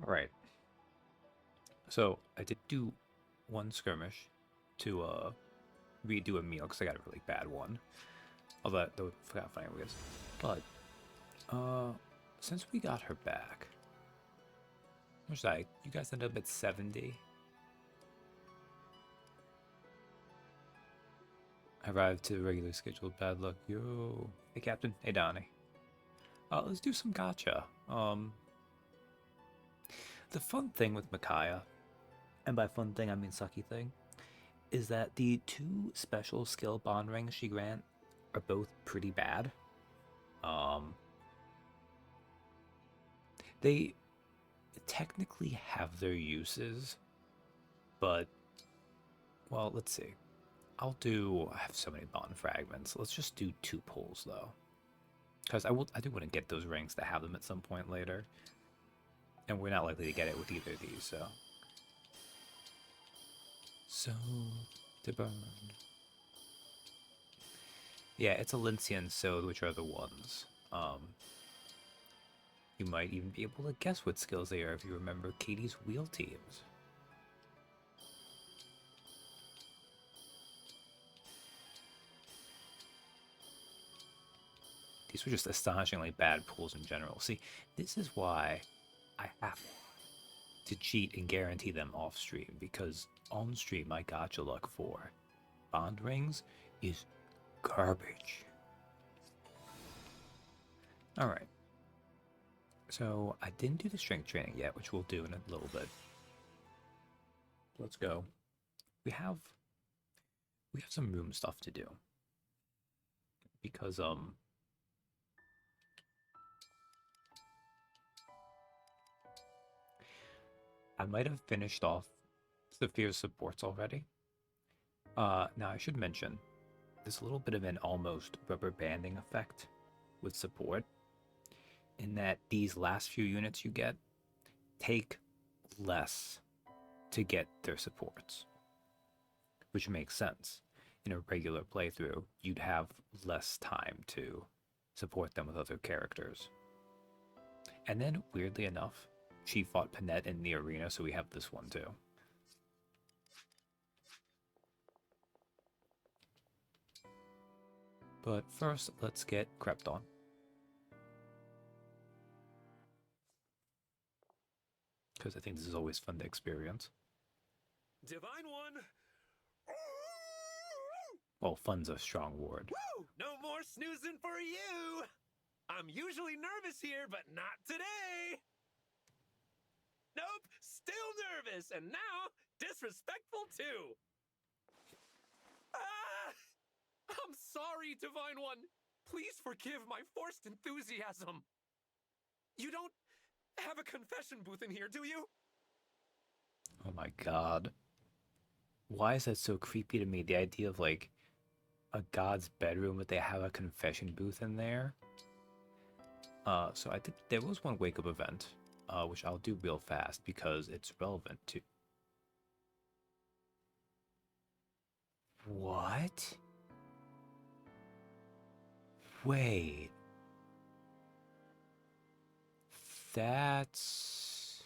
Alright, so I did do one skirmish to redo a meal because I got a really bad one. Although that would kind of funny, I guess. But since we got her back, how much did I? You guys ended up at 70. I arrived to regular scheduled bad luck. Yo, hey Captain. Hey Donnie. Let's do some gotcha. The fun thing with Micaiah, and by fun thing I mean sucky thing, is that the two special skill bond rings she grant are both pretty bad. Um, they technically have their uses, but well, let's see. I have so many bond fragments. Let's just do two pulls though, because I do want to get those rings to have them at some point later, and we're not likely to get it with either of these. So to burn. Yeah, it's a Lincian Sode, which are the ones. You might even be able to guess what skills they are if you remember Katie's wheel teams. These were just astonishingly bad pulls in general. See, this is why I have to cheat and guarantee them off stream, because on stream my gotcha luck for bond rings is garbage. Alright, so I didn't do the strength training yet, which we'll do in a little bit. Let's go. We have some room stuff to do. Because I might have finished off Saphir's supports already. Now I should mention, there's a little bit of an almost rubber banding effect with support, in that these last few units you get take less to get their supports, which makes sense. In a regular playthrough, you'd have less time to support them with other characters. And then, weirdly enough, she fought Panette in the arena, so we have this one too. But first, let's get crept on. Because I think this is always fun to experience. Divine One! Well, fun's a strong word. Woo! No more snoozing for you! I'm usually nervous here, but not today! Nope, still nervous, and now disrespectful too! Ah! I'm sorry, Divine One! Please forgive my forced enthusiasm! You don't have a confession booth in here, do you? Oh my god. Why is that so creepy to me? The idea of like a god's bedroom, but they have a confession booth in there. So I did. There was one wake up event, which I'll do real fast because it's relevant to. What? Wait. That's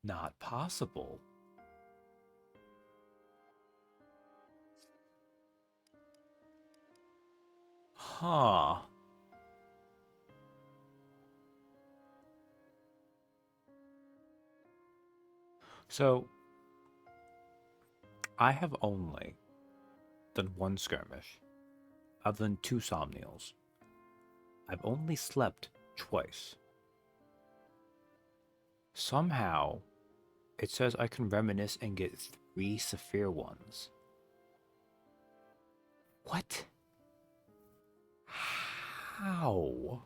not possible. Huh. So I have only done one skirmish. I've done two somnials. I've only slept twice. Somehow, it says I can reminisce and get 3 Saphir ones. What? How?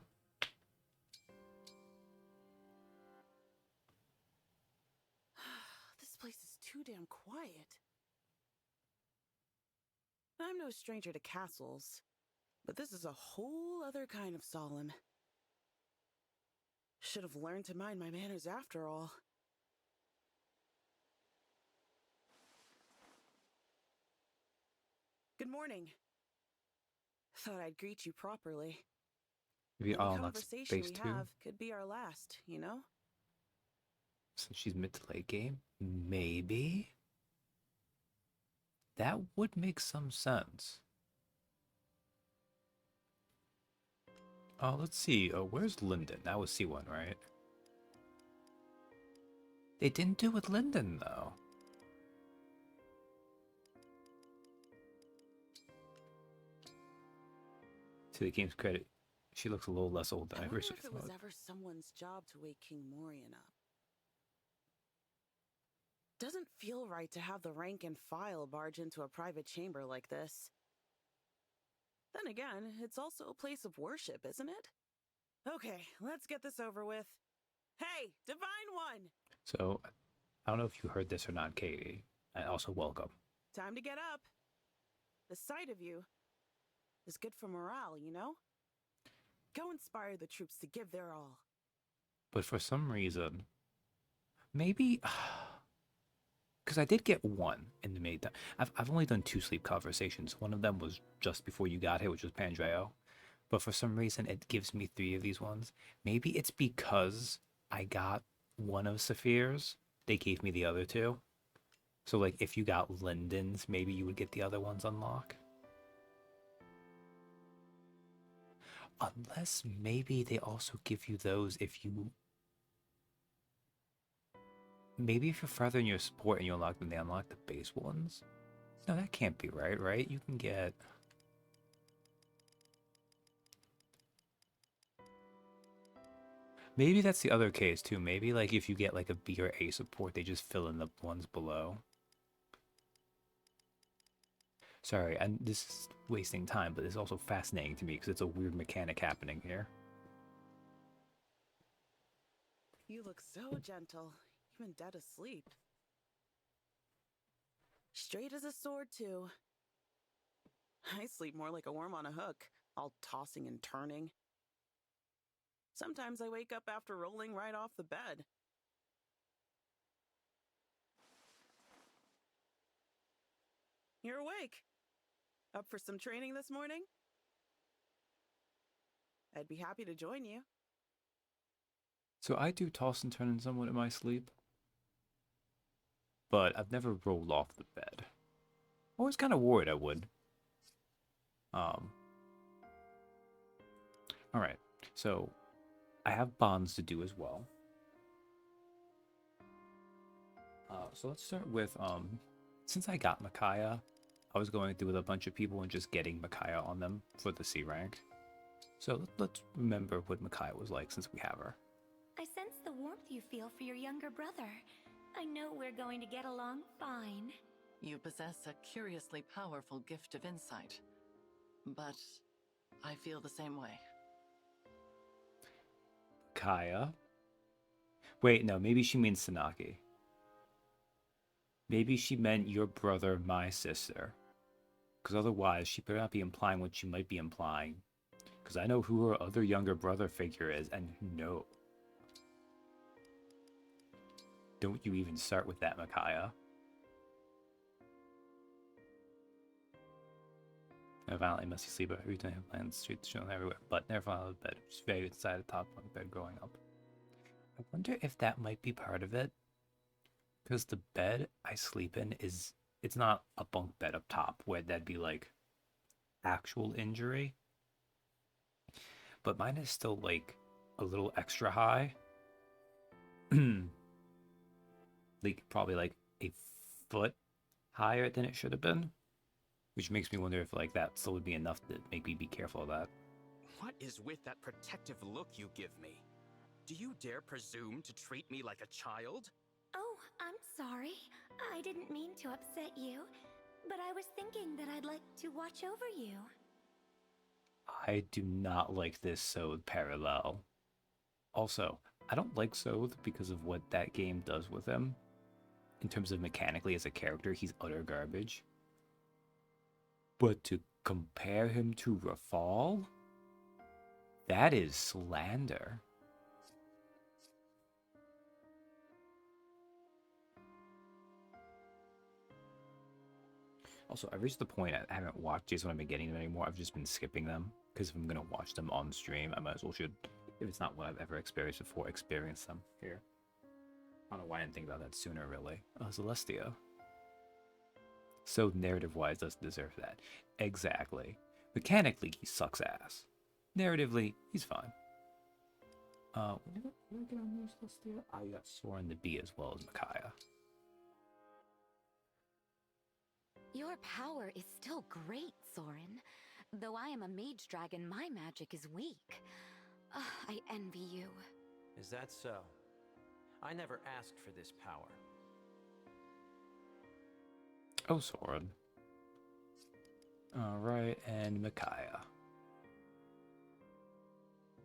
This place is too damn quiet. I'm no stranger to castles, but this is a whole other kind of solemn. Should have learned to mind my manners after all. Good morning. Thought I'd greet you properly. Maybe Any I'll not conversation space we too. have could be our last, you know? since she's mid to late game? Maybe? That would make some sense. Let's see. Where's Linden? That was C1, right? They didn't do with Linden, though. To the game's credit, she looks a little less old than I wonder originally if it was thought. ever someone's job to wake King Morian up. Doesn't feel right to have the rank and file barge into a private chamber like this. Then again, it's also a place of worship, isn't it? Okay, let's get this over with. Hey, Divine One! So, I don't know if you heard this or not, Katie. And also, welcome. Time to get up. The sight of you is good for morale, you know? Go inspire the troops to give their all. But for some reason, maybe... Because I did get one in the meantime. I've only done 2 sleep conversations. One of them was just before you got here, which was Pandreo. But for some reason, it gives me 3 of these ones. Maybe it's because I got one of Saphir's. They gave me the other 2. So, like, if you got Linden's, maybe you would get the other ones unlock. Unless maybe they also give you those if you... Maybe if you're further in your support and you unlock them, they unlock the base ones? No, that can't be right? You can get... Maybe that's the other case, too. Maybe, like, if you get, like, a B or A support, they just fill in the ones below. Sorry, and this is wasting time, but it's also fascinating to me because it's a weird mechanic happening here. You look so gentle, even dead asleep. Straight as a sword, too. I sleep more like a worm on a hook, all tossing and turning. Sometimes I wake up after rolling right off the bed. You're awake. Up for some training this morning? I'd be happy to join you. So I do toss and turn in somewhat in my sleep. But I've never rolled off the bed. I was kind of worried I would. Alright, so I have bonds to do as well. So let's start with, since I got Micaiah, I was going through with a bunch of people and just getting Micaiah on them for the C rank. So let's remember what Micaiah was like since we have her. I sense the warmth you feel for your younger brother. I know we're going to get along fine. You possess a curiously powerful gift of insight. But I feel the same way. Kaya? Wait, no, maybe she means Sanaki. Maybe she meant your brother, my sister. Because otherwise, she better not be implying what she might be implying. Because I know who her other younger brother figure is, and no. Don't you even start with that, Micaiah. I violently messy sleeper. Every time I have plans, streets shown everywhere, but never found out the bed. Just very inside the top bunk bed growing up. I wonder if that might be part of it. Because the bed I sleep in it's not a bunk bed up top where that'd be like actual injury. But mine is still like a little extra high. Like probably like a foot higher than it should have been. Which makes me wonder if like that still would be enough to make me be careful of that. What is with that protective look you give me? Do you dare presume to treat me like a child? Oh, I'm sorry. I didn't mean to upset you, but I was thinking that I'd like to watch over you. I do not like this Sode parallel. Also, I don't like Sode because of what that game does with him. In terms of mechanically as a character, he's utter garbage. But to compare him to Rafal? That is slander. Also, I've reached the point I haven't watched these when I've been getting them anymore. I've just been skipping them. Because if I'm going to watch them on stream, I might as well should, if it's not what I've ever experienced before, experience them here. I don't know why I didn't think about that sooner, really. Celestia. So narrative-wise, doesn't deserve that. Exactly. Mechanically, he sucks ass. Narratively, he's fine. What did I get on here, Celestia? I got Soren the Bee as well as Micaiah. Your power is still great, Soren. Though I am a mage dragon, my magic is weak. I envy you. Is that so? I never asked for this power. Oh, Soren. Alright, and Micaiah.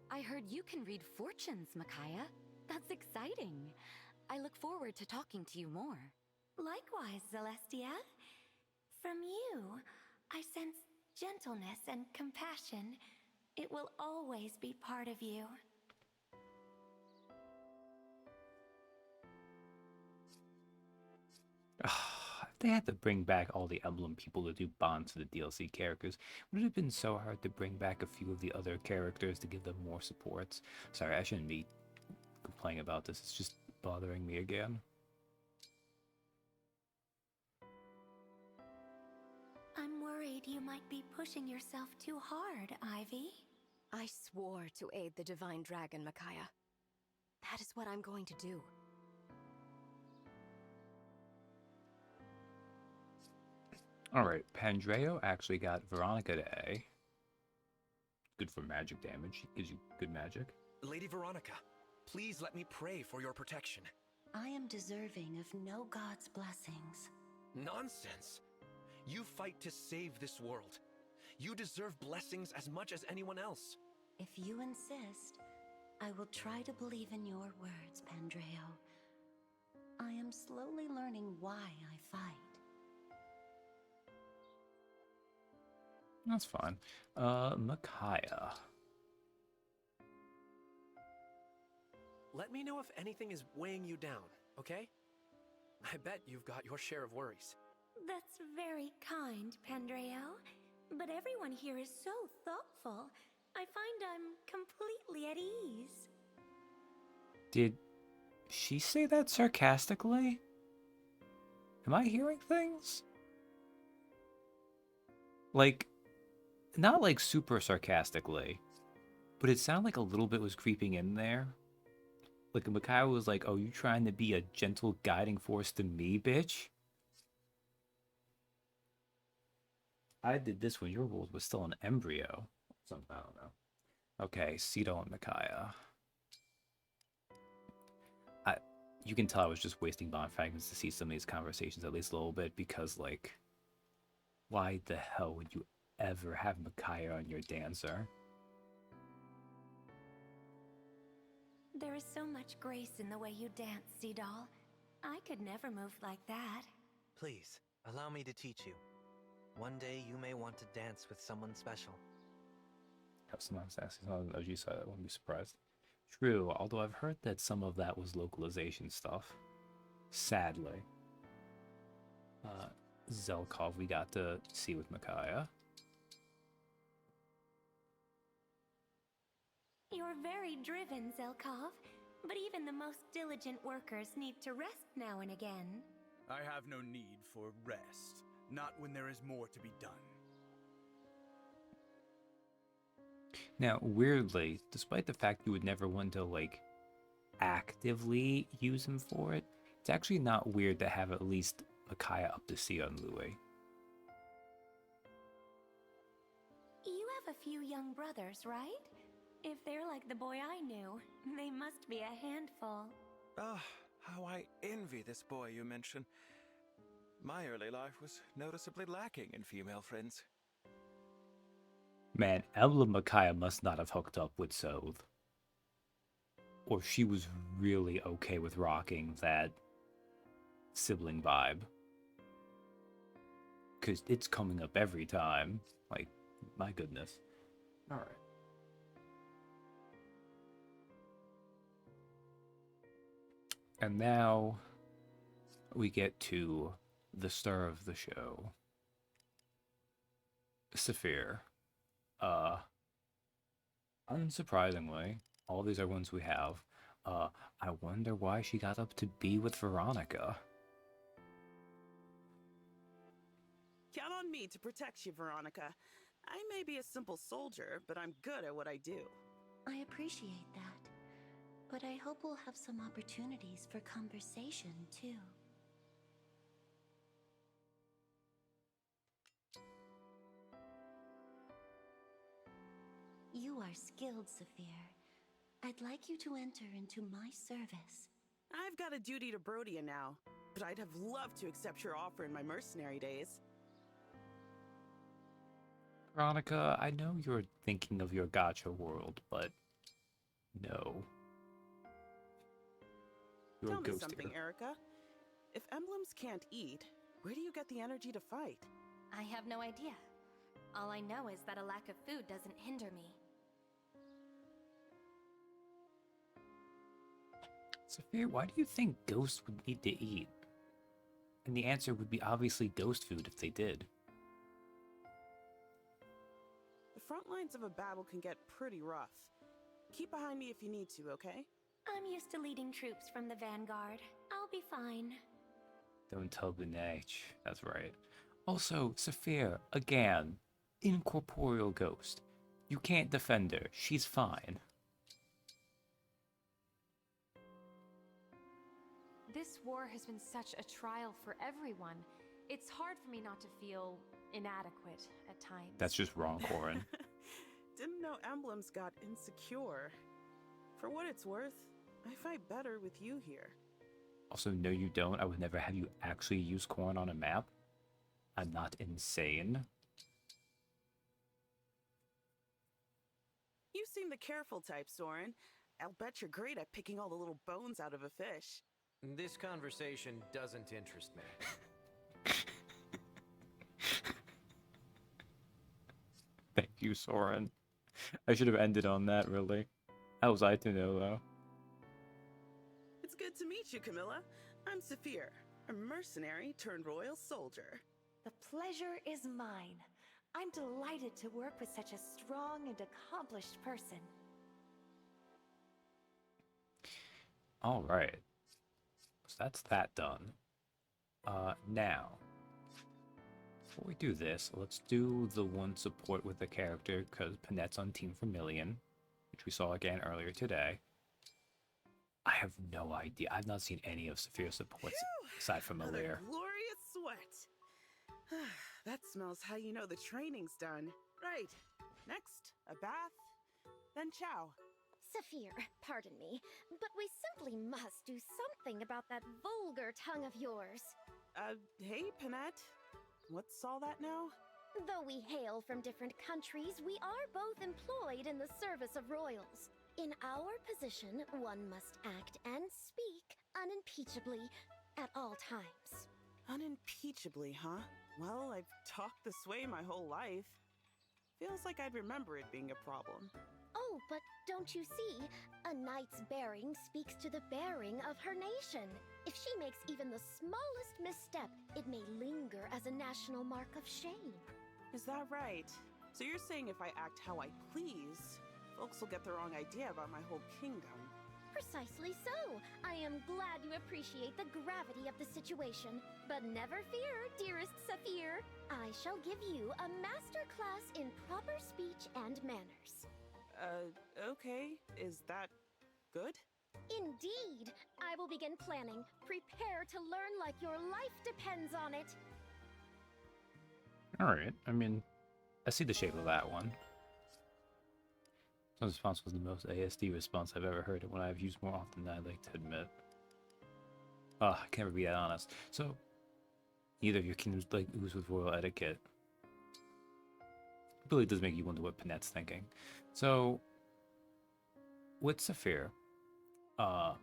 I heard you can read fortunes, Micaiah. That's exciting. I look forward to talking to you more. Likewise, Celestia. From you, I sense gentleness and compassion. It will always be part of you. If they had to bring back all the Emblem people to do bonds to the DLC characters, would it have been so hard to bring back a few of the other characters to give them more supports? Sorry, I shouldn't be complaining about this. It's just bothering me again. I'm worried you might be pushing yourself too hard, Ivy. I swore to aid the Divine Dragon, Micaiah. That is what I'm going to do. Alright, Pandreo actually got Veronica to A. Good for magic damage. Gives you good magic. Lady Veronica, please let me pray for your protection. I am deserving of no god's blessings. Nonsense! You fight to save this world. You deserve blessings as much as anyone else. If you insist, I will try to believe in your words, Pandreo. I am slowly learning why I fight. That's fine. Micaiah. Let me know if anything is weighing you down, okay? I bet you've got your share of worries. That's very kind, Pandreo. But everyone here is so thoughtful. I find I'm completely at ease. Did she say that sarcastically? Am I hearing things? Like, not like super sarcastically, but it sounded like a little bit was creeping in there. Like Micaiah was like, oh, you trying to be a gentle guiding force to me, bitch? I did this when your world was still an embryo. Something, I don't know. Okay, Cedo and Micaiah. You can tell I was just wasting bond fragments to see some of these conversations at least a little bit because, like, why the hell would you ever have Micaiah on your dancer? There is so much grace in the way you dance, Seadoll. I could never move like that. Please, allow me to teach you. One day you may want to dance with someone special. Sometimes asking on OG side, I wouldn't be surprised. True, although I've heard that some of that was localization stuff. Sadly. Zelkov we got to see with Micaiah. You're very driven, Zelkov. But even the most diligent workers need to rest now and again. I have no need for rest. Not when there is more to be done. Now, weirdly, despite the fact you would never want to, like, actively use him for it, it's actually not weird to have at least Micaiah up to see on Louis. You have a few young brothers, right? If they're like the boy I knew, they must be a handful. Ah, how I envy this boy you mention. My early life was noticeably lacking in female friends. Man, Emblem Micaiah must not have hooked up with Soth. Or she was really okay with rocking that sibling vibe. Because it's coming up every time. Like, my goodness. Alright. And now we get to the star of the show. Saphir. Unsurprisingly, all these are ones we have. I wonder why she got up to be with Veronica. Count on me to protect you, Veronica. I may be a simple soldier, but I'm good at what I do. I appreciate that. But I hope we'll have some opportunities for conversation, too. You are skilled, Saphir. I'd like you to enter into my service. I've got a duty to Brodia now, but I'd have loved to accept your offer in my mercenary days. Veronica, I know you're thinking of your gacha world, but no. You're Tell a me ghost something, here. Erica. If emblems can't eat, where do you get the energy to fight? I have no idea. All I know is that a lack of food doesn't hinder me. Sophia, why do you think ghosts would need to eat? And the answer would be obviously ghost food if they did. The front lines of a battle can get pretty rough. Keep behind me if you need to, okay? I'm used to leading troops from the vanguard. I'll be fine. Don't tell Bunech. That's right. Also, Sophia, again, incorporeal ghost. You can't defend her. She's fine. This war has been such a trial for everyone. It's hard for me not to feel inadequate at times. That's just wrong, Corin. Didn't know emblems got insecure. For what it's worth, I fight better with you here. Also, no you don't. I would never have you actually use Corin on a map. I'm not insane. You seem the careful type, Soren. I'll bet you're great at picking all the little bones out of a fish. This conversation doesn't interest me. Thank you, Soren. I should have ended on that, really. How was I to know, though? It's good to meet you, Camilla. I'm Saphir, a mercenary turned royal soldier. The pleasure is mine. I'm delighted to work with such a strong and accomplished person. All right. So that's that done. Now, before we do this, let's do the one support with the character, because Panette's on Team Vermilion, which we saw again earlier today. I have no idea. I've not seen any of Saphir's supports aside from Another Alir. glorious sweat. That smells how you know the training's done. Right. Next, a bath, then chow. Saphir, pardon me, but we simply must do something about that vulgar tongue of yours. Hey, Panette. What's all that now? Though we hail from different countries, we are both employed in the service of royals. In our position, one must act and speak unimpeachably at all times. Unimpeachably, huh? Well, I've talked this way my whole life. Feels like I'd remember it being a problem. Oh, but don't you see? A knight's bearing speaks to the bearing of her nation. If she makes even the smallest misstep, it may linger as a national mark of shame. Is that right? So you're saying if I act how I please, folks will get the wrong idea about my whole kingdom? Precisely so. I am glad you appreciate the gravity of the situation. But never fear, dearest Saphir. I shall give you a master class in proper speech and manners. Okay. Is that good? Indeed. I will begin planning. Prepare to learn like your life depends on it. Alright, I mean, I see the shape of that one. This response was the most ASD response I've ever heard, and one I've used more often than I'd like to admit. I can never be that honest. So, neither of your kingdoms like ooze with royal etiquette. It really does make you wonder what Panette's thinking. So, with Saphir, honestly,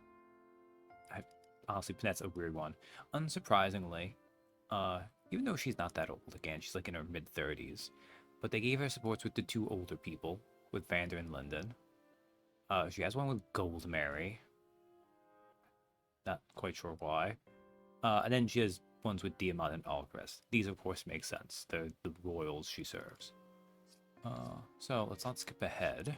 Panette's a weird one. Unsurprisingly, even though she's not that old, again, she's like in her mid-30s, but they gave her supports with the two older people, with Vander and Linden. She has one with Gold Mary. Not quite sure why. And then she has ones with Diamond and Algress. These, of course, make sense. They're the royals she serves. So, let's not skip ahead.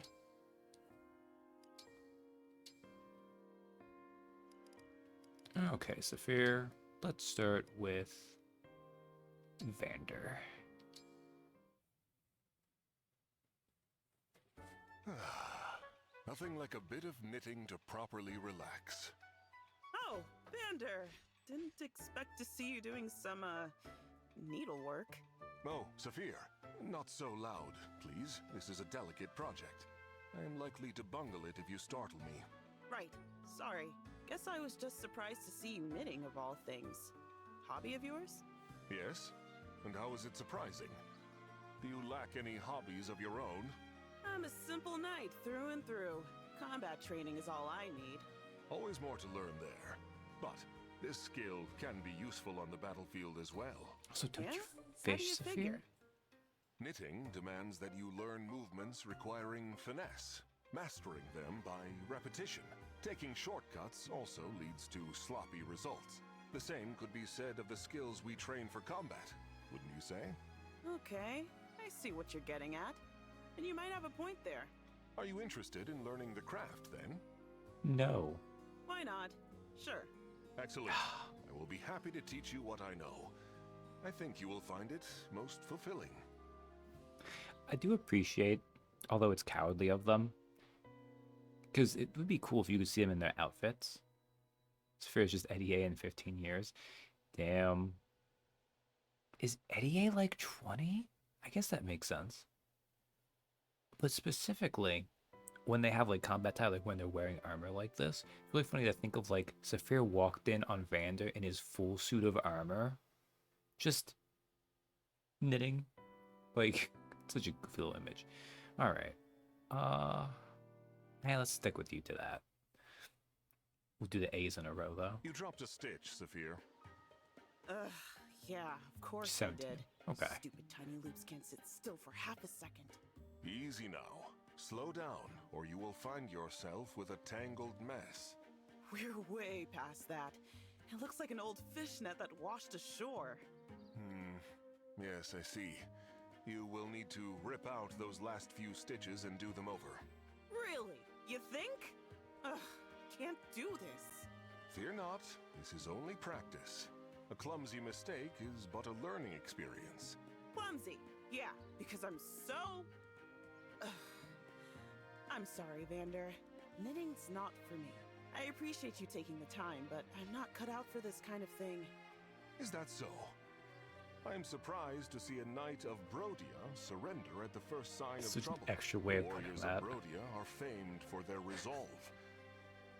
Okay, Saphir. Let's start with Vander. Nothing like a bit of knitting to properly relax. Oh, Vander! Didn't expect to see you doing some, needlework. Oh, Saphir, not so loud, please. This is a delicate project. I am likely to bungle it if you startle me. Right. Sorry. Guess I was just surprised to see you knitting, of all things. Hobby of yours? Yes? And how is it surprising? Do you lack any hobbies of your own? I'm a simple knight through and through. Combat training is all I need. Always more to learn there. But this skill can be useful on the battlefield as well. So don't Yeah? you How do fish, you Saphir? figure? Knitting demands that you learn movements requiring finesse, mastering them by repetition. Taking shortcuts also leads to sloppy results. The same could be said of the skills we train for combat, wouldn't you say? Okay, I see what you're getting at. And you might have a point there. Are you interested in learning the craft, then? No. Why not? Sure. Excellent. I will be happy to teach you what I know. I think you will find it most fulfilling. I do appreciate, although it's cowardly of them, because it would be cool if you could see them in their outfits. Saphir is just Eddie A in 15 years. Damn. Is Eddie A like 20? I guess that makes sense. But specifically, when they have like combat tie, like when they're wearing armor like this, it's really funny to think of like Saphir walked in on Vander in his full suit of armor, just knitting. Like, such a goofy little image. Alright. Hey, let's stick with you to that. We'll do the A's in a row, though. You dropped a stitch, Saphir. Ugh, yeah, of course 17. I did. Okay. Stupid tiny loops can't sit still for half a second. Easy now. Slow down, or you will find yourself with a tangled mess. We're way past that. It looks like an old fishnet that washed ashore. Yes, I see. You will need to rip out those last few stitches and do them over. Really? You think? Ugh, can't do this. Fear not, this is only practice. A clumsy mistake is but a learning experience. Clumsy. Yeah, because I'm so... Ugh. I'm sorry, Vander. Knitting's not for me. I appreciate you taking the time, but I'm not cut out for this kind of thing. Is that so? I am surprised to see a knight of Brodia surrender at the first sign Such of trouble. an extra way of putting Warriors that. of Brodia are famed for their resolve.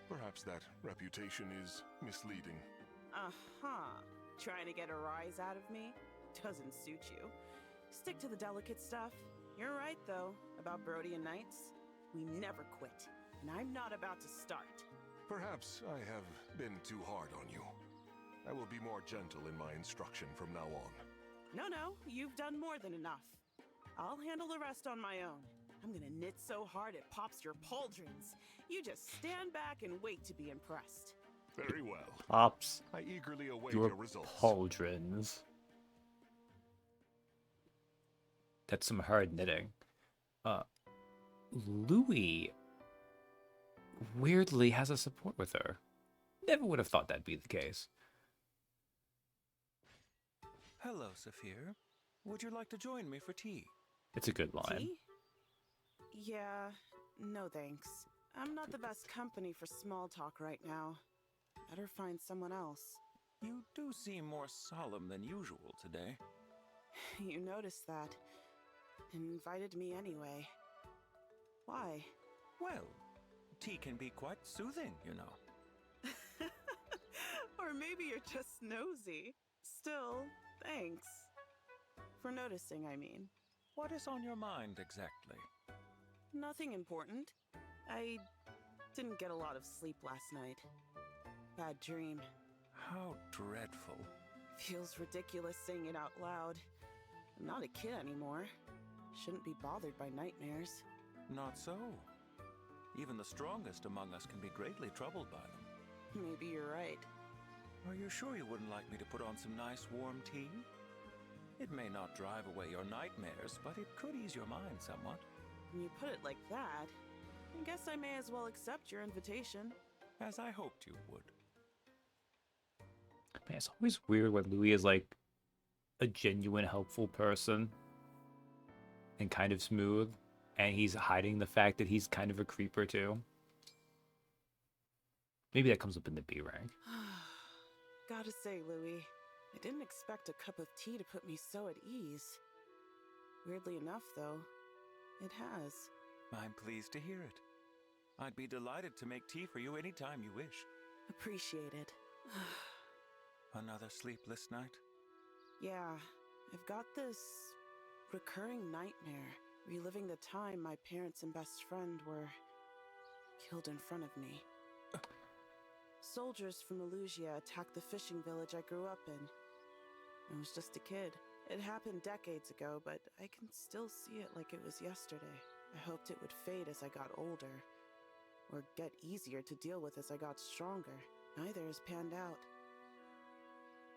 Perhaps that reputation is misleading. Uh-huh. Trying to get a rise out of me? Doesn't suit you. Stick to the delicate stuff. You're right, though, about Brodian knights. We never quit, and I'm not about to start. Perhaps I have been too hard on you. I will be more gentle in my instruction from now on. No, you've done more than enough. I'll handle the rest on my own. I'm gonna knit so hard it pops your pauldrons. You just stand back and wait to be impressed. Very well. Pops. I eagerly await Your your results. pauldrons. That's some hard knitting. Louis weirdly has a support with her. Never would have thought that'd be the case. Hello, Saphir. Would you like to join me for tea? It's a good line. Tea? Yeah, no thanks. I'm not the best company for small talk right now. Better find someone else. You do seem more solemn than usual today. You noticed that. And invited me anyway. Why? Well, tea can be quite soothing, you know. Or maybe you're just nosy. Still, thanks. For noticing, I mean. What is on your mind exactly? Nothing important. I didn't get a lot of sleep last night. Bad dream. How dreadful. Feels ridiculous saying it out loud. I'm not a kid anymore. Shouldn't be bothered by nightmares. Not so. Even the strongest among us can be greatly troubled by them. Maybe you're right. Are you sure you wouldn't like me to put on some nice warm tea? It may not drive away your nightmares, but it could ease your mind somewhat. When you put it like that, I guess I may as well accept your invitation. As I hoped you would. Man, it's always weird when Louis is like a genuine helpful person and kind of smooth, and he's hiding the fact that he's kind of a creeper too. Maybe that comes up in the B rank. Gotta say, Louis, I didn't expect a cup of tea to put me so at ease. Weirdly enough, though, it has. I'm pleased to hear it. I'd be delighted to make tea for you anytime you wish. Appreciated. Another sleepless night? Yeah, I've got this recurring nightmare, reliving the time my parents and best friend were killed in front of me. Soldiers from Elusia attacked the fishing village I grew up in. I was just a kid. It happened decades ago, but I can still see it like it was yesterday. I hoped it would fade as I got older, or get easier to deal with as I got stronger. Neither has panned out.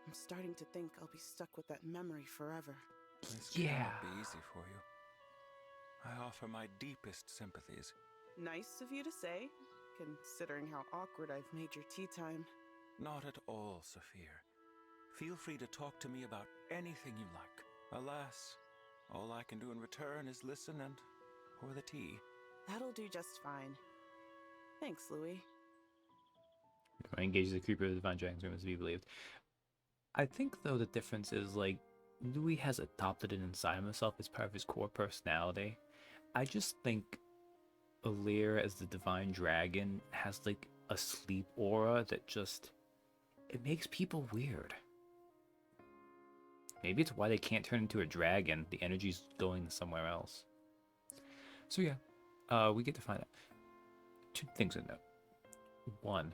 I'm starting to think I'll be stuck with that memory forever. This cannot be easy for you. I offer my deepest sympathies. Nice of you to say, considering how awkward I've made your tea time. Not at all, Saphir. Feel free to talk to me about anything you like. Alas, all I can do in return is listen and pour the tea. That'll do just fine. Thanks, Louis. I engage the creeper of the Divine Dragon's room as to be believed. I think, though, the difference is, like, Louis has adopted it inside of himself as part of his core personality. I just think Alir as the Divine Dragon has, like, a sleep aura that just... it makes people weird. Maybe it's why they can't turn into a dragon. The energy's going somewhere else. So yeah, we get to find out. 2 things to note. 1,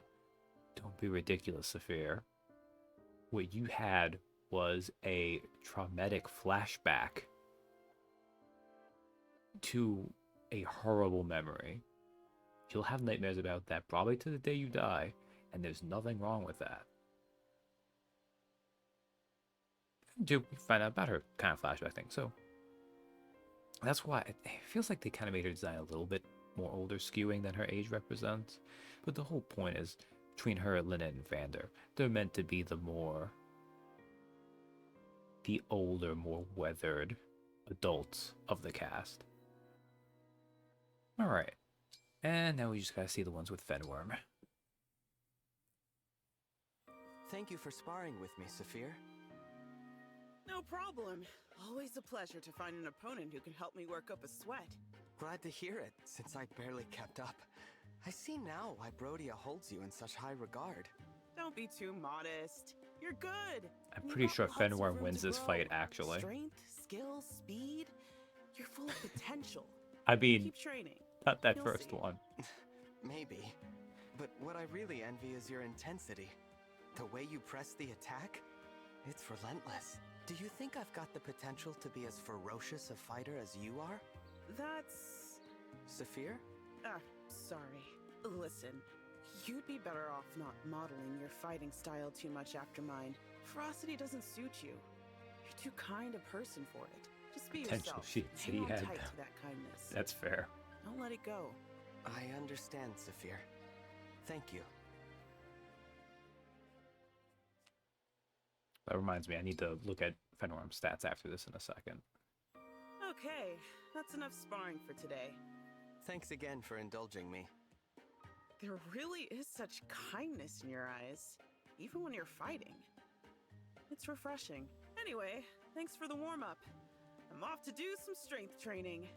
don't be ridiculous, Saphir. What you had was a traumatic flashback to a horrible memory. You'll have nightmares about that probably to the day you die, and there's nothing wrong with that. Do find out about her kind of flashback thing, so that's why it feels like they kind of made her design a little bit more older skewing than her age represents. But the whole point is, between her, Lynette, and Vander, they're meant to be the older, more weathered adults of the cast. Alright. And now we just gotta see the ones with Fenworm. Thank you for sparring with me, Saphir. No problem. Always a pleasure to find an opponent who can help me work up a sweat. Glad to hear it, since I barely kept up. I see now why Brodia holds you in such high regard. Don't be too modest. You're good. I'm pretty sure Fenworm wins this fight, actually. Strength, skill, speed. You're full of potential. I mean, keep training. Not that You'll first see. one. Maybe. But what I really envy is your intensity. The way you press the attack, it's relentless. Do you think I've got the potential to be as ferocious a fighter as you are? That's... Saphir? Sorry. Listen, you'd be better off not modeling your fighting style too much after mine. Ferocity doesn't suit you. You're too kind a person for it. Just be Potential yourself. she Hang on had. tight to that kindness. That's fair. Don't let it go. I understand, Saphir. Thank you. That reminds me, I need to look at Fenworm's stats after this in a second. Okay, that's enough sparring for today. Thanks again for indulging me. There really is such kindness in your eyes, even when you're fighting. It's refreshing. Anyway, thanks for the warm-up. I'm off to do some strength training.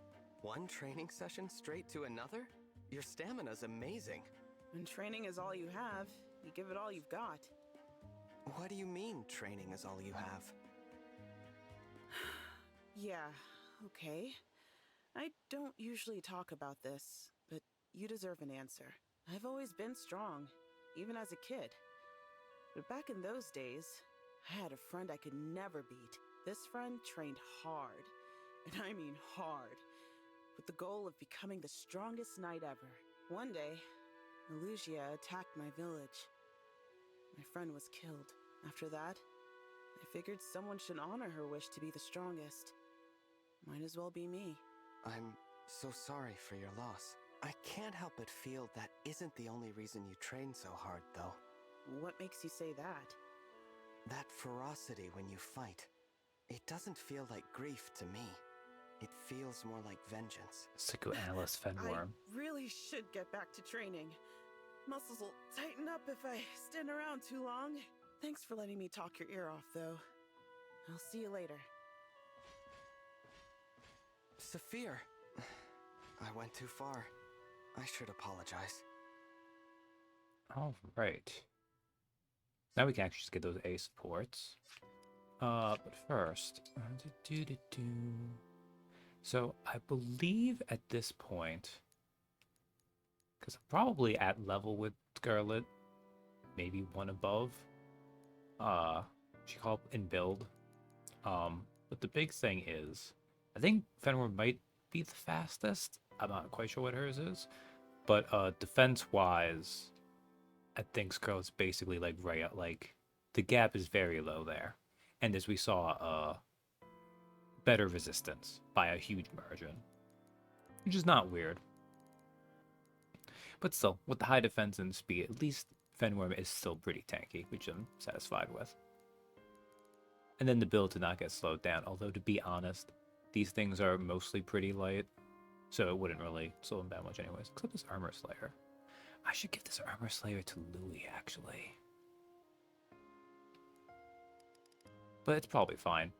One training session straight to another? Your stamina's amazing. When training is all you have, you give it all you've got. What do you mean, training is all you have? Yeah, okay. I don't usually talk about this, but you deserve an answer. I've always been strong, even as a kid. But back in those days, I had a friend I could never beat. This friend trained hard, and I mean hard, with the goal of becoming the strongest knight ever. One day, Elusia attacked my village. My friend was killed. After that, I figured someone should honor her wish to be the strongest. Might as well be me. I'm so sorry for your loss. I can't help but feel that isn't the only reason you train so hard, though. What makes you say that? That ferocity when you fight, it doesn't feel like grief to me. It feels more like vengeance. Psychoanalyst I Fenworm. really should get back to training. Muscles will tighten up if I stand around too long. Thanks for letting me talk your ear off, though. I'll see you later. Saphir, I went too far. I should apologize. All right. Now we can actually just get those A supports. But first, so I believe at this point, because I'm probably at level with Scarlet, maybe one above. She called in build. But the big thing is, I think Fenworm might be the fastest. I'm not quite sure what hers is, but defense-wise, I think Scarlet's basically like right at like the gap is very low there, and as we saw, better resistance by a huge margin, which is not weird. But still, with the high defense and speed, at least Fenworm is still pretty tanky, which I'm satisfied with. And then the build to not get slowed down, although to be honest, these things are mostly pretty light, so it wouldn't really slow them down much anyways, except this Armor Slayer. I should give this Armor Slayer to Louis, actually. But it's probably fine.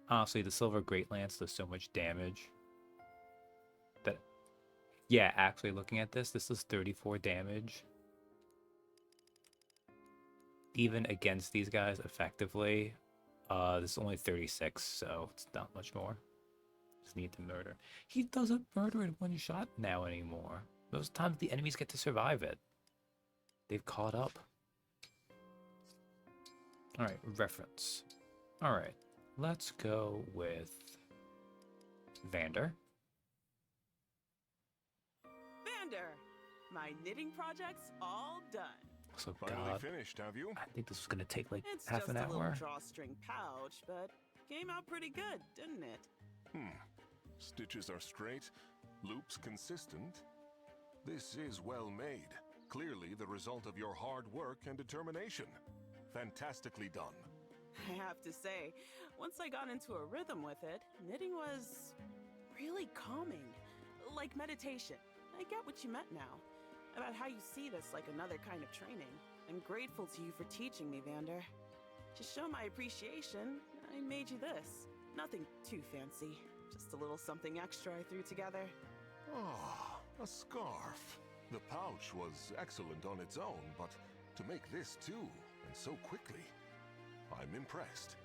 Honestly, the Silver Great Lance does so much damage that, yeah, actually looking at this does 34 damage. Even against these guys effectively, this is only 36, so it's not much more. Just need to murder. He doesn't murder in one shot now anymore. Most times the enemies get to survive it. They've caught up. Alright, reference. Alright, let's go with Vander. Vander! My knitting project's all done. So Finally God, finished, have you? I think this was gonna take like It's half just an a little hour. drawstring pouch, but came out pretty good, didn't it? Stitches are straight, loops consistent. This is well made. Clearly the result of your hard work and determination. Fantastically done. I have to say, once I got into a rhythm with it, knitting was really calming. Like meditation. I get what you meant now. About how you see this like another kind of training. I'm grateful to you for teaching me, Vander. To show my appreciation, I made you this. Nothing too fancy. Just a little something extra I threw together. Ah, a scarf. The pouch was excellent on its own, but to make this too, and so quickly, I'm impressed.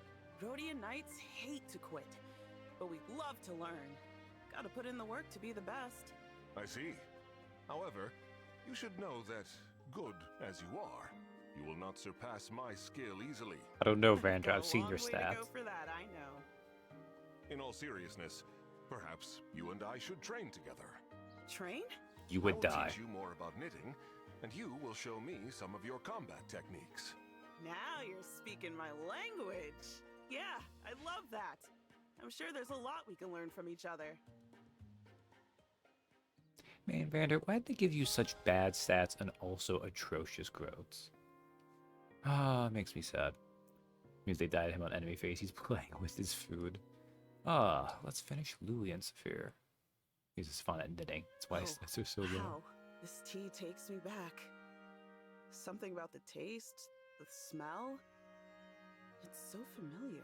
Rhodian Knights hate to quit, but we love to learn. Gotta put in the work to be the best. I see. However, you should know that, good as you are, you will not surpass my skill easily. I don't know, Vander. Got I've a seen long your way to stats. go for that, I know. In all seriousness, perhaps you and I should train together. Train? You would I will die. teach you more about knitting, and you will show me some of your combat techniques. Now you're speaking my language. Yeah, I love that. I'm sure there's a lot we can learn from each other. Man, Vander, why'd they give you such bad stats and also atrocious growths? Ah, makes me sad. Means they died him on enemy phase. He's playing with his food. Ah, let's finish Louis and Saphir. He's just fun at knitting. That's why his stats are so low. Wow, this tea takes me back. Something about the taste, the smell. It's so familiar.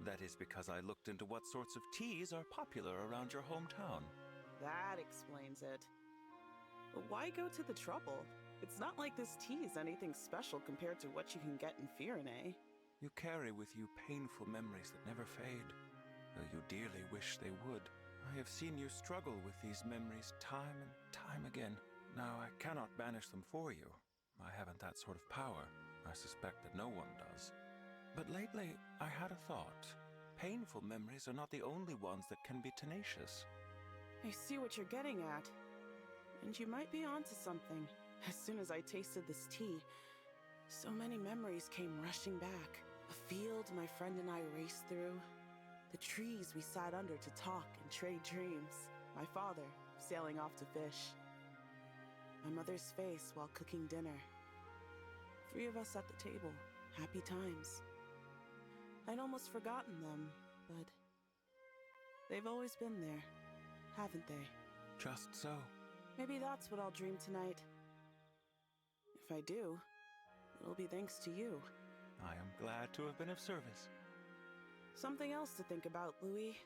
That is because I looked into what sorts of teas are popular around your hometown. That explains it. But why go to the trouble? It's not like this tea is anything special compared to what you can get in Firene. You carry with you painful memories that never fade, though you dearly wish they would. I have seen you struggle with these memories time and time again. Now, I cannot banish them for you. I haven't that sort of power. I suspect that no one does. But lately, I had a thought. Painful memories are not the only ones that can be tenacious. I see what you're getting at. And you might be onto something. As soon as I tasted this tea, so many memories came rushing back. A field my friend and I raced through. The trees we sat under to talk and trade dreams. My father sailing off to fish. My mother's face while cooking dinner. 3 of us at the table. Happy times. I'd almost forgotten them, but they've always been there, haven't they? Just so. Maybe that's what I'll dream tonight. If I do, it'll be thanks to you. I am glad to have been of service. Something else to think about, Louis.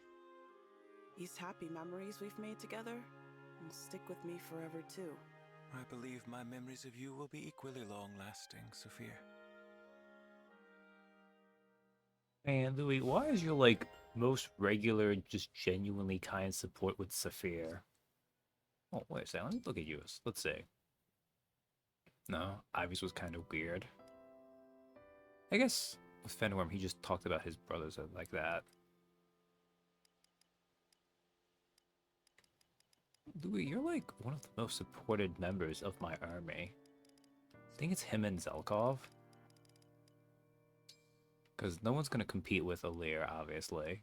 These happy memories we've made together will stick with me forever, too. I believe my memories of you will be equally long-lasting, Sophia. Man, Louis, why is your, like, most regular, just genuinely kind support with Saphir? Oh, wait a second, let me look at yours. Let's see. No, Ivy's was kind of weird. I guess with Fenworm, he just talked about his brothers like that. Louis, you're like one of the most supported members of my army. I think it's him and Zelkov. Because no one's going to compete with Alir, obviously.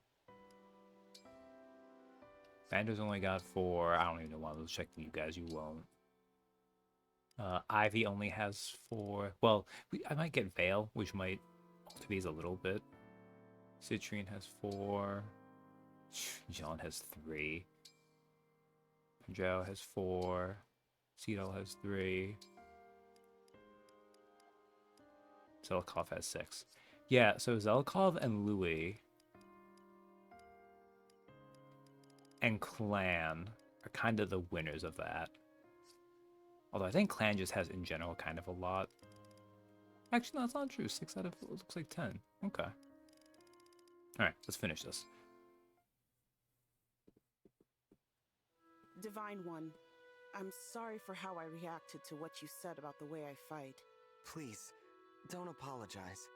Bander's only got 4. I don't even know why. Let's check you guys. You won't. Ivy only has 4. Well, I might get Vale, which might alter a little bit. Citrine has 4. John has 3. Zhao has 4. Cedal has 3. Zelkov has 6. Yeah, so Zelkov and Louis and Clan are kind of the winners of that. Although I think Clan just has, in general, kind of a lot. Actually, no, that's not true. 6 out of it looks like 10. Okay. Alright, let's finish this. Divine One, I'm sorry for how I reacted to what you said about the way I fight. Please, don't apologize.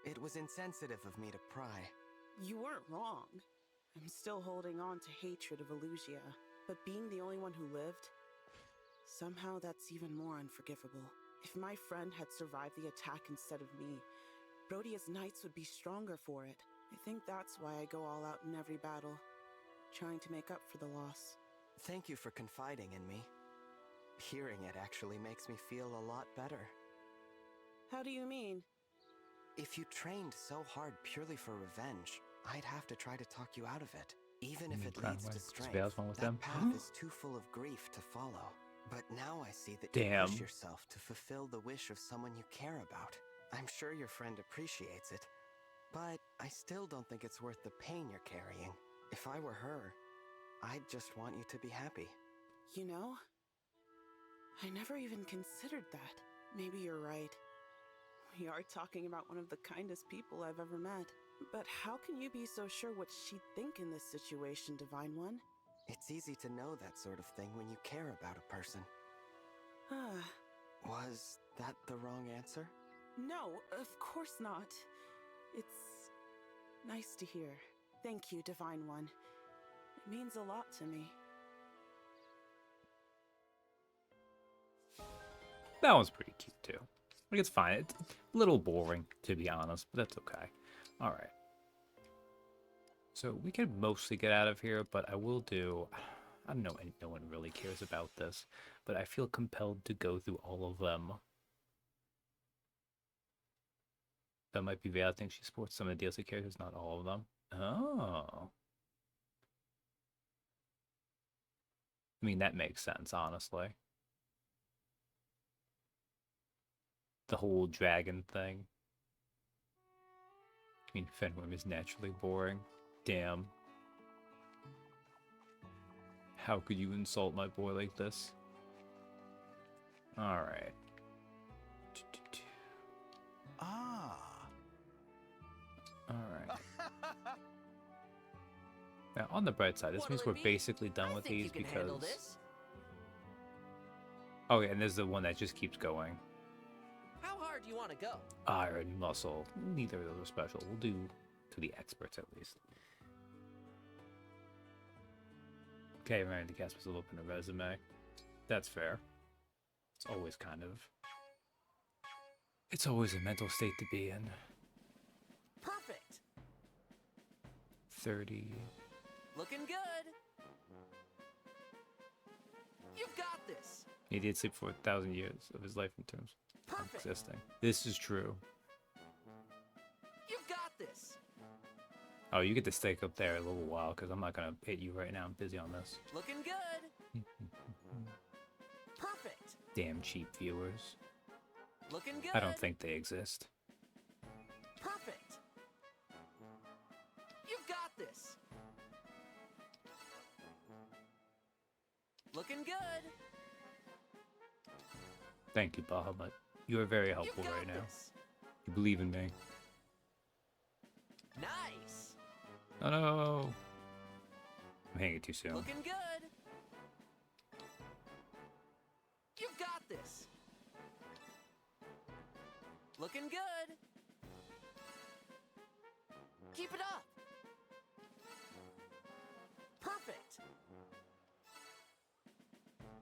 It was insensitive of me to pry. You weren't wrong. I'm still holding on to hatred of Elusia, but being the only one who lived, somehow that's even more unforgivable. If my friend had survived the attack instead of me, Rhodia's knights would be stronger for it. I think that's why I go all out in every battle, trying to make up for the loss. Thank you for confiding in me. Hearing it actually makes me feel a lot better. How do you mean? If you trained so hard purely for revenge, I'd have to try to talk you out of it. Even if it leads to strength, that path is too full of grief to follow. But now I see that you push yourself to fulfill the wish of someone you care about. I'm sure your friend appreciates it, but I still don't think it's worth the pain you're carrying. If I were her, I'd just want you to be happy. You know, I never even considered that. Maybe you're right. We are talking about one of the kindest people I've ever met. But how can you be so sure what she'd think in this situation, Divine One? It's easy to know that sort of thing when you care about a person. Was that the wrong answer? No, of course not. It's nice to hear. Thank you, Divine One. It means a lot to me. That one's pretty cute, too. Like, it's fine. It's a little boring, to be honest, but that's okay. Alright. So, we can mostly get out of here, but I will do... I know no one really cares about this, but I feel compelled to go through all of them. That might be Vale. I think she supports some of the DLC characters, not all of them. Oh. I mean, that makes sense, honestly. The whole dragon thing. I mean, Fenworm is naturally boring. Damn. How could you insult my boy like this? Alright. Alright. Now, on the bright side, this means we're basically done with these because... Oh, yeah, and there's the one that just keeps going. How hard do you want to go? Iron, muscle. Neither of those are special. We'll do to the experts at least. Okay, remember the guest was will open a resume. That's fair. It's always kind of... It's always a mental state to be in. Perfect! 30... Looking good! You've got this! He did sleep for 1,000 years of his life in terms. existing. This is true. You've got this. Oh, you get to stay up there a little while because I'm not gonna hit you right now. I'm busy on this. Looking good. Perfect. Damn cheap viewers. Looking good. I don't think they exist. Perfect. You've got this. Looking good. Thank you, Bahamut. You are very helpful right now. You believe in me. Nice. Oh no! I'm hitting it too soon. Looking good. You've got this. Looking good. Keep it up. Perfect.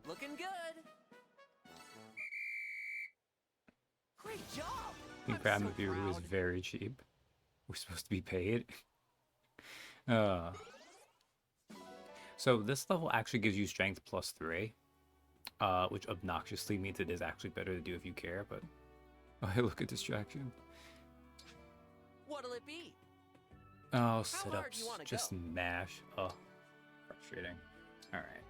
Looking good. Great job. The Batman viewer was very cheap. We're supposed to be paid. So this level actually gives you strength +3, which obnoxiously means it is actually better to do if you care, but oh, look at distraction. What'll it be? Oh, sit-ups, just mash. Oh, frustrating. Alright.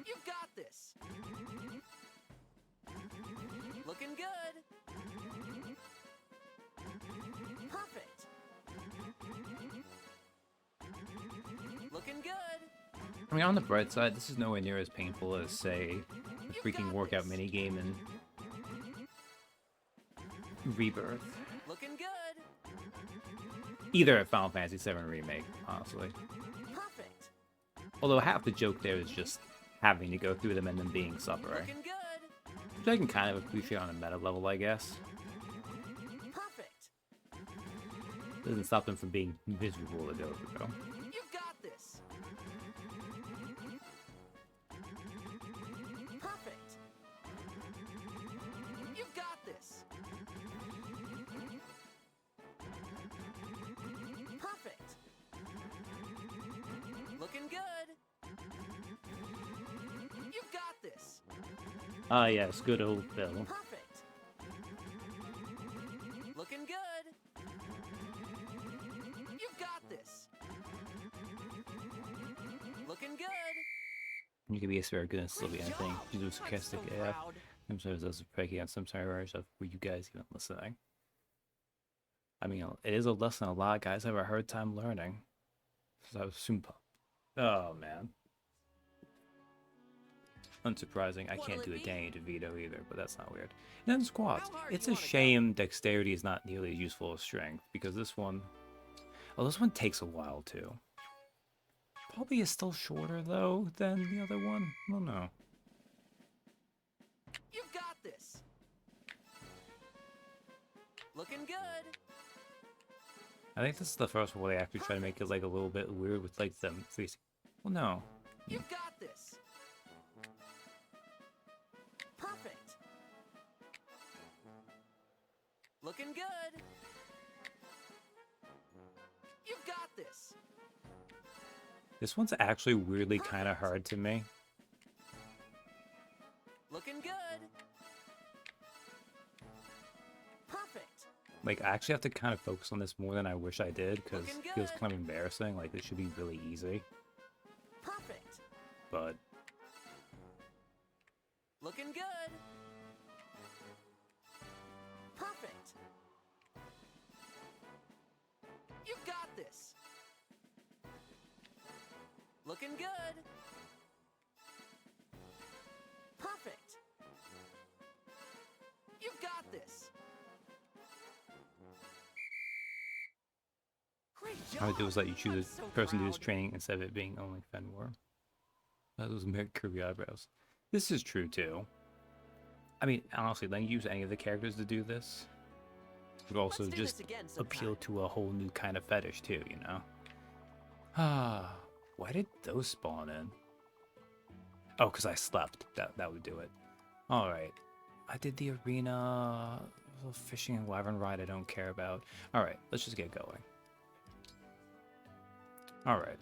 You've got this. Looking good. Perfect. Looking good. I mean, on the bright side, this is nowhere near as painful as, say, a freaking workout minigame in Rebirth. Looking good. Either a Final Fantasy VII Remake, honestly. Perfect. Although half the joke there is just having to go through them and then being suffering. Looking good. Which I can kind of appreciate on a meta level, I guess. Perfect. Doesn't stop them from being miserable to go through. You've got this. Perfect. You've got this. Perfect. Looking good. You've got this. Ah, yes, good old Phil. Perfect. Looking good. You've got this. Looking good. You can be a spare good and still be anything. You do sarcastic AF. Sometimes those are pranky on some time stuff. Were you guys even listening? I mean, it is a lesson a lot of guys have a hard time learning. So I was soon. Oh man. Unsurprising, I can't do a Danny DeVito either, but that's not weird. And then squats. It's a shame dexterity is not nearly as useful as strength, because this one... Oh, this one takes a while too. Probably is still shorter though than the other one. I don't know. You've got this. Looking good. I think this is the first one where they actually try to make it like a little bit weird with like them. Well, no. You've got this. Perfect. Looking good. You've got this. This one's actually weirdly kind of hard to me. Looking good. Perfect. Like, I actually have to kind of focus on this more than I wish I did, because it feels kind of embarrassing. Like, it should be really easy. Perfect. But... Looking good. Perfect. You've got this. Looking good. Perfect. You've got this. Great job. All I do is let you choose a person to do this training instead of it being only Fenwar. Those curvy eyebrows. This is true too. I mean, honestly, letting you use any of the characters to do this would also just appeal to a whole new kind of fetish too, you know? Ah, why did those spawn in? Oh, because I slept. That would do it. All right. I did the arena, fishing and wyvern ride I don't care about. All right, let's just get going. All right.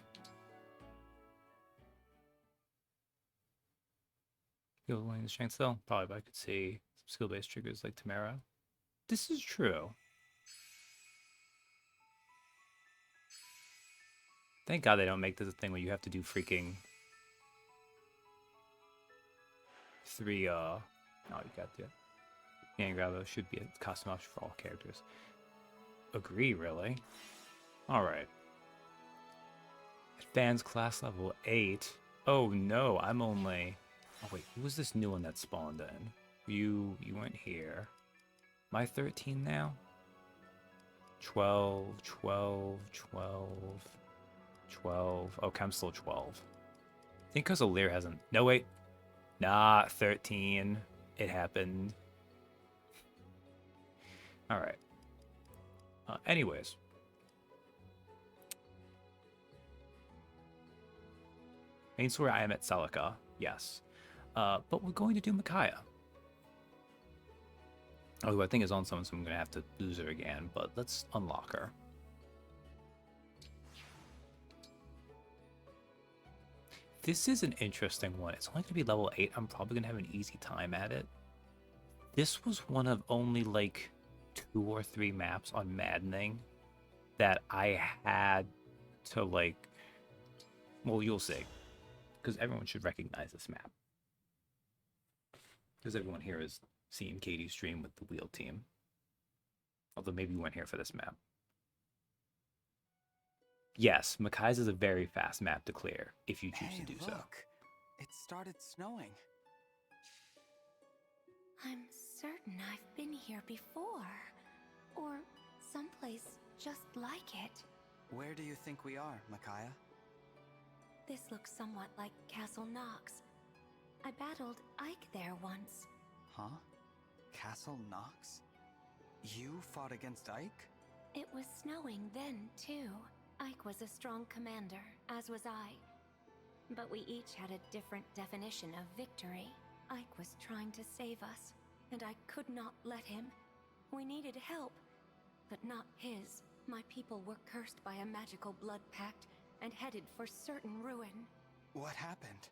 Feel winning the strength still? Probably, but I could see some skill-based triggers like Tamara. This is true. Thank God they don't make this a thing where you have to do freaking 3, no, you got to. Hand grabber should be a custom option for all characters. Agree, really? Alright. Advanced class level 8. Oh no, I'm only... Oh wait, who was this new one that spawned in? You went here. Am I 13 now? 12, 12, 12, 12. Okay, I'm still 12. I think because Lear hasn't... No, wait. Nah, 13. It happened. Alright. Anyways. Main story, I am at Celica. Yes. But we're going to do Micaiah. Oh, I think it's on someone, so I'm going to have to lose her again. But let's unlock her. This is an interesting one. It's only going to be level 8. I'm probably going to have an easy time at it. This was one of only like 2 or 3 maps on Maddening that I had to like... Well, you'll see. Because everyone should recognize this map. Because everyone here has seen Katie's stream with the wheel team. Although maybe you weren't here for this map. Yes, Micaiah's is a very fast map to clear, if you choose to do so. It started snowing. I'm certain I've been here before. Or someplace just like it. Where do you think we are, Micaiah? This looks somewhat like Castle Nox. I battled Ike there once. Huh? Castle Nox? You fought against Ike? It was snowing then, too. Ike was a strong commander, as was I. But we each had a different definition of victory. Ike was trying to save us, and I could not let him. We needed help, but not his. My people were cursed by a magical blood pact and headed for certain ruin. What happened?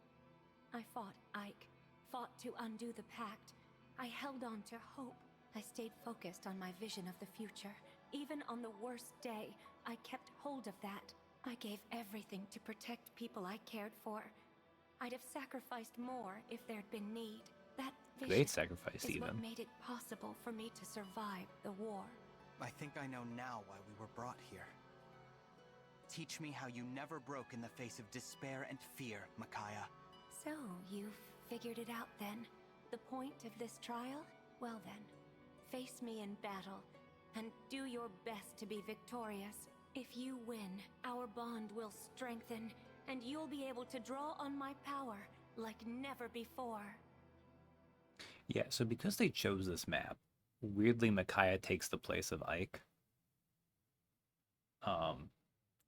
I fought Ike, fought to undo the pact. I held on to hope. I stayed focused on my vision of the future. Even on the worst day, I kept hold of that. I gave everything to protect people I cared for. I'd have sacrificed more if there'd been need. That vision Great sacrifice, is even. what made it possible for me to survive the war. I think I know now why we were brought here. Teach me how you never broke in the face of despair and fear, Micaiah. So, you've figured it out then? The point of this trial? Well then, face me in battle, and do your best to be victorious. If you win, our bond will strengthen, and you'll be able to draw on my power like never before. Yeah, so because they chose this map, weirdly Micaiah takes the place of Ike.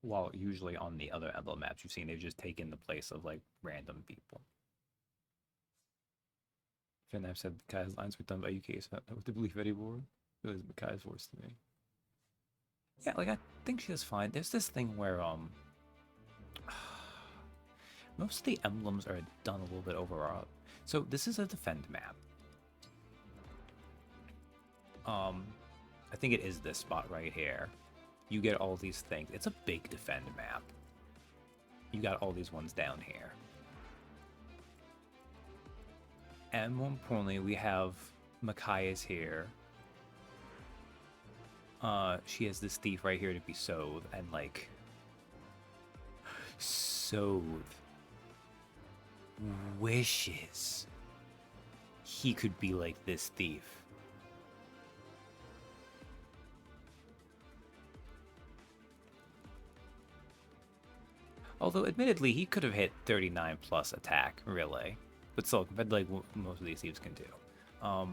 While usually on the other Emblem maps you've seen, they've just taken the place of like random people. I've said Micaiah's lines were done by UK, so I don't know what to believe anymore. It was Micaiah's voice to me. Yeah, like I think she does fine. There's this thing where most of the emblems are done a little bit overall. So this is a defend map. I think it is this spot right here. You get all these things. It's a big defend map. You got all these ones down here. And more importantly, we have Micaiah's here. She has this thief right here to be Sothe, and like Sothe wishes he could be like this thief. Although, admittedly, he could have hit 39 plus attack, really. But still, compared to like what most of these thieves can do. I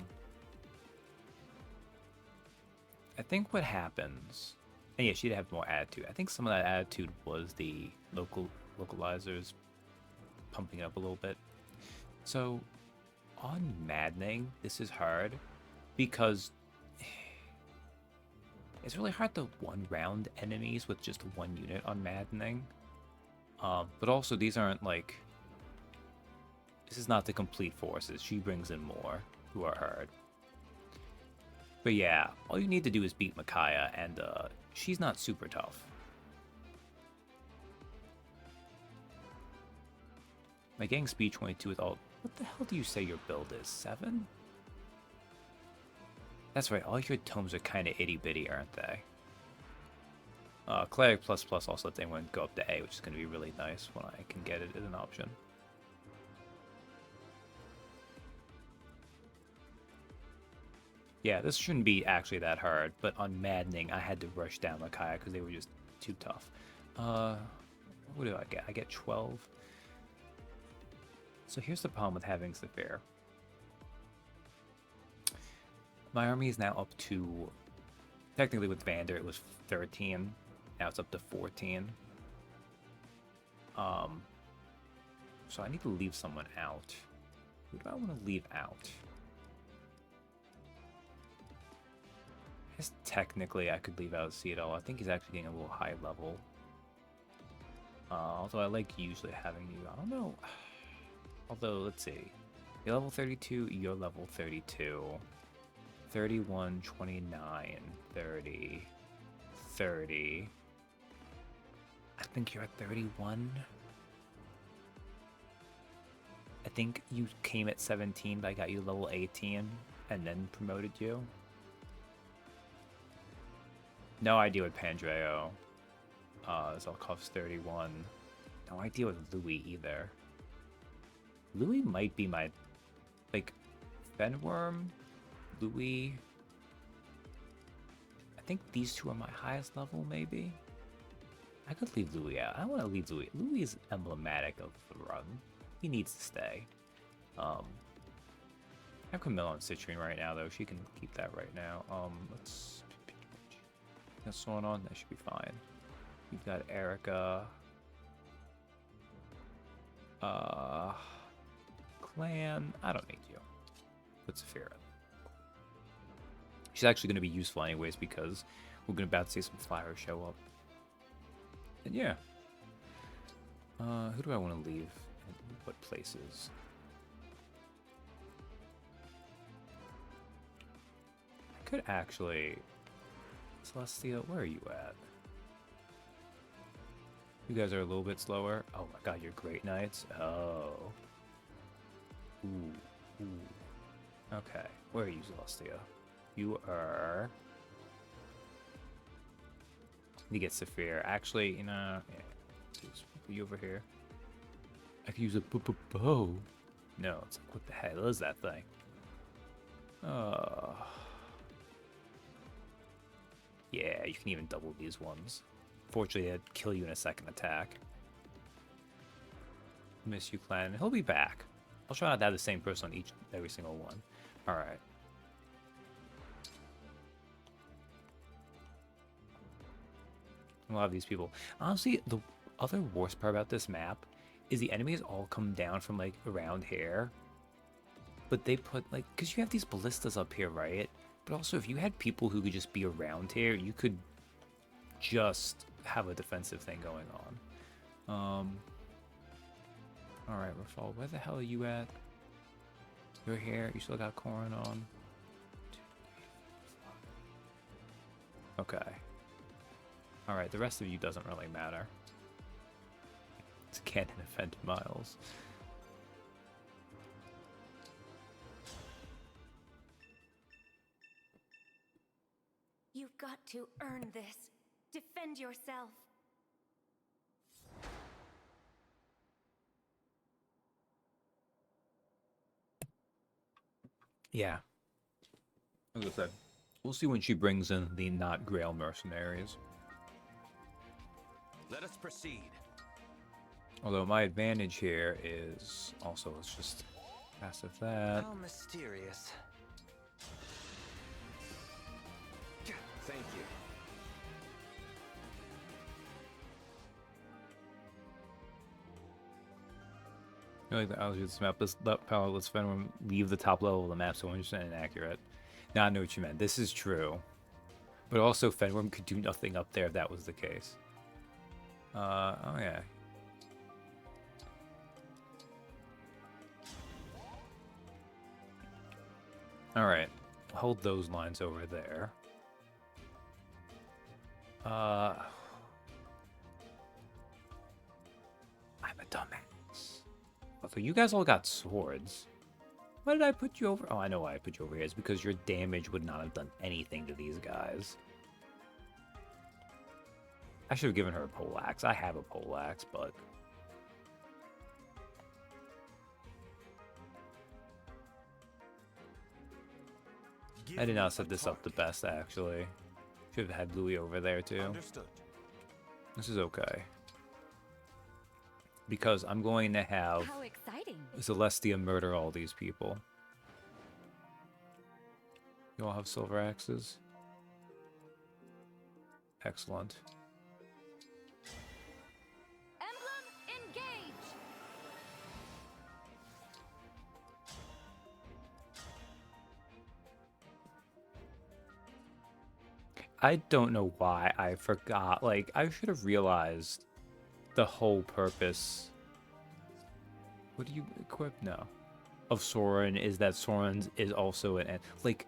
think what happens... And yeah, she'd have more attitude. I think some of that attitude was the localizers pumping it up a little bit. So, on Maddening, this is hard because it's really hard to one-round enemies with just one unit on Maddening. But also, these aren't like This is not the complete forces. She brings in more who are hard. But yeah, all you need to do is beat Micaiah, and she's not super tough. My gang speed 22 with all... What the hell do you say your build is? 7? That's right, all your tomes are kind of itty-bitty, aren't they? Cleric plus also they want to go up to A, which is going to be really nice when I can get it as an option. Yeah, this shouldn't be actually that hard, but on Maddening, I had to rush down Micaiah because they were just too tough. What do I get? I get 12. So here's the problem with having Zephyr. My army is now up to... Technically with Vander, it was 13. Now it's up to 14. So I need to leave someone out. Who do I want to leave out? I guess technically I could leave out Citadel. I think he's actually getting a little high level. Although I like usually having you. I don't know. Although, let's see. You're level 32, you're level 32. 31, 29, 30, 30. I think you're at 31. I think you came at 17, but I got you level 18 and then promoted you. No idea what Pandreo. Zelkov's 31. No idea with Louis either. Louis might be my, like, Fenworm, Louis. I think these two are my highest level, maybe. I could leave Louis out. I don't want to leave Louis. Louis is emblematic of the run. He needs to stay. I have Camilla on Citrine right now, though. She can keep that right now. Let's... What's going on? That should be fine. You've got Erica. Clan. I don't need you. Put Saphira. She's actually going to be useful anyways because we're going to about to see some flowers show up. And yeah. Who do I want to leave? And what places? I could actually... Celestia, where are you at? You guys are a little bit slower. Oh my god, you're great knights. Oh. Ooh. Okay, where are you, Celestia? You are... You get Saphir. Actually, you know... Yeah. Just put you over here. I could use a bow. No, it's like, what the hell is that thing? Yeah, you can even double these ones. Fortunately, it'd kill you in a second attack. Miss you, clan. He'll be back. I'll try not to have the same person on every single one. Alright. A lot of these people. Honestly, the other worst part about this map is the enemies all come down from, like, around here. But they put, like, because you have these ballistas up here, right? But also, if you had people who could just be around here, you could just have a defensive thing going on. Alright, Rafal, where the hell are you at? You're here. You still got Corrin on. Okay. Alright, the rest of you doesn't really matter. It's cannon offend Miles. You've got to earn this. Defend yourself. Yeah. As I said, we'll see when she brings in the not Grail mercenaries. Let us proceed. Although my advantage here is also, let's just passive that. How mysterious. Thank you. I like the algae this map. Let's Fenrir leave the top level of the map so 100% inaccurate. Now I know what you meant. This is true. But also Fenrir could do nothing up there if that was the case. Oh yeah. Alright. Hold those lines over there. I'm a dumbass. So you guys all got swords. Why did I put you over? Oh, I know why I put you over here. It's because your damage would not have done anything to these guys. I should have given her a poleaxe. I have a poleaxe, but... I did not set this up the best, actually. Should have had Louis over there, too. Understood. This is okay. Because I'm going to have How exciting. Celestia murder all these people. You all have silver axes? Excellent. Emblem, engage! I don't know why I forgot. Like, I should have realized the whole purpose. What do you equip? No. Of Soren is that Soren's is also an... Like,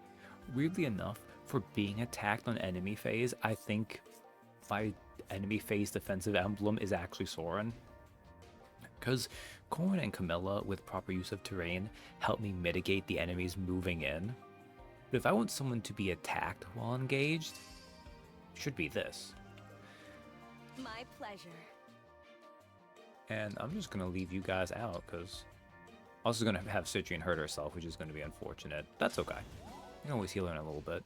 weirdly enough, for being attacked on enemy phase, I think my enemy phase defensive emblem is actually Soren. Because Corrin and Camilla, with proper use of terrain, help me mitigate the enemies moving in. But if I want someone to be attacked while engaged, it should be this. My pleasure. And I'm just going to leave you guys out, because I'm also going to have Citrian hurt herself, which is going to be unfortunate. That's okay. You can always heal her in a little bit.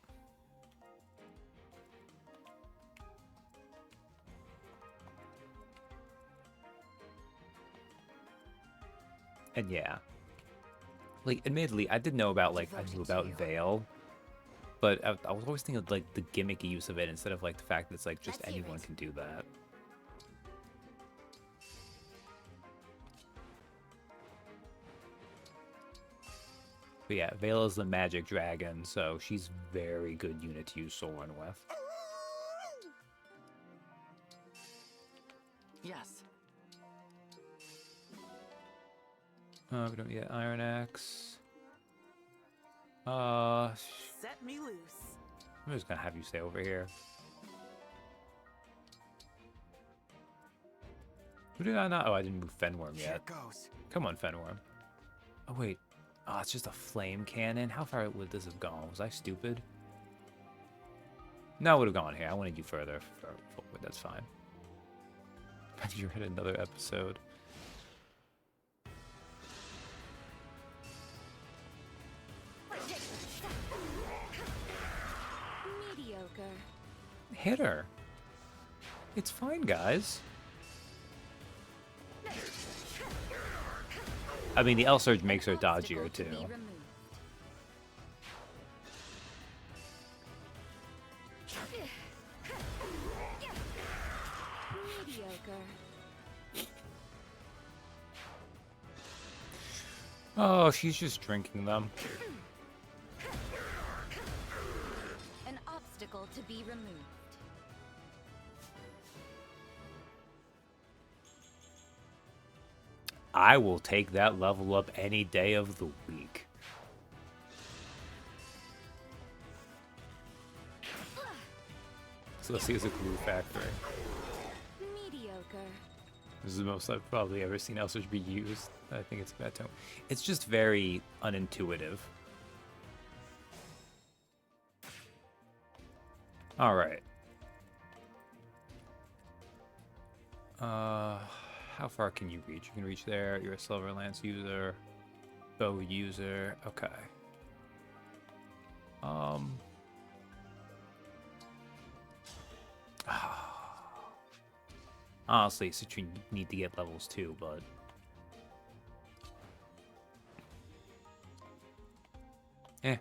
And yeah. Like, admittedly, I did know about, like, I knew about Veil. But I was always thinking of, like, the gimmicky use of it instead of, like, the fact that it's, like, just anyone can do that. But yeah, Veil is the magic dragon, so she's very good unit to use Soren with. Yes. We don't get Iron Axe. Set me loose. I'm just gonna have you stay over here. Who did I not? Oh, I didn't move Fenworm yet. Come on, Fenworm. Oh, wait. Oh, it's just a flame cannon? How far would this have gone? Was I stupid? No, I would have gone here. I wanted you further forward. That's fine. You're in another episode. Mediocre. Hit her. It's fine, guys. I mean, the L Surge makes her dodgier, too. Oh, she's just drinking them. An obstacle to be removed. I will take that level up any day of the week. So let's see, it's a glue factory. Mediocre. This is the most I've probably ever seen Elsurge be used. I think it's bad tone. It's just very unintuitive. Alright. How far can you reach? You can reach there. You're a Silver Lance user. Bow user. Okay. Honestly, Citrine need to get levels too, but...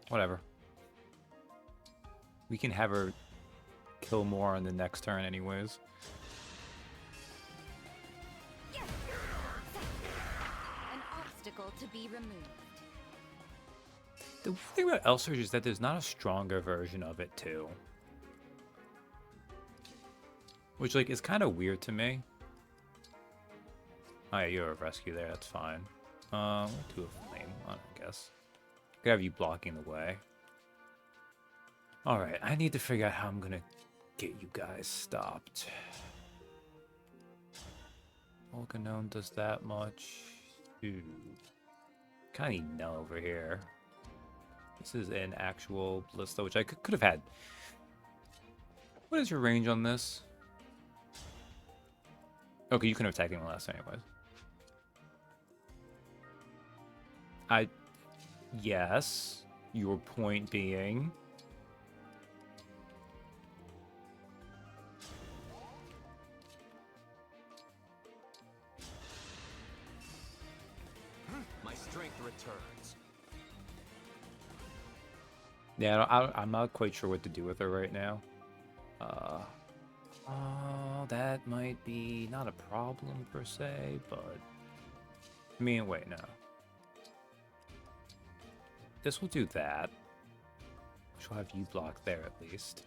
whatever. We can have her kill more on the next turn anyways. An obstacle to be removed. The thing about Elsurge is that there's not a stronger version of it too. Which, like, is kind of weird to me. Oh yeah, you're a rescue there, that's fine. We'll do a flame on, I guess. Could have you blocking the way. Alright, I need to figure out how I'm gonna get you guys stopped. Volcanone does that much. Ooh. Kinda need Nell over here. This is an actual Ballista, which I could have had. What is your range on this? Okay, you couldn't have taken the last anyways. Yes. Your point being... My strength returns. Yeah, I'm not quite sure what to do with her right now. Oh, that might be not a problem per se, but... I mean, wait, no. This will do that. She'll have you block there at least.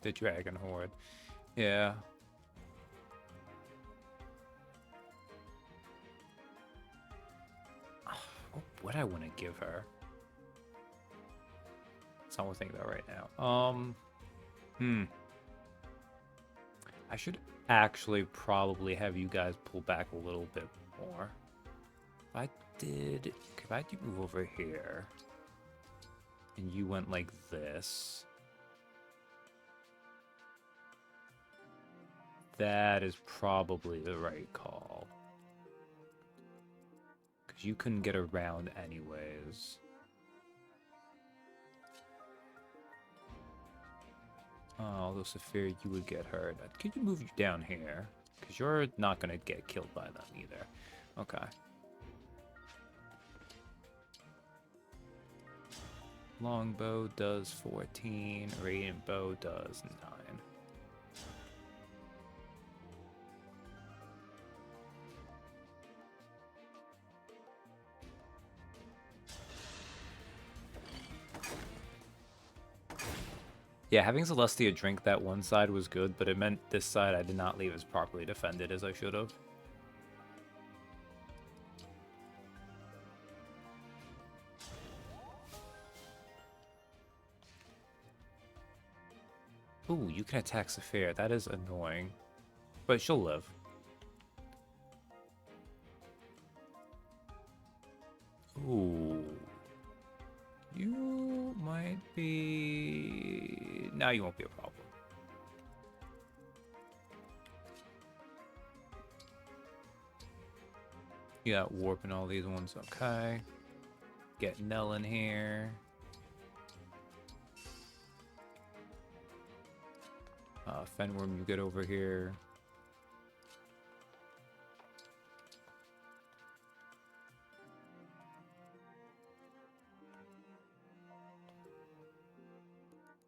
The Dragon Horde. Yeah. What would I want to give her? That's not what I'm thinking about right now. I should actually probably have you guys pull back a little bit more. If I did move over here, and you went like this, that is probably the right call. Because you couldn't get around anyways. Oh, although Saphir, you would get hurt. Could you move you down here? Because you're not going to get killed by them either. Okay. Longbow does 14. Radiant Bow does 9. Yeah, having Celestia drink that one side was good, but it meant this side I did not leave as properly defended as I should have. Ooh, you can attack Saphir. That is annoying. But she'll live. Ooh. You might be... Now you won't be a problem. You got Warp and all these ones. Okay. Get Nell in here. Fenworm, you get over here.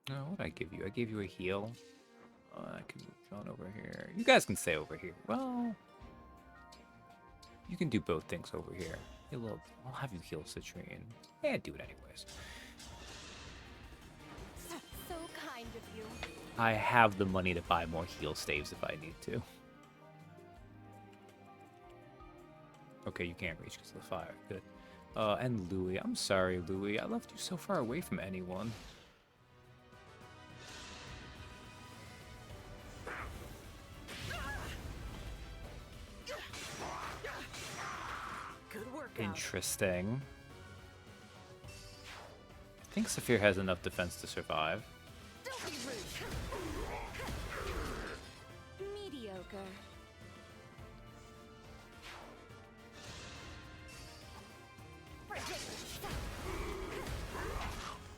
What did I give you? I gave you a heal. I can move John over here. You guys can stay over here. Well, you can do both things over here. Hey, look, I'll have you heal Citrine. Yeah, do it anyways. So kind of you. I have the money to buy more heal staves if I need to. Okay, you can't reach because of the fire. Good. And Louis. I'm sorry, Louis. I left you so far away from anyone. Good work. Interesting. I think Saphir has enough defense to survive. Don't be rude. Mediocre.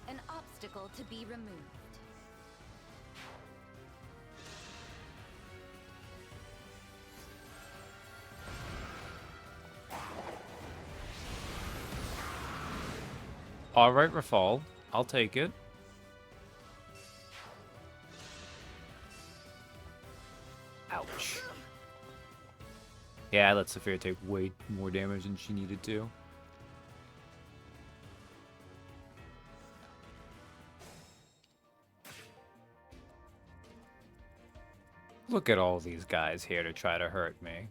An obstacle to be removed. Alright, Rafal. I'll take it. Ouch. Yeah, I let Saphir take way more damage than she needed to. Look at all these guys here to try to hurt me.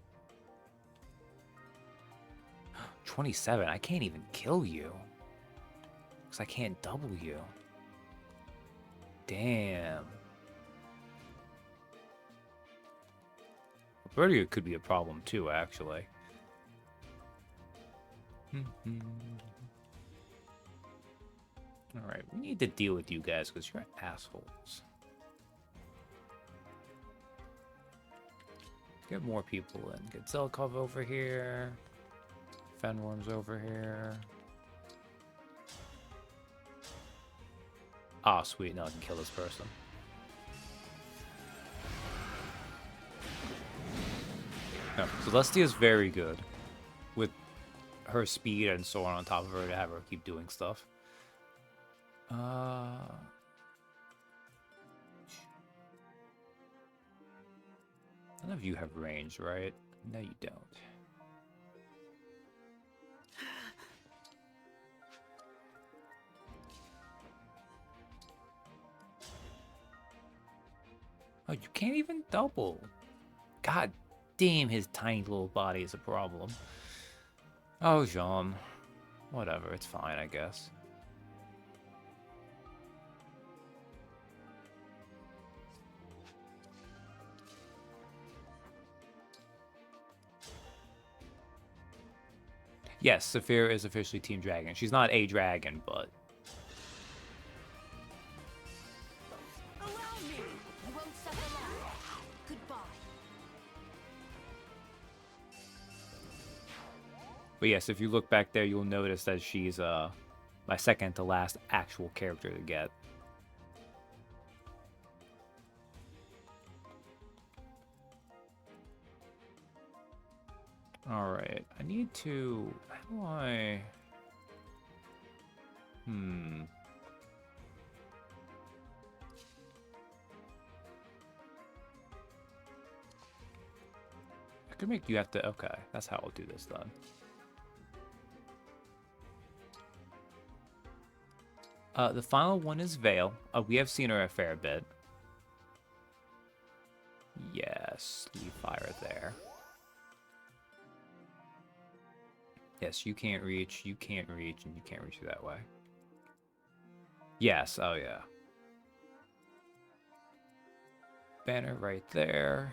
27, I can't even kill you. Because I can't double you. Damn. Vertigo could be a problem too, actually. Alright, we need to deal with you guys because you're assholes. Get more people in. Get Zelkov over here. Fenworm's over here. Ah, sweet. Now I can kill this person. No, Celestia's very good with her speed and so on top of her to have her keep doing stuff. None of you have range, right? No, you don't. Oh, you can't even double. God damn, his tiny little body is a problem. Oh, Jean. Whatever, it's fine, I guess. Yes, Saphira is officially Team Dragon. She's not a dragon, but... Allow me! You won't suffer long. Goodbye. But yes, if you look back there, you'll notice that she's my second to last actual character to get. Alright, I need to... How do I... I could make you have to... Okay, that's how I'll do this then. The final one is Vale. We have seen her a fair bit. Yes, leave fire there. Yes, you can't reach, and you can't reach you that way. Yes, oh yeah. Banner right there.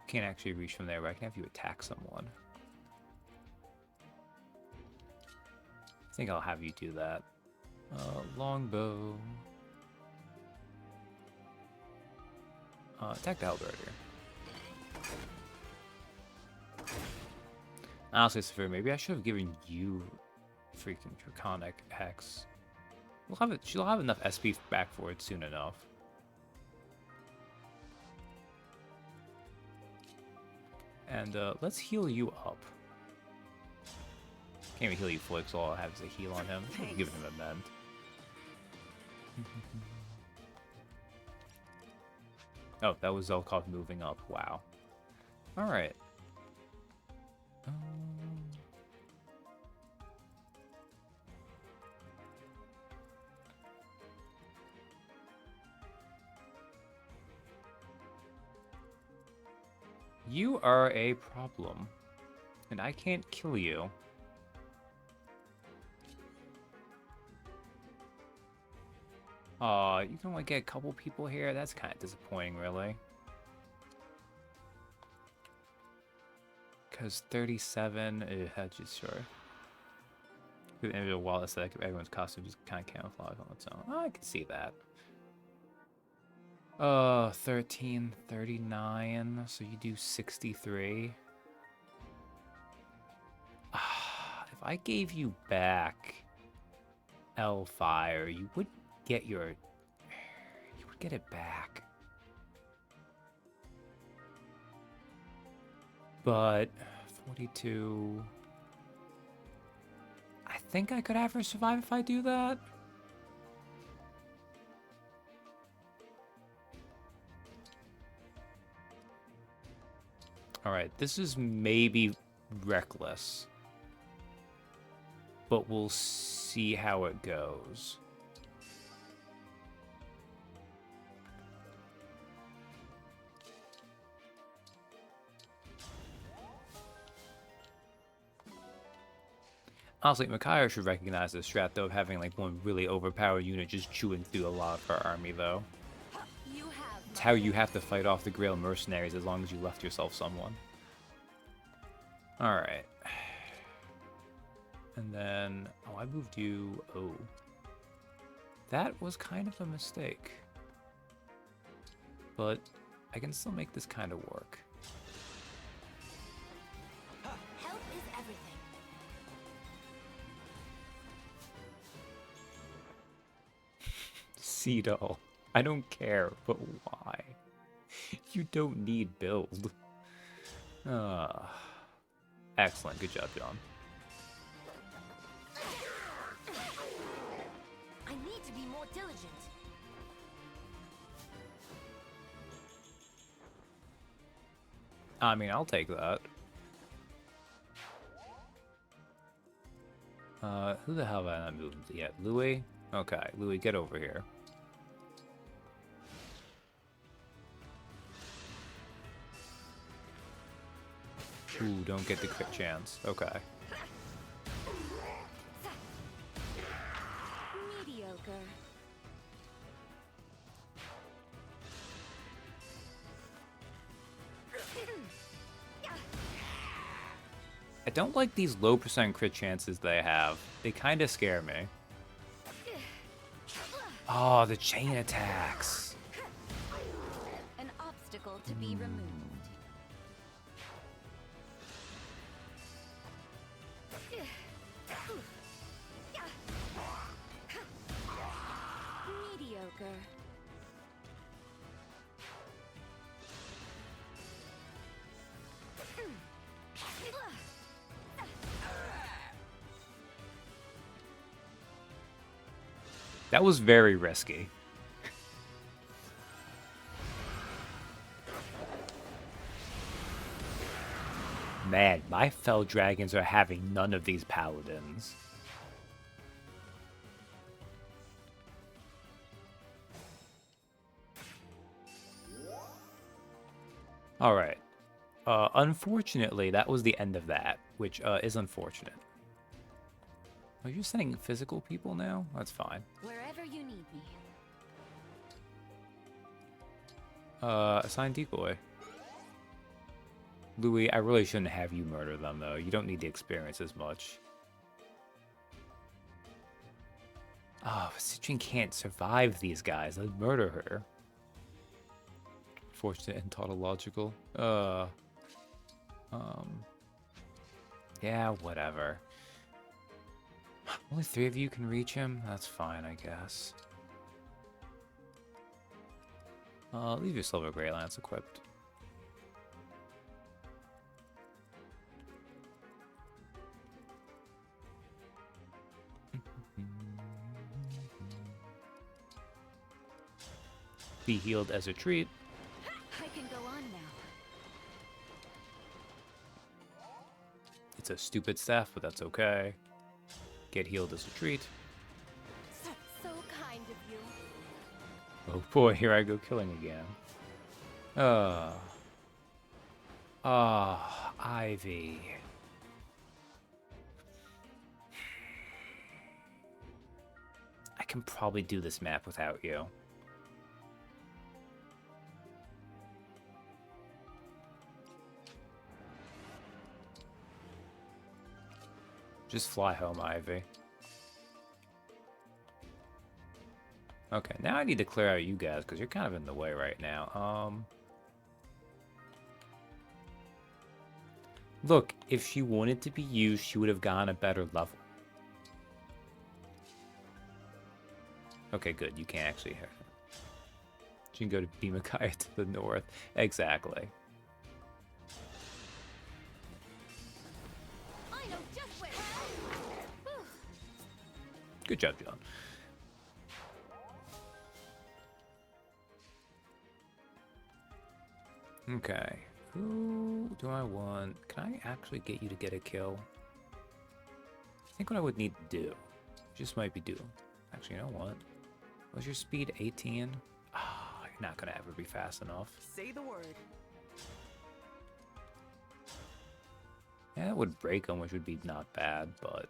Can't actually reach from there, but I can have you attack someone. I think I'll have you do that. Longbow. Attack the halberd here. Honestly, Saphira, maybe I should have given you freaking Draconic Hex. We'll have it. She'll have enough SP back for it soon enough. And let's heal you up. Can't even heal you fully, so all I have is a heal on him. I'm giving him a mend. Oh, that was Zelkov moving up. Wow. Alright. You are a problem, and I can't kill you. Aw, you can only get a couple people here? That's kind of disappointing, really. Because 37, just sure. The end of the wall aesthetic of everyone's costume just kind of camouflage on its own. Oh, I can see that. 13, 39, so you do 63. If I gave you back L-Fire, you would get your... You would get it back. But 42... I think I could have her survive if I do that. Alright, this is maybe reckless. But we'll see how it goes. Honestly, Micaiah should recognize this strat, though, of having, like, one really overpowered unit just chewing through a lot of her army, though. It's how you have to fight off the Grail mercenaries as long as you left yourself someone. Alright. And then... Oh, I moved you... Oh. That was kind of a mistake. But I can still make this kind of work. Help is everything. Cedo. I don't care, but why? You don't need build. Excellent. Good job, John. I need to be more diligent. I mean, I'll take that. Who the hell have I not moved yet? Louis? Okay, Louis, get over here. Ooh, don't get the crit chance. Okay. Mediocre. I don't like these low percent crit chances they have. They kind of scare me. Oh, the chain attacks. An obstacle to be removed. Mediocre. That was very risky. Man, my fell dragons are having none of these paladins. Alright. Unfortunately, that was the end of that, which is unfortunate. Oh, you're sending physical people now? That's fine. Wherever you need me. Assign decoy. Louis, I really shouldn't have you murder them, though. You don't need the experience as much. Oh, Citrine can't survive these guys. I'd murder her. Fortunate and tautological. Yeah, whatever. Only 3 of you can reach him? That's fine, I guess. Leave your Silver Grey Lance equipped. Be healed as a treat. I can go on now. It's a stupid staff, but that's okay. Get healed as a treat. So kind of you. Oh boy, here I go killing again. Ivy. I can probably do this map without you. Just fly home, Ivy. Okay, now I need to clear out you guys, because you're kind of in the way right now. Look, if she wanted to be used, she would have gone a better level. Okay, good. You can't actually hear her. She can go to Beamikaya to the north. Exactly. Good job, John. Okay. Who do I want? Can I actually get you to get a kill? I think what I would need to do, just might be do. Actually, you know what? Was your speed 18? Ah, you're not gonna ever be fast enough. Say the word. Yeah, that would break them, which would be not bad, but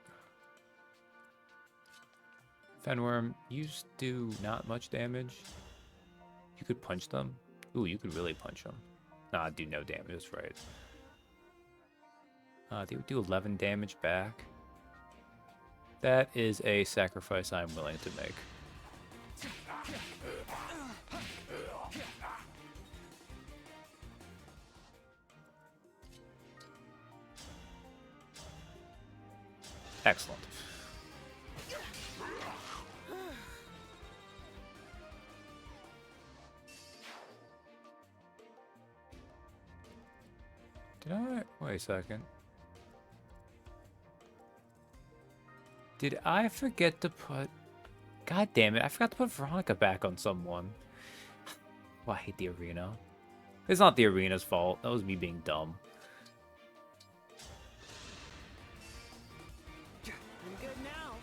Fenworm, you do not much damage. You could punch them. Ooh, you could really punch them. Nah, do no damage, that's right. They would do 11 damage back. That is a sacrifice I'm willing to make. Excellent. Did I? Wait a second. Did I forget to put... God damn it, I forgot to put Veronica back on someone. Oh, I hate the arena. It's not the arena's fault. That was me being dumb. I'm good now.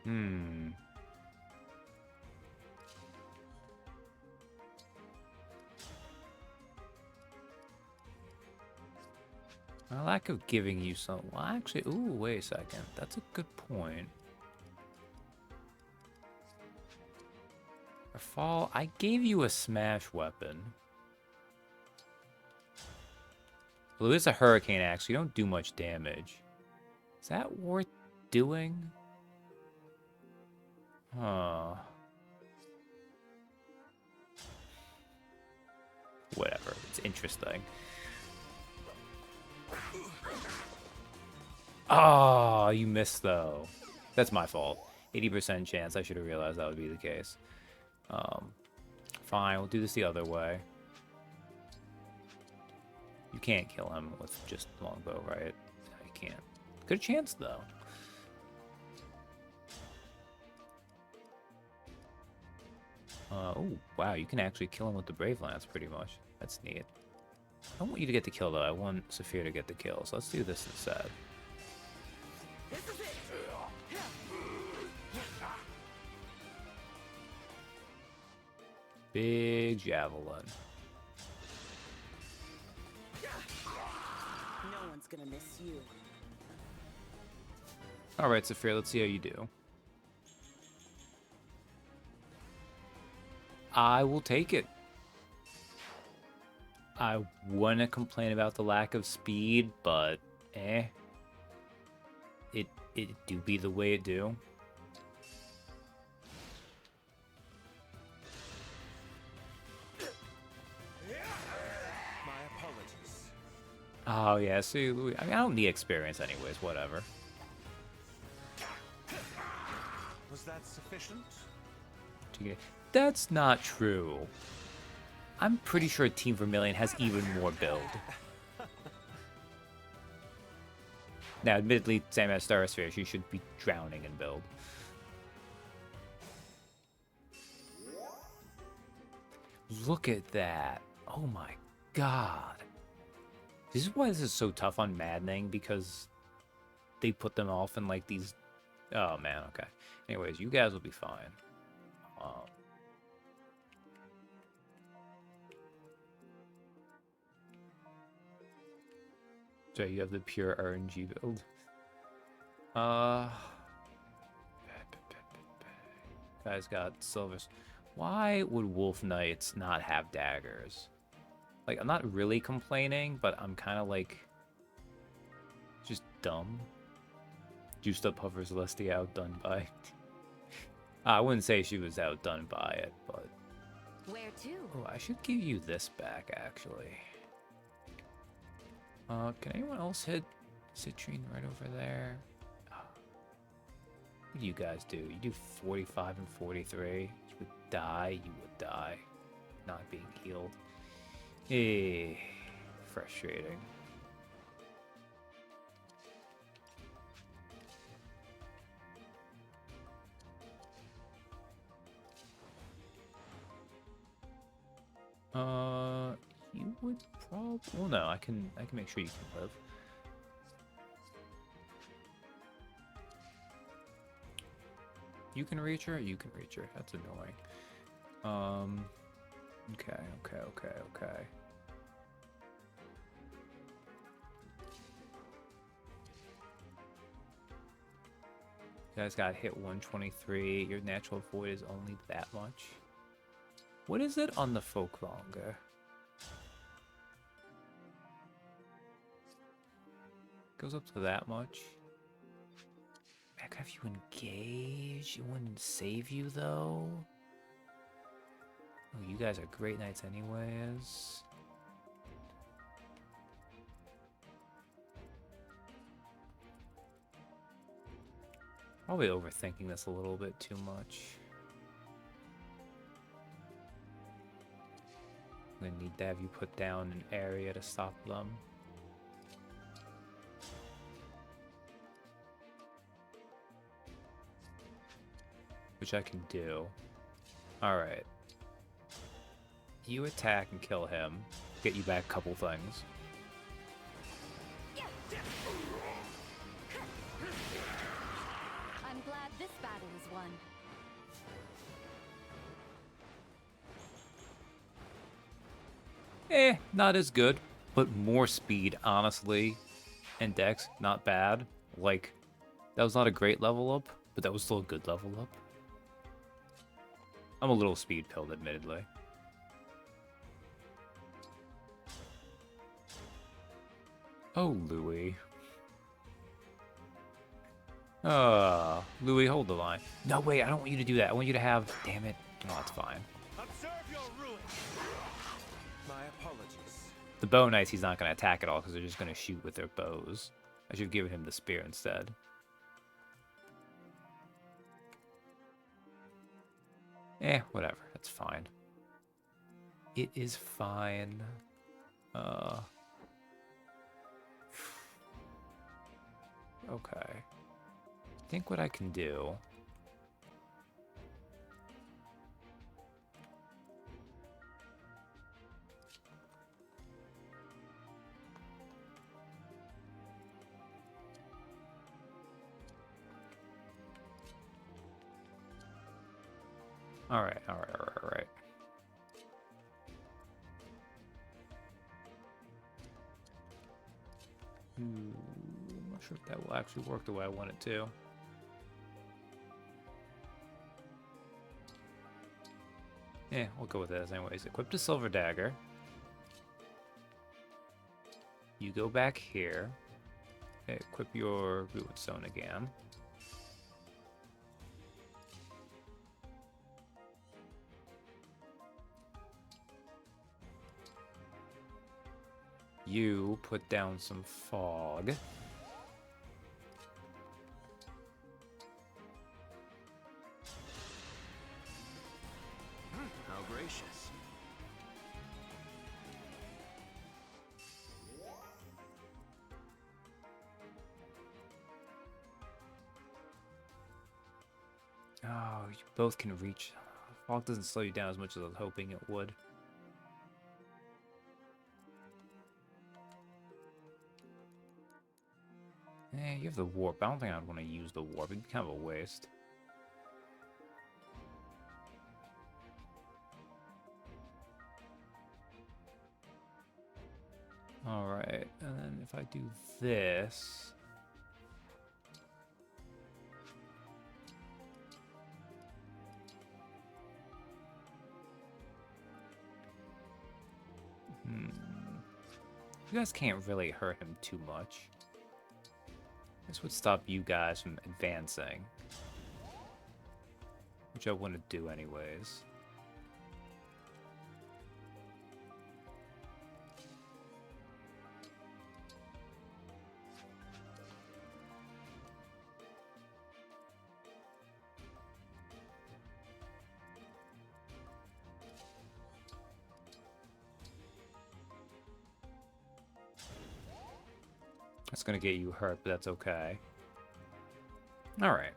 Hmm. My lack of giving you some... Well, actually... Ooh, wait a second. That's a good point. Fall, I gave you a smash weapon. Well, it is a hurricane axe, so you don't do much damage. Is that worth doing? Huh. Whatever. It's interesting. Oh, you missed, though. That's my fault. 80% chance. I should have realized that would be the case. Fine, we'll do this the other way. You can't kill him with just longbow, right? No, you can't. Good chance, though. Oh, wow, you can actually kill him with the Brave Lance, pretty much. That's neat. I don't want you to get the kill, though. I want Saphir to get the kill, so let's do this instead. Big javelin. No one's gonna miss you. Alright, Saphir, let's see how you do. I will take it. I want to complain about the lack of speed, but it do be the way it do. My apologies. Oh yeah, see, Louis, I mean, I don't need experience anyways, whatever. Was that sufficient? That's not true. I'm pretty sure Team Vermilion has even more build. Now, admittedly, Sam has Starsphere. She should be drowning in build. Look at that. Oh my god. This is why this is so tough on Maddening, because they put them off in like these... Oh man, okay. Anyways, you guys will be fine. So you have the pure RNG build. Guys got silvers. Why would Wolf Knights not have daggers? Like, I'm not really complaining, but I'm kind of like just dumb. Juiced up Hover Celestia outdone by. I wouldn't say she was outdone by it, but. Where to? Oh, I should give you this back actually. Can anyone else hit Citrine right over there? What do you guys do? You do 45 and 43. You would die. You would die. Not being healed. Frustrating. You would probably... Well, no, I can make sure you can live. You can reach her? You can reach her. That's annoying. Okay. You guys got hit 123. Your natural void is only that much. What is it on the Folkvanger? Goes up to that much. Back if you engage, it wouldn't save you though. Oh, you guys are great knights anyways. Probably overthinking this a little bit too much. I'm gonna need to have you put down an area to stop them. Which I can do. Alright. You attack and kill him. Get you back a couple things. I'm glad this battle is won. Not as good, but more speed, honestly. And dex, not bad. Like, that was not a great level up, but that was still a good level up. I'm a little speed pilled, admittedly. Oh, Louis. Louis, hold the line. No, wait, I don't want you to do that. I want you to have... Damn it. No, that's fine. Observe your ruin. My apologies. The bow knights, he's not going to attack at all because they're just going to shoot with their bows. I should have given him the spear instead. Whatever. That's fine. It is fine. Okay. I think what I can do... Alright. I'm not sure if that will actually work the way I want it to. We'll go with this anyways. Equip the silver dagger. You go back here. Equip your ruin stone again. You put down some fog. How gracious. Oh, you both can reach. Fog doesn't slow you down as much as I was hoping it would. You have the warp. I don't think I'd want to use the warp. It'd be kind of a waste. Alright, and then if I do this... You guys can't really hurt him too much. This would stop you guys from advancing. Which I wouldn't do anyways. That's gonna get you hurt, but that's okay. Alright.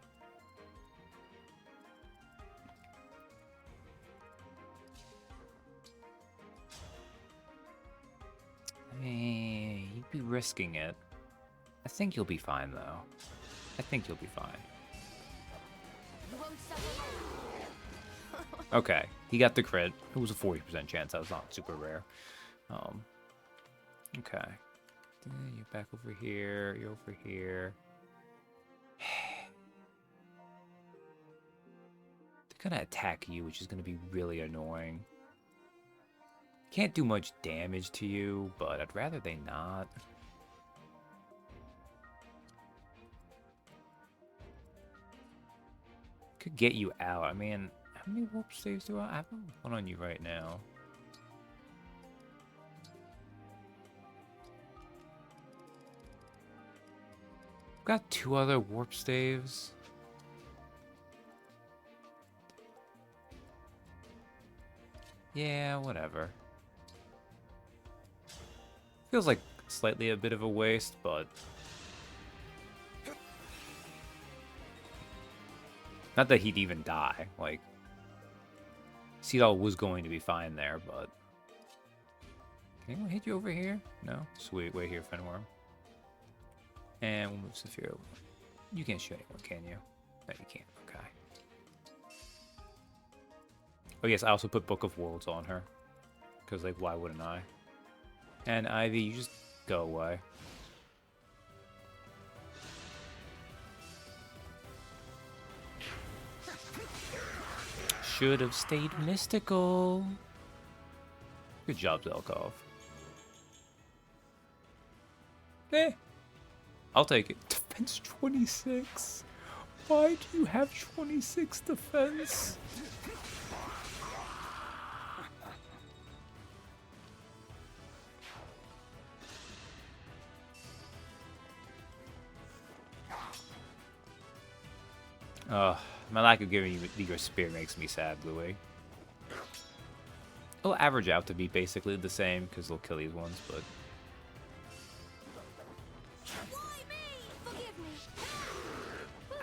You'd be risking it. I think you'll be fine, though. I think you'll be fine. You won't suffer. Okay, he got the crit. It was a 40% chance. That was not super rare. Okay. You're back over here. You're over here. They're gonna attack you, which is gonna be really annoying. Can't do much damage to you, but I'd rather they not. Could get you out. I mean, how many warp staves do I have? One on you right now. Got 2 other warp staves. Yeah, whatever. Feels like slightly a bit of a waste, but not that he'd even die. Like, Seedall was going to be fine there, but can anyone hit you over here? No? Sweet, wait here, Fenworm. And we'll move Saphira. You can't shoot anyone, can you? No, you can't. Okay. Oh yes, I also put Book of Worlds on her. Because, like, why wouldn't I? And Ivy, you just go away. Should have stayed mystical. Good job, Zelkov. Eh. I'll take it. Defense 26. Why do you have 26 defense? My lack of giving you your spear makes me sad, Louis. It'll average out to be basically the same, because they'll kill these ones, but...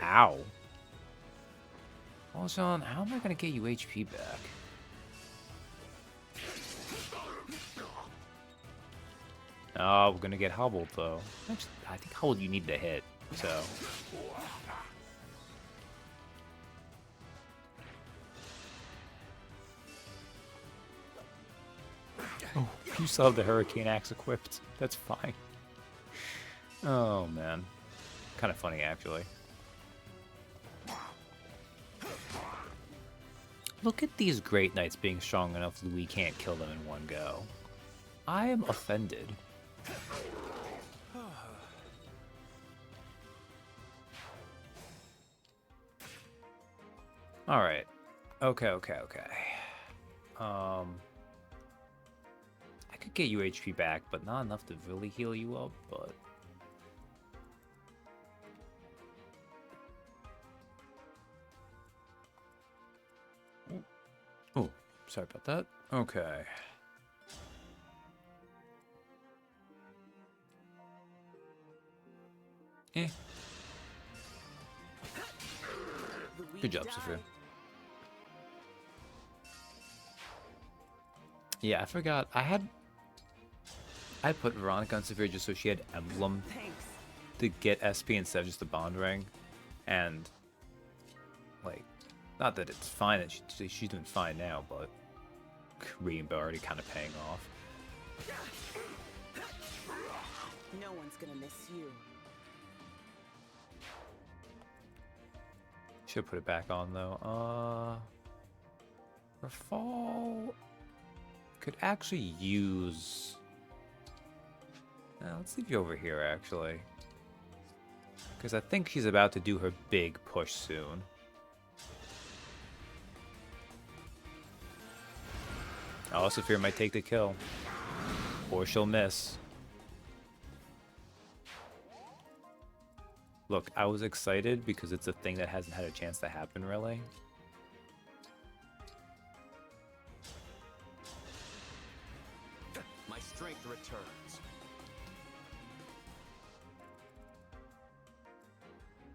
Ow. Well, Sean, how am I going to get you HP back? Oh, we're going to get hobbled, though. Actually, I think hobbled you need to hit, so... Oh, you still have the Hurricane Axe equipped. That's fine. Oh, man. Kind of funny, actually. Look at these Great Knights being strong enough that we can't kill them in one go. I am offended. Alright. Okay. I could get you HP back, but not enough to really heal you up, but... Oh, sorry about that. Okay. Good job, Sophia. Yeah, I forgot. I put Veronica on Sophia just so she had Emblem to get SP instead of just the Bond Ring. And, like, not that it's fine that she's doing fine now, but Rainbow already kind of paying off. No one's gonna miss you. Should put it back on though. For fall, could actually use. Let's leave you over here actually, because I think she's about to do her big push soon. I also fear might take the kill, or she'll miss. Look, I was excited because it's a thing that hasn't had a chance to happen, really. My strength returns.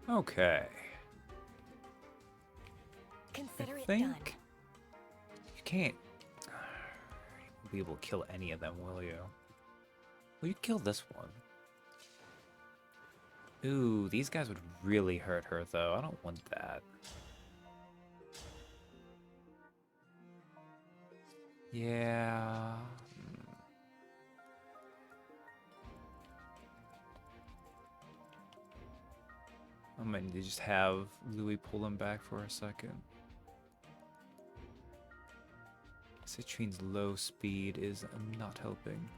Okay. Consider it think done. You can't be able to kill any of them, will you? Will you kill this one? Ooh, these guys would really hurt her, though. I don't want that. Yeah. I might need to just have Louis pull him back for a second. Citrine's low speed is not helping.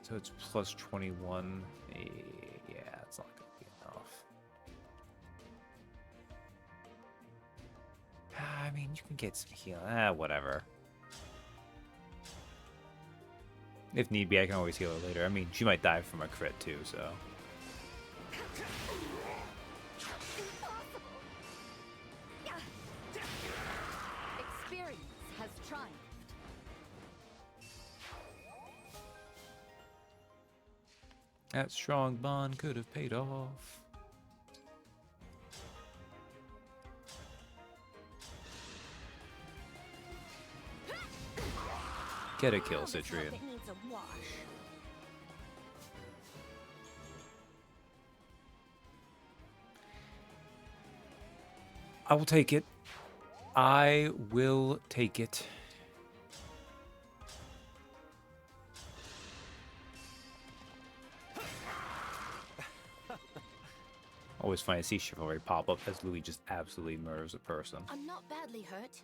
So it's plus 21. Yeah, it's not going to be enough. I mean, you can get some heal. Whatever. If need be, I can always heal her later. I mean, she might die from a crit too, so. Experience has triumphed. That strong bond could have paid off. Get a kill, Citrian. I will take it. I will take it. Always funny to see Chivalry pop up as Louis just absolutely murders a person. I'm not badly hurt.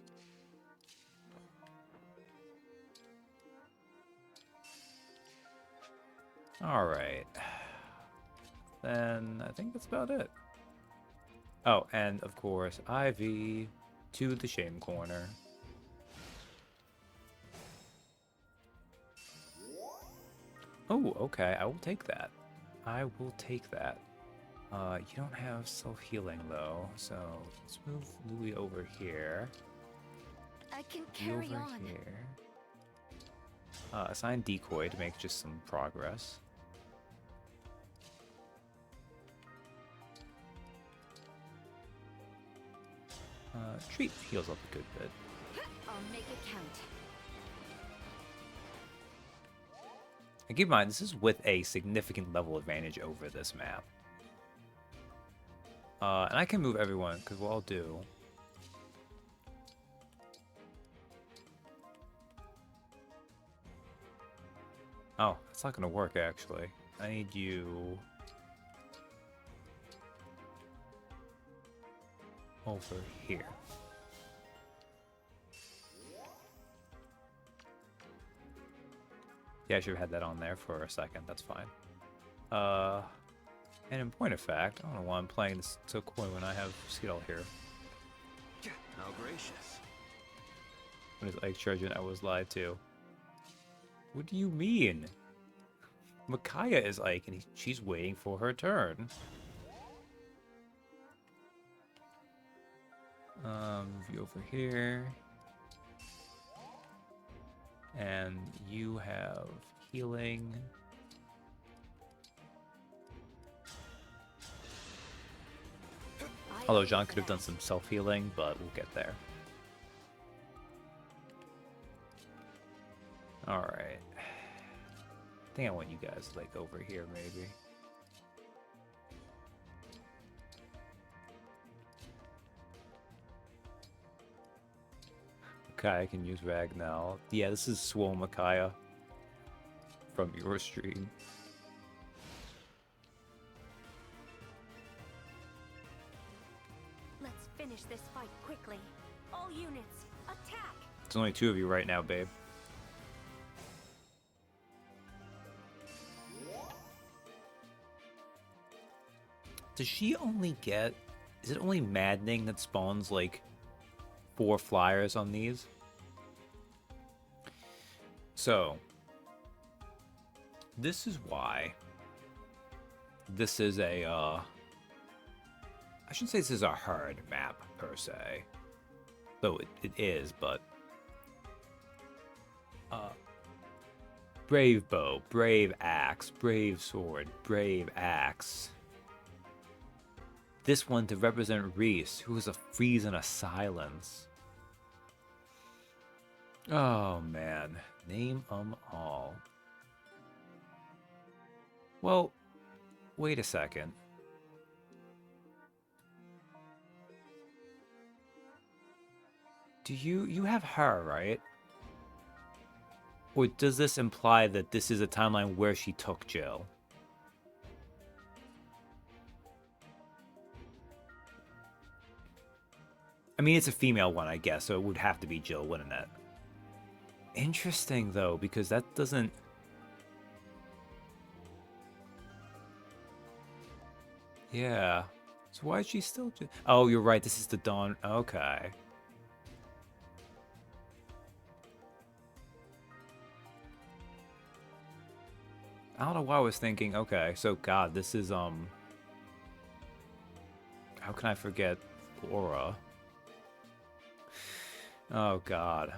Alright. Then I think that's about it. Oh, and of course, Ivy to the shame corner. Oh, okay, I will take that. I will take that. You don't have self-healing though, so let's move Louis over here. I can You carry over on. here. Assign decoy to make just some progress. Treat heals up a good bit. I'll make it count. And keep in mind, this is with a significant level advantage over this map. And I can move everyone, because what I'll do... Oh, that's not going to work, actually. I need you... over here. Yeah, I should have had that on there for a second. That's fine. And in point of fact, I don't know why I'm playing this so coy when I have Seattle here. How gracious. When it's like Trojan, I was lied to. What do you mean? Micaiah is Ike, and she's waiting for her turn. Move you over here. And you have healing. Although John could have done some self-healing, but we'll get there. Alright. I think I want you guys, like, over here, maybe. Okay, I can use Rag now. Yeah, this is Swole Micaiah from your stream. Let's finish this fight quickly. All units, attack! There's only 2 of you right now, babe. Does she only get... Is it only Maddening that spawns, like, 4 flyers on these? So, this is why this is a, I shouldn't say this is a hard map, per se. Though it is, but... Brave Bow, Brave Axe, Brave Sword, Brave Axe. This one to represent Reese, who is a freeze and a silence. Oh, man. Name 'em all. Well, wait a second. do you have her, right? Or does this imply that this is a timeline where she took Jill? I mean, it's a female one, I guess, so it would have to be Jill, wouldn't it? Interesting, though, because that doesn't... Yeah. So why is she still... Oh, you're right, this is the Dawn... Okay. I don't know why I was thinking, okay, so God, this is, how can I forget Laura? Oh, God.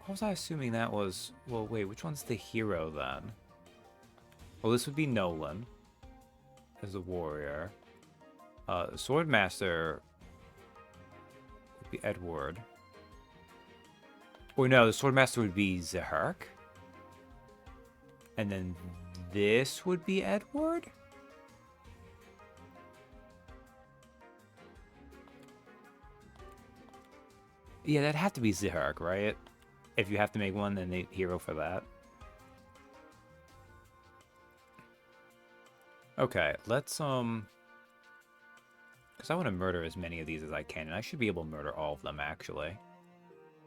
What was I assuming that was? Well, wait, which one's the hero, then? Well, this would be Nolan as the warrior. Swordmaster would be Edward. Or no, the Swordmaster would be Zahirk. And then this would be Edward? Yeah, that'd have to be Zahirk, right? If you have to make one, then the hero for that. Okay, let's, because I want to murder as many of these as I can, and I should be able to murder all of them, actually.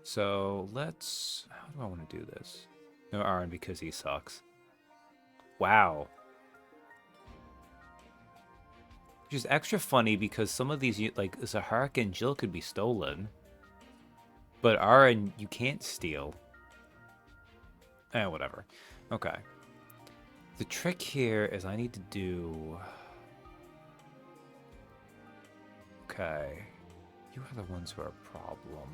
So, let's, how do I want to do this? No Aaron, because he sucks. Wow. Which is extra funny because some of these, like, Zahirk and Jill could be stolen. But Aaron, you can't steal. Whatever. Okay. The trick here is I need to do... Okay. You are the ones who are a problem.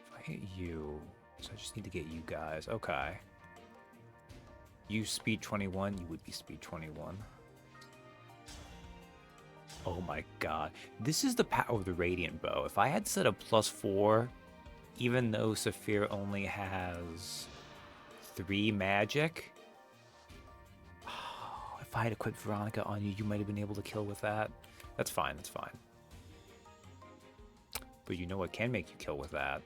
If I hit you... So I just need to get you guys. Okay. You speed 21, you would be speed 21. Oh my god. This is the power of the Radiant Bow. If I had set a +4, even though Saphir only has 3 magic... Oh, if I had equipped Veronica on you, you might have been able to kill with that. That's fine, that's fine. But you know what can make you kill with that?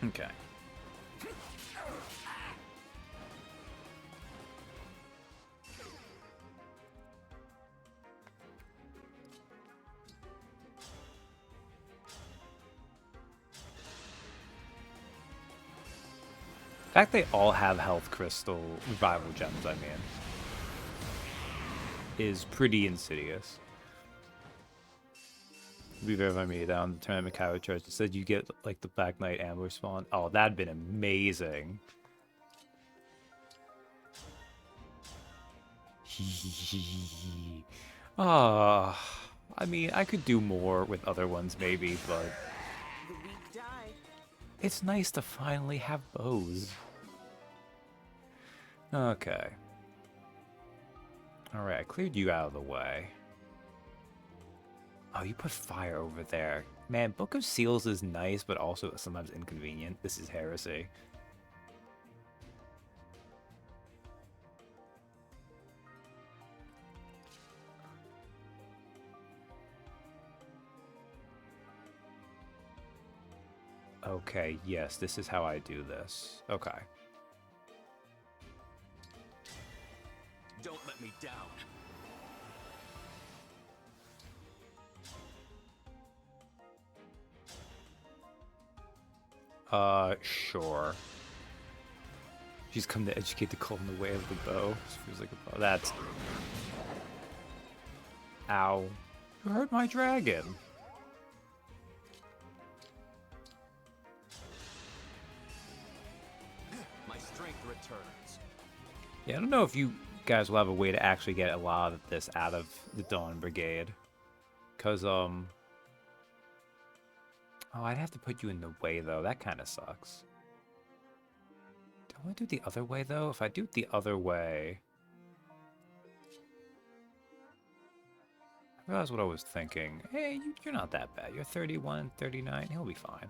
Okay. The fact they all have health crystal revival gems, I mean, is pretty insidious. Be there if I made it down the tournament Kyra Church. It said you get like the Black Knight ambush spawn. Oh, that'd been amazing. Ah, I mean, I could do more with other ones maybe, but The weak die. it's nice to finally have bows. Okay. Alright, I cleared you out of the way. Oh, you put fire over there. Man, Book of Seals is nice, but also sometimes inconvenient. This is heresy. Okay, yes, this is how I do this. Okay. Don't let me down. Sure. She's come to educate the cold in the way of the bow. This feels like a bow. That's... Ow. You hurt my dragon. My strength returns. Yeah, I don't know if you guys will have a way to actually get a lot of this out of the Dawn Brigade. Because, Oh, I'd have to put you in the way, though. That kind of sucks. Do I want to do the other way, though? If I do it the other way... I realized what I was thinking. Hey, you're not that bad. You're 31, 39. He'll be fine.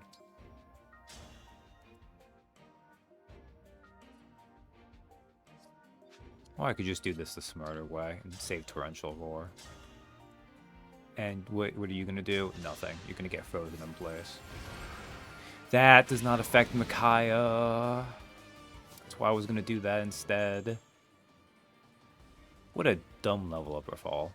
Or I could just do this the smarter way and save Torrential Roar. And what are you going to do? Nothing. You're going to get frozen in place. That does not affect Micaiah. That's why I was going to do that instead. What a dumb level upper fall.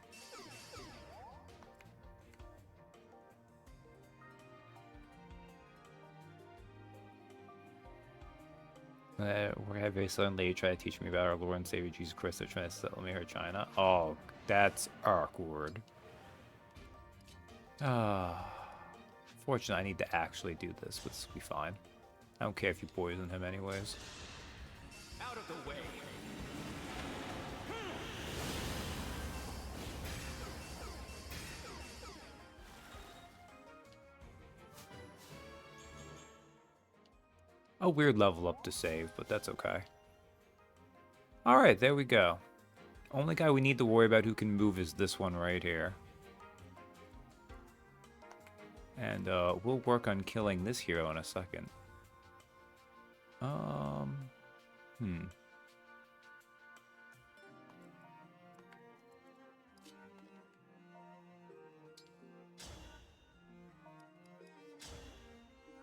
We're having very suddenly try to teach me about our Lord and Savior Jesus Christ. They're trying to settle me here in China. Oh, that's awkward. Fortunately, I need to actually do this, but this will be fine. I don't care if you poison him anyways. Out of the way. A weird level up to save, but that's okay. Alright, there we go. Only guy we need to worry about who can move is this one right here. And we'll work on killing this hero in a second.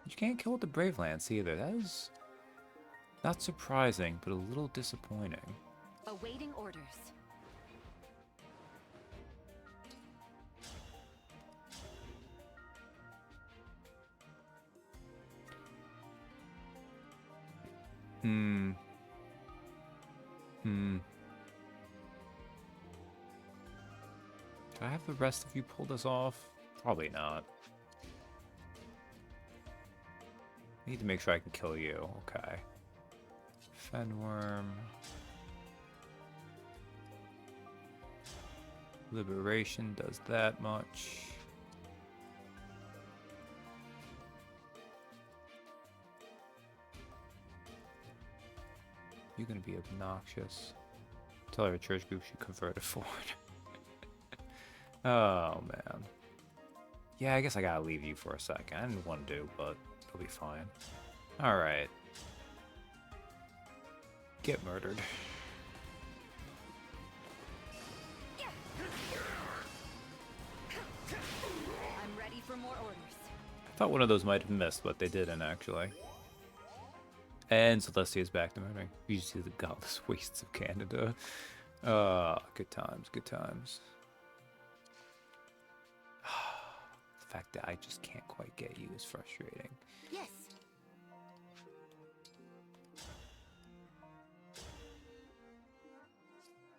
You can't kill with the Brave Lance either. That is not surprising, but a little disappointing. Awaiting orders. Do I have the rest of you pull this off? Probably not. I need to make sure I can kill you. Okay. Fenworm. Liberation does that much. You're gonna be obnoxious. Tell our church group should convert it forward. Oh man. Yeah, I guess I gotta leave you for a second. I didn't want to, but it'll be fine. Alright. Get murdered. I'm ready for more orders. I thought one of those might have missed, but they didn't actually. And Celestia's back to murdering. You see the godless wastes of Canada. Good times, good times. The fact that I just can't quite get you is frustrating. Yes.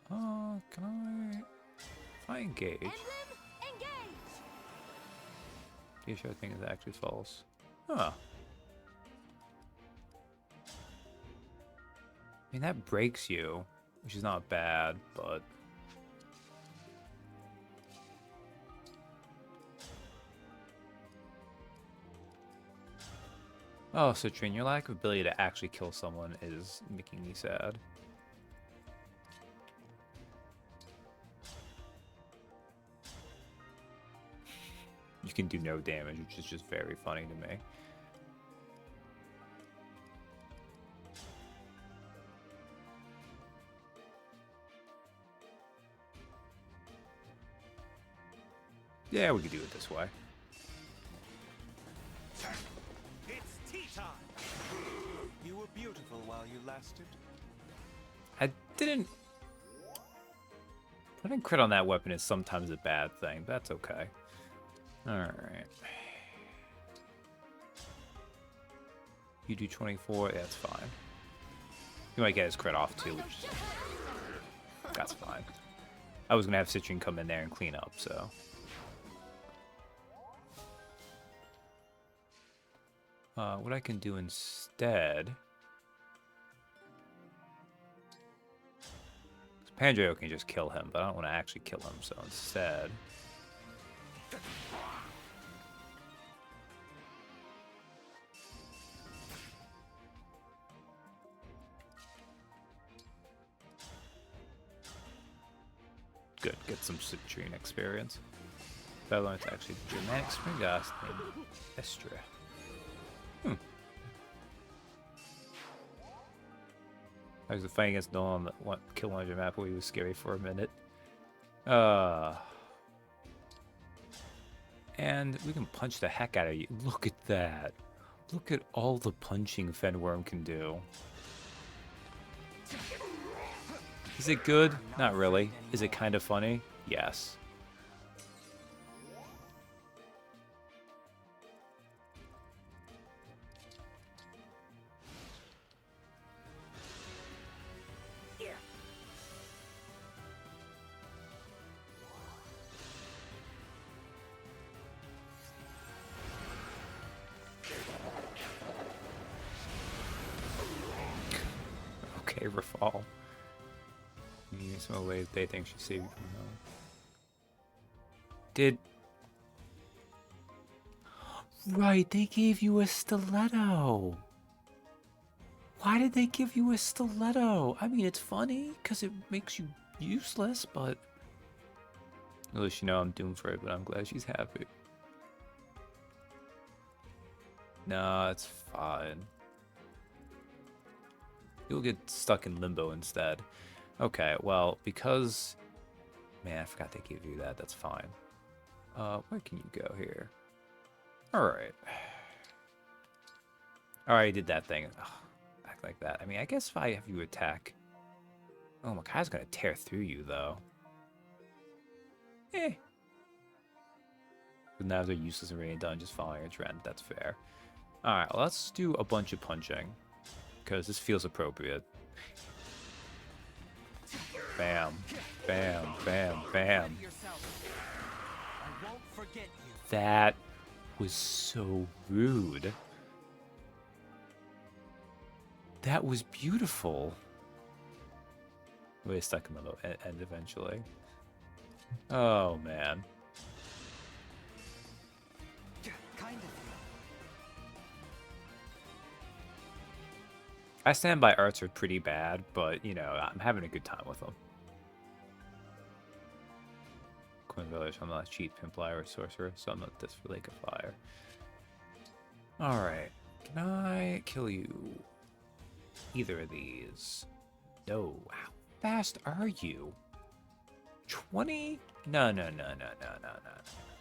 Can I... If I engage... Emblem, engage! The issue I think is actually false. Huh. I mean, that breaks you, which is not bad, but... Oh, Citrine, your lack of ability to actually kill someone is making me sad. You can do no damage, which is just very funny to me. Yeah, we could do it this way. It's tea time. You were beautiful while you lasted. I didn't... Putting crit on that weapon is sometimes a bad thing, but that's okay. Alright. You do 24, that's fine. You might get his crit off too, which... That's fine. I was gonna have Citrine come in there and clean up, so... what I can do instead... Pandreo can just kill him, but I don't want to actually kill him, so instead... Good, get some Citrine experience. Better it's actually Germanic Springast named Estra. I was fighting against Nolan that kill one of your map where he was scary for a minute. And we can punch the heck out of you. Look at that. Look at all the punching Fenworm can do. Is it good? Not really. Is it kind of funny? Yes. Okay, Rafal. Maybe some ways they think she saved you from hell. Did... Right, they gave you a stiletto. Why did they give you a stiletto? I mean, it's funny, because it makes you useless, but... At least you know I'm doomed for it, but I'm glad she's happy. No, it's fine. You'll get stuck in limbo instead. Okay, well, because... Man, I forgot they gave you that. That's fine. Where can you go here? Alright. Alright, did that thing. Ugh, act like that. I mean, I guess if I have you attack... Oh, Makai's gonna tear through you, though. Eh. But now they're useless and already done, just following a trend. That's fair. Alright, let's do a bunch of punching. Because this feels appropriate. Bam. Bam. Bam. Bam. That was so rude. That was beautiful. We're stuck in the low end eventually. Oh, man. I stand by arts are pretty bad, but, you know, I'm having a good time with them. Queen Village, I'm not a cheat, Pimply, or Sorcerer, so I'm not this for Lake of Fire. Alright. Can I kill you? Either of these? No. How fast are you? 20? No, no, no, no, no, no, no.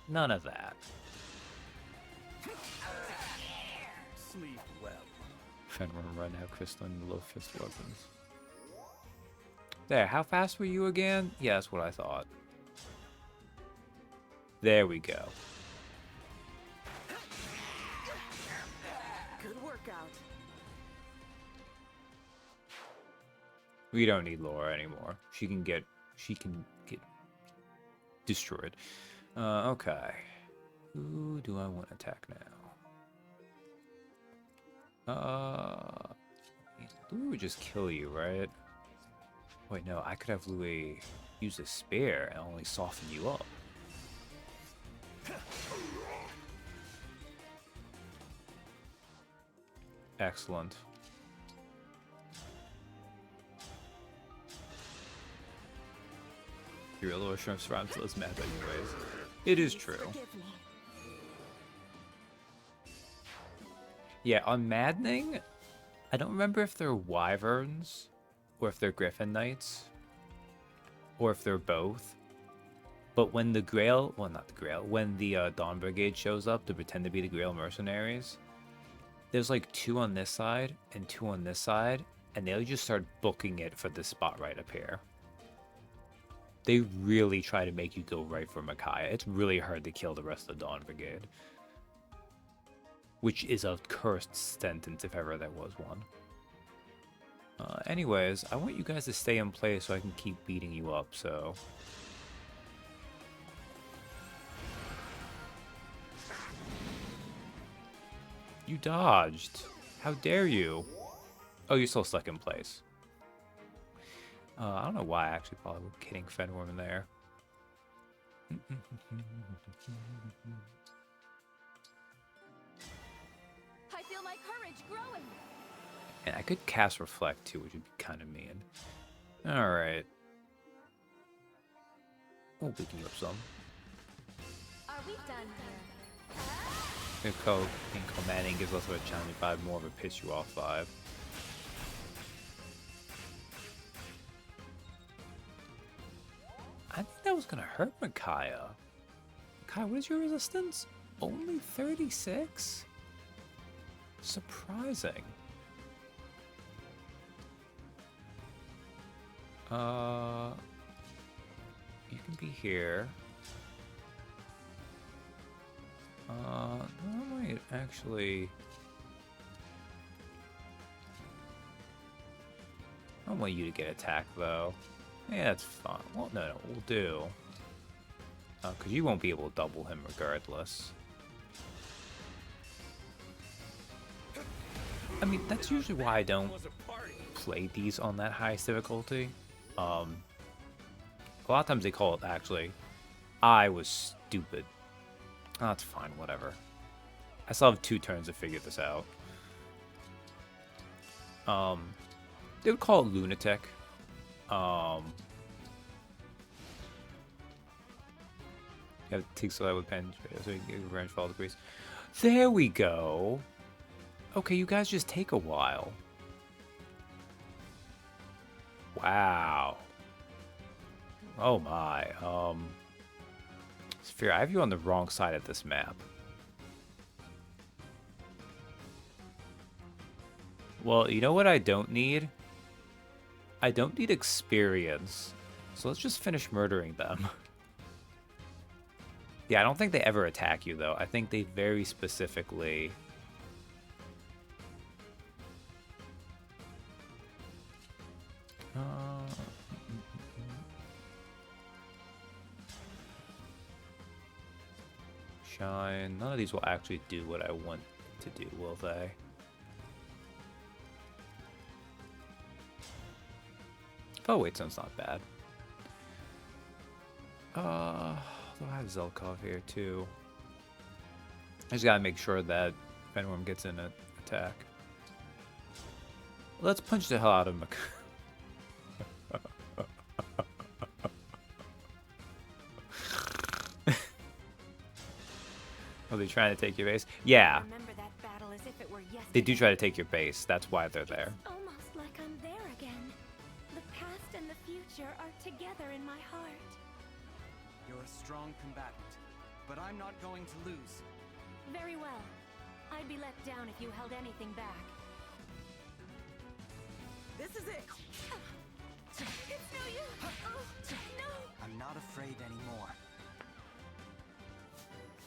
None of that. Sleep well. Fenworm run have crystalline low fist weapons. There, how fast were you again? Yeah, that's what I thought. There we go. Good workout. We don't need Laura anymore. She can get destroyed. Okay. Who do I want to attack now? Louis would just kill you, right? Wait, no, I could have Louis use a spear and only soften you up. Excellent. Your lower shrimps rhymes to those mad anyways. It is true. Yeah, on Maddening, I don't remember if they're wyverns or if they're griffin knights or if they're both. But when the Grail, well, not the Grail, when the Dawn Brigade shows up to pretend to be the Grail mercenaries, there's like 2 on this side and 2 on this side, and they'll just start booking it for this spot right up here. They really try to make you go right for Micaiah. It's really hard to kill the rest of the Dawn Brigade. Which is a cursed sentence if ever there was one. Anyways, I want you guys to stay in place so I can keep beating you up, so... You dodged. How dare you? Oh, you're still stuck in place. I don't know why I actually probably was kidding Fenworm in there. I feel my courage growing. And I could cast Reflect too, which would be kind of mean. Alright. We'll beating you up some. Are we done here? Being commanding gives us a challenge 5, more of a piss you off 5. gonna hurt Micaiah. Micaiah, what is your resistance? Only 36? Surprising. You can be here. I might actually... I don't want you to get attacked, though. Yeah, that's fine. Well, no, we'll do. Because you won't be able to double him regardless. I mean, that's usually why I don't play these on that highest difficulty. A lot of times they call it, actually, I was stupid. Oh, that's fine, whatever. I still have 2 turns to figure this out. They would call it lunatic. You have to take so that with pen so you can get revenge for all degrees. There we go. Okay, you guys just take a while. Wow. Oh my. Sphere, I have you on the wrong side of this map. Well, you know what I don't need? I don't need experience. So let's just finish murdering them. Yeah, I don't think they ever attack you, though. I think they very specifically... Shine. None of these will actually do what I want to do, will they? Oh, wait, sounds not bad. I have Zelkov here, too. I just gotta make sure that Fenworm gets in an attack. Let's punch the hell out of him. Are they trying to take your base? Yeah. They do try to take your base. That's why they're there. It's almost like I'm there again. The past and the future are together in my heart. You're a strong combatant, but I'm not going to lose. Very well. I'd be let down if you held anything back. This is it. It's no use. Oh, no. I'm not afraid anymore.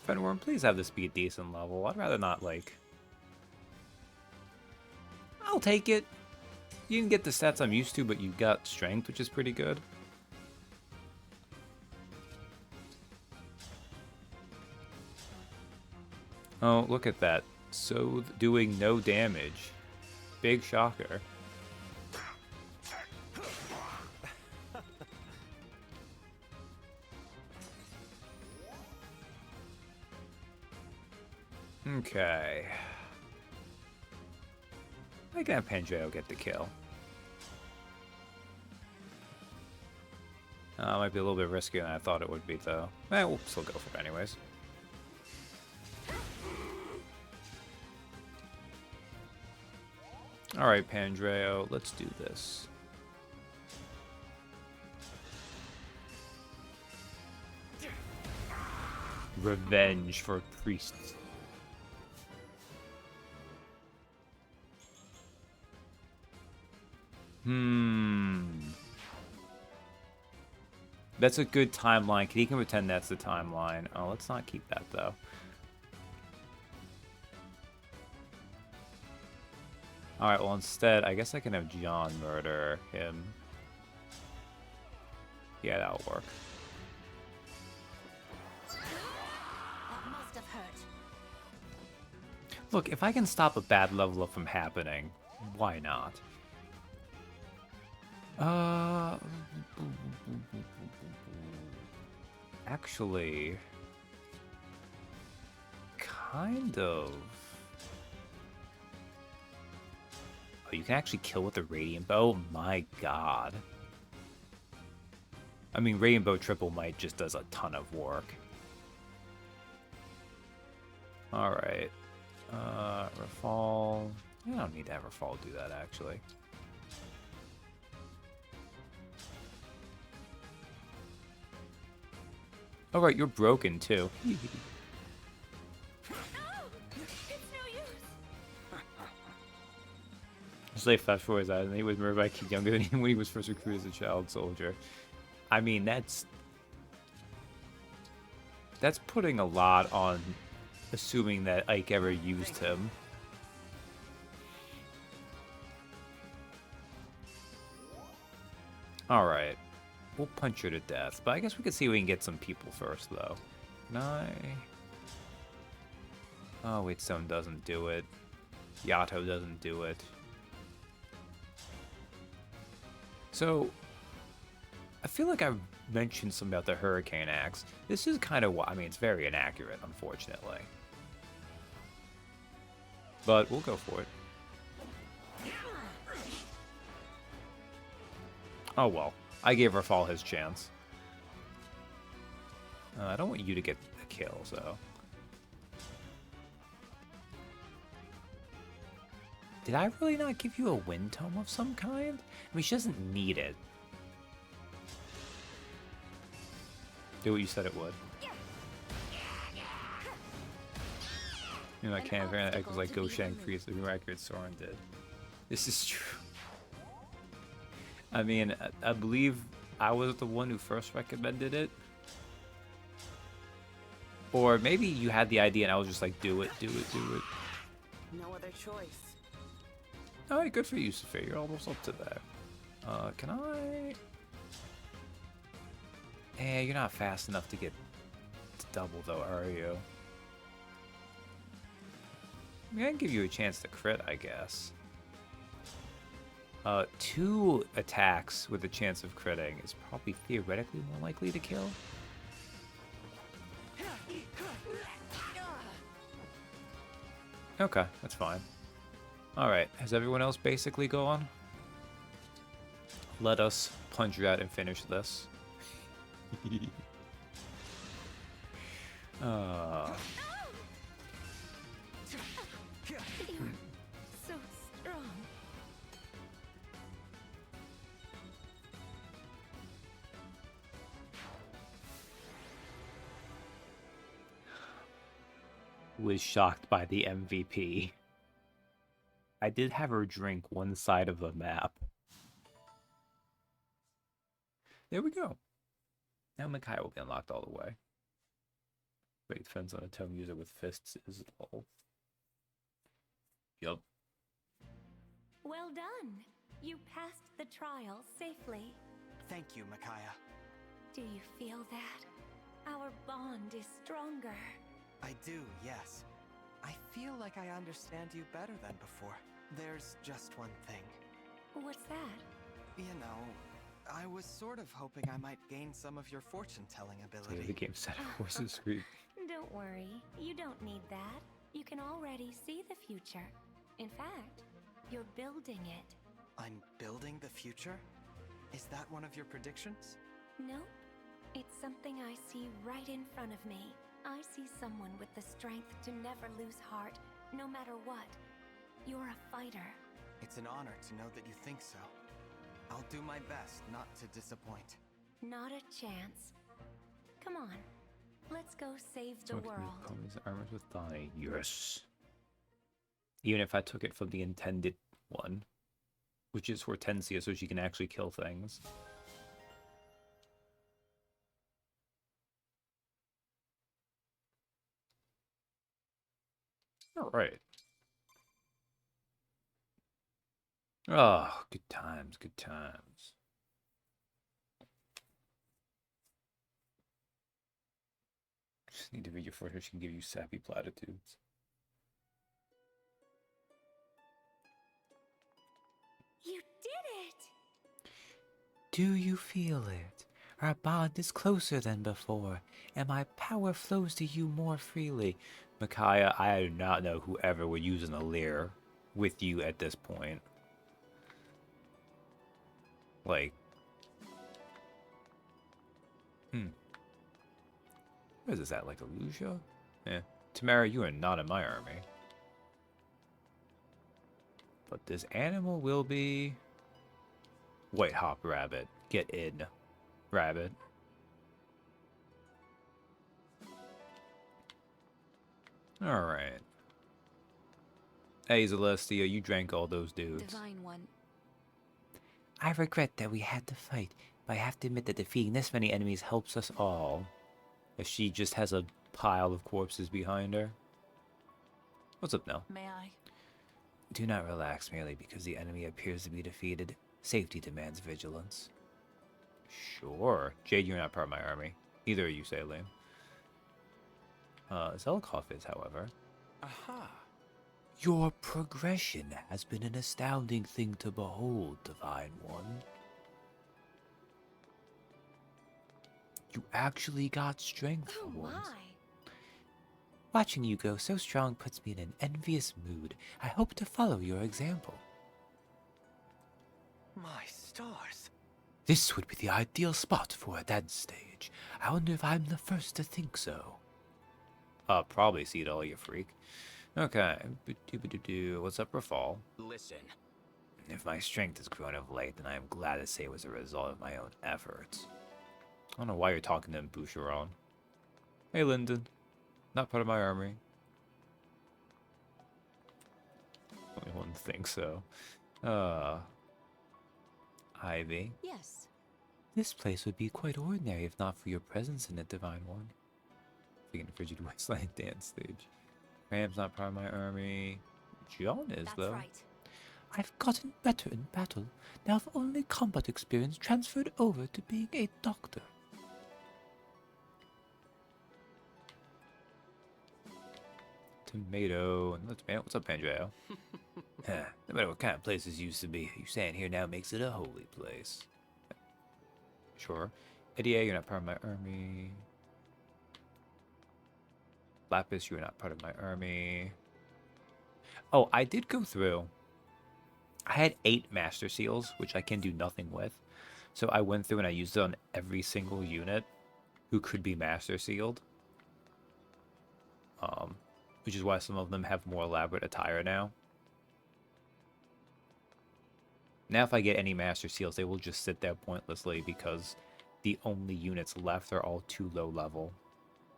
Fenworm, please have this be a decent level. I'd rather not, like... I'll take it. You didn't get the stats I'm used to, but you got strength, which is pretty good. Oh, look at that. So doing no damage. Big shocker. Okay. I can have Pandreo get the kill. Might be a little bit riskier than I thought it would be, though. We'll still go for it anyways. Alright, Pandreo, let's do this. Revenge for priests. That's a good timeline. He can pretend that's the timeline. Oh, let's not keep that, though. Alright, well, instead, I guess I can have John murder him. Yeah, that'll work. That must have hurt. Look, if I can stop a bad level up from happening, why not? Actually, kind of. Oh, you can actually kill with the Radiant Bow? My god. I mean, Radiant Bow Triple Might just does a ton of work. Alright. Rafal. I don't need to have Rafal do that, actually. Oh, right, you're broken, too. Just like fast forward that, and he was murdered by a kid younger than him when he was first recruited as a child soldier. I mean, that's putting a lot on assuming that Ike ever used him. Alright. We'll punch her to death, but I guess we could see if we can get some people first, though. Can I? Oh, wait, Stone doesn't do it. Yato doesn't do it. So, I feel like I've mentioned something about the Hurricane Axe. This is kind of, I mean, it's very inaccurate, unfortunately. But we'll go for it. Oh well, I gave Rafal his chance. I don't want you to get a kill, so... Did I really not give you a wind tome of some kind? I mean, she doesn't need it. Do what you said it would. You know, I can't. It was like Goshen Priest, the more accurate Soren did. This is true. I mean, I believe I was the one who first recommended it. Or maybe you had the idea and I was just like, do it, do it, do it. No other choice. Alright, good for you, Sophia. You're almost up to that. Can I... Eh, you're not fast enough to get to double, though, are you? I mean, I can give you a chance to crit, I guess. 2 attacks with a chance of critting is probably theoretically more likely to kill. Okay, that's fine. Alright, has everyone else basically gone? Let us punch her out and finish this. So strong. Was shocked by the MVP. I did have her drink one side of the map. There we go. Now Micaiah will be unlocked all the way. Great defense on a tome user with fists is lol. Yup. Well done. You passed the trial safely. Thank you, Micaiah. Do you feel that? Our bond is stronger. I do, yes. I feel like I understand you better than before. There's just one thing. What's that? You know, I was sort of hoping I might gain some of your fortune-telling ability. The game set horses scream. Don't worry. You don't need that. You can already see the future. In fact, you're building it. I'm building the future? Is that one of your predictions? Nope. It's something I see right in front of me. I see someone with the strength to never lose heart, no matter what. You're a fighter. It's an honor to know that you think so. I'll do my best not to disappoint. Not a chance. Come on. Let's go save the world. Armors with thigh. Yes. Even if I took it from the intended one, which is Hortensia, so she can actually kill things. All right. Oh, good times, good times. Just need to read your fortune. She can give you sappy platitudes. You did it! Do you feel it? Our bond is closer than before, and my power flows to you more freely. Micaiah, I do not know whoever were using a leer with you at this point. Like, what is this at, like Illusia? Eh. Tamara, you are not in my army. But this animal will be... White Hop Rabbit. Get in, Rabbit. Alright. Hey, Celestia, you drank all those dudes. Divine One. I regret that we had to fight, but I have to admit that defeating this many enemies helps us all. As she just has a pile of corpses behind her. What's up now? May I? Do not relax merely because the enemy appears to be defeated. Safety demands vigilance. Sure. Jade, you're not part of my army. Neither are you, Salim. Zelkov is, however. Aha! Your progression has been an astounding thing to behold, Divine One. You actually got strength for once. Watching you go so strong puts me in an envious mood. I hope to follow your example. My stars. This would be the ideal spot for a dance stage. I wonder if I'm the first to think so. Probably, Cedal, you freak. Okay. What's up, Rafal? Listen. If my strength has grown of late, then I am glad to say it was a result of my own efforts. I don't know why you're talking to him, Boucheron. Hey, Lyndon. Not part of my army. Only one thinks so. Ivy. Yes. This place would be quite ordinary if not for your presence in it, Divine One. Thinking of Frigid Wasteland dance stage. Ram's not part of my army. John is, That's though. Right. I've gotten better in battle. Now I've only combat experience transferred over to being a doctor. Tomato. Another tomato. What's up, Pandreo? No matter what kind of place this used to be, you saying here now makes it a holy place. Sure. Eddie, you're not part of my army. Lapis, you're not part of my army. Oh, I did go through. I had 8 Master Seals, which I can do nothing with. So I went through and I used it on every single unit who could be Master Sealed. Which is why some of them have more elaborate attire now. Now if I get any Master Seals, they will just sit there pointlessly because the only units left are all too low level.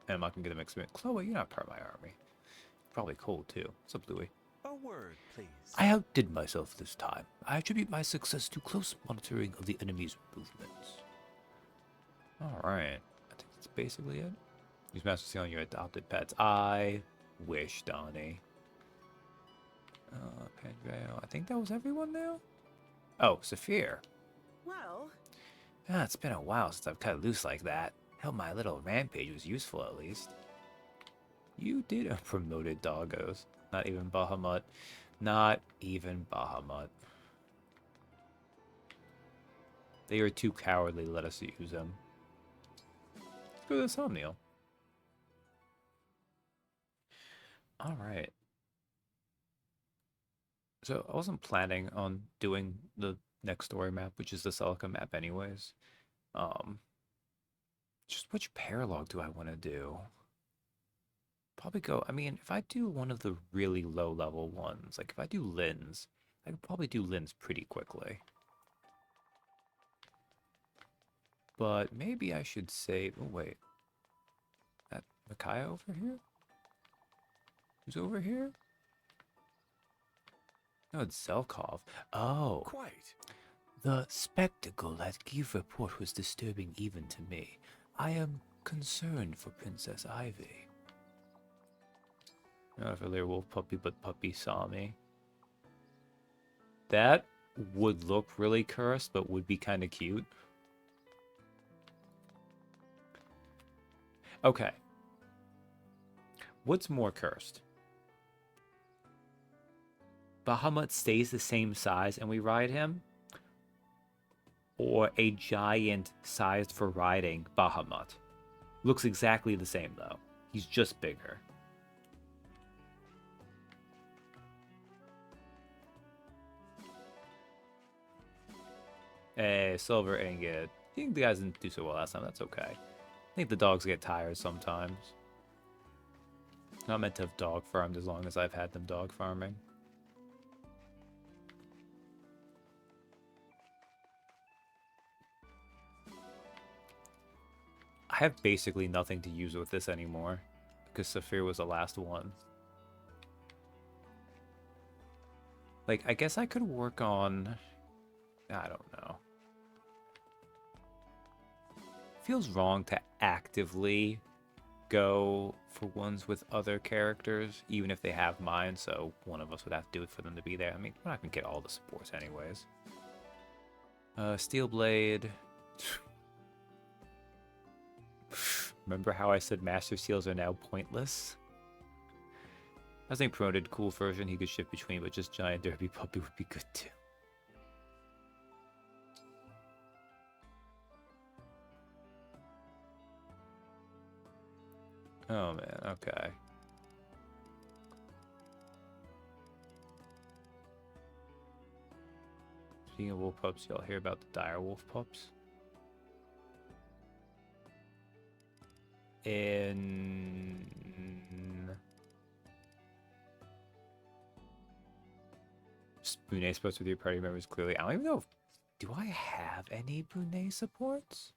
And I'm not going to get them experience. Chloe, you're not part of my army. Probably cold too. What's up, Louie? A word, please. I outdid myself this time. I attribute my success to close monitoring of the enemy's movements. Alright. I think that's basically it. Use Master Seal on your adopted pets. I wish, Donnie. Pandreo. I think that was everyone now? Oh, Saphir. Well... It's been a while since I've cut loose like that. Hell, my little rampage was useful at least. You did a promoted doggos. Not even Bahamut. Not even Bahamut. They are too cowardly to let us use them. Let's go to the Somnial. Alright. So I wasn't planning on doing the next story map, which is the Celica map anyways. Just which paralog do I want to do? Probably go, I mean, if I do one of the really low level ones, like if I do Lynn's, I could probably do Lynn's pretty quickly. But maybe I should save, oh wait. That Micaiah over here? Who's over here? No, it's Zelkov. Oh. Quite. The spectacle at Give report was disturbing even to me. I am concerned for Princess Ivy. Not if a little wolf puppy, but puppy saw me. That would look really cursed, but would be kind of cute. Okay. What's more cursed? Bahamut stays the same size and we ride him? Or a giant sized for riding Bahamut? Looks exactly the same though. He's just bigger. Hey, silver ingot. I think the guys didn't do so well last time. That's okay. I think the dogs get tired sometimes. Not meant to have dog farmed as long as I've had them dog farming. I have basically nothing to use with this anymore because Saphir was the last one. Like, I guess I could work on... I don't know. Feels wrong to actively go for ones with other characters, even if they have mine, so one of us would have to do it for them to be there. I mean, we're not gonna get all the supports anyways. Steel Blade. Remember how I said Master Seals are now pointless? I think promoted cool version he could shift between, but just Giant Derby Puppy would be good too. Oh man, okay. Speaking of wolf pups, y'all hear about the dire wolf pups? In Brunei supports with your party members clearly. I don't even know if... Do I have any Brunei supports?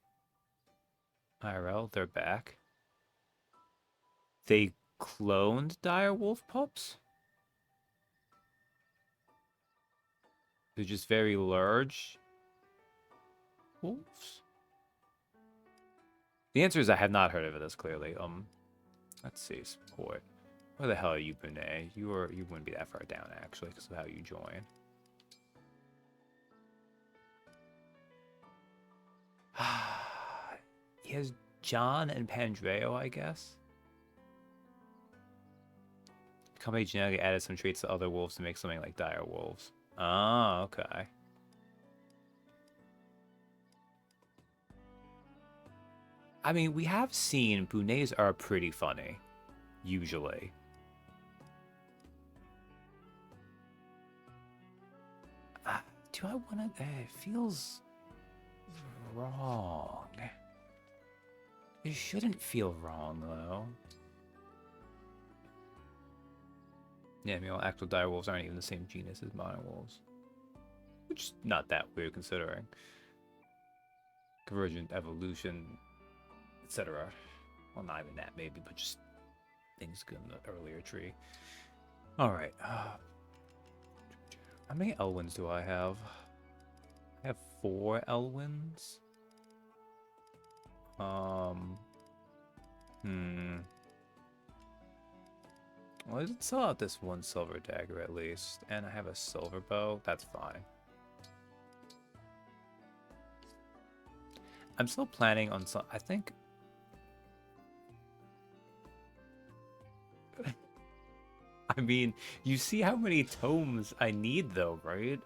IRL, they're back. They cloned dire wolf pups? They're just very large wolves? The answer is I have not heard of this clearly. Let's see, support. Where the hell are you, Brunei? You wouldn't be that far down actually, because of how you join. He has John and Pandreo, I guess. The company genetically added some traits to other wolves to make something like dire wolves. Oh, okay. I mean, we have seen Bruneis are pretty funny, usually. Do I want to... It feels wrong. It shouldn't feel wrong, though. Yeah, I mean, actual dire wolves aren't even the same genus as modern wolves. Which is not that weird, considering. Convergent, evolution, etc. Well, not even that, maybe, but just things good in the earlier tree. Alright. How many Elwins do I have? I have 4 Elwins. Well, I did sell out this one silver dagger at least, and I have a silver bow. That's fine. I'm still planning on some... I think... I mean, you see how many tomes I need, though, right?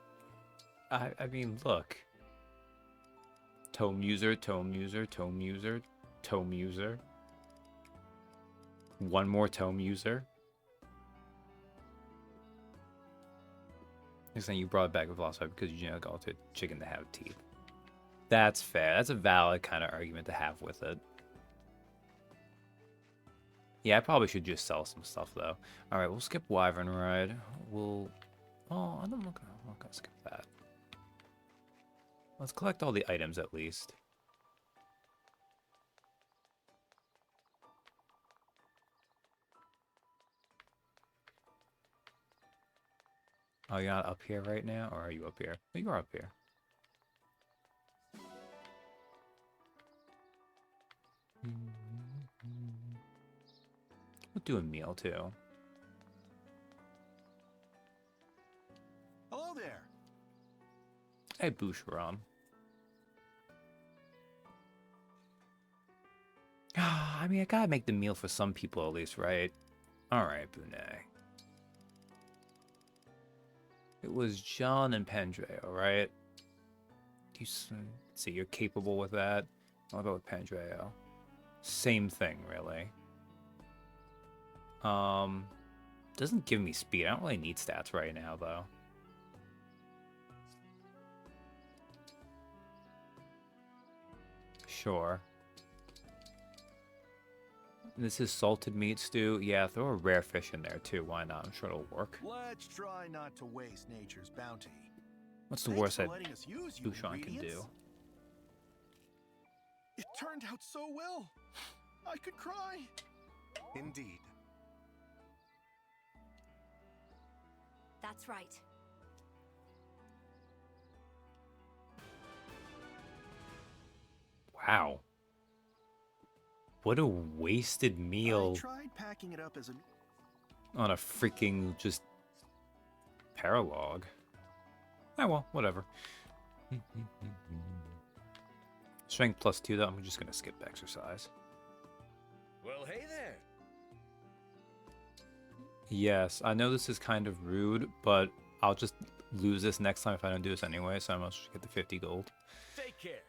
I mean, look. Tome user, tome user, tome user, tome user. One more tome user. Next thing you brought it back with lost fight because you got to chicken to have teeth. That's fair. That's a valid kind of argument to have with it. Yeah, I probably should just sell some stuff, though. Alright, we'll skip Wyvern Ride. We'll... Oh, I'm not gonna skip that. Let's collect all the items, at least. Oh, you're not up here right now? Or are you up here? Oh, you are up here. We'll do a meal, too. Hello there. Hey, Boucheron. I mean, I gotta make the meal for some people at least, right? Alright, Brunei. It was John and Pandreo, right? You see, you're capable with that. I'll go with Pandreo. Same thing, really. Doesn't give me speed. I don't really need stats right now, though. Sure. This is salted meat stew. Yeah, throw a rare fish in there, too. Why not? I'm sure it'll work. Let's try not to waste nature's bounty. What's the Thanks worst for that letting us use you Bouchon can do? It turned out so well. I could cry. Indeed. That's right. Wow. What a wasted meal. I tried packing it up as a... On a freaking just paralog. Oh well, whatever. Strength +2 though, I'm just gonna skip exercise. Well, hey there. Yes, I know this is kind of rude, but I'll just lose this next time if I don't do this anyway, so I must get the 50 gold. Take care.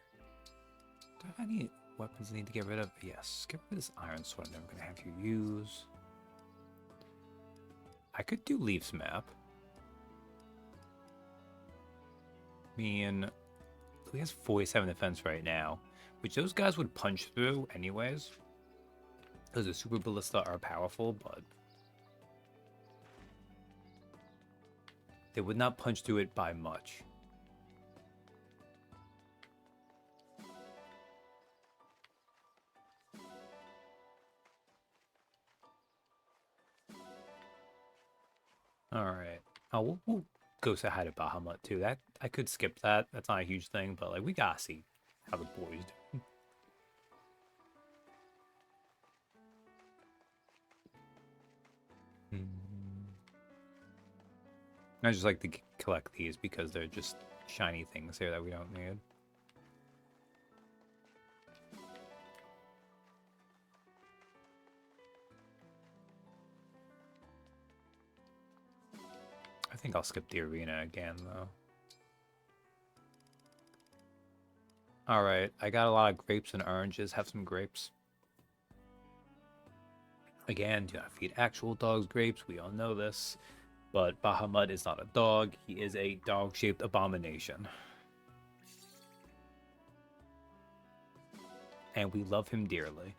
Do I have any weapons I need to get rid of? Yes, get rid of this iron sword I'm never gonna have you use. I could do Leaf's map. I mean, he has 47 defense right now, which those guys would punch through anyways. Because the super ballista are powerful, but they would not punch through it by much. All right. Oh, we'll go say hi to Bahamut too. That I could skip that. That's not a huge thing, but like we gotta see how the boys do. I just like to collect these because they're just shiny things here that we don't need. I think I'll skip the arena again, though. Alright, I got a lot of grapes and oranges. Have some grapes. Again, do not feed actual dogs grapes. We all know this. But Bahamut is not a dog. He is a dog-shaped abomination. And we love him dearly.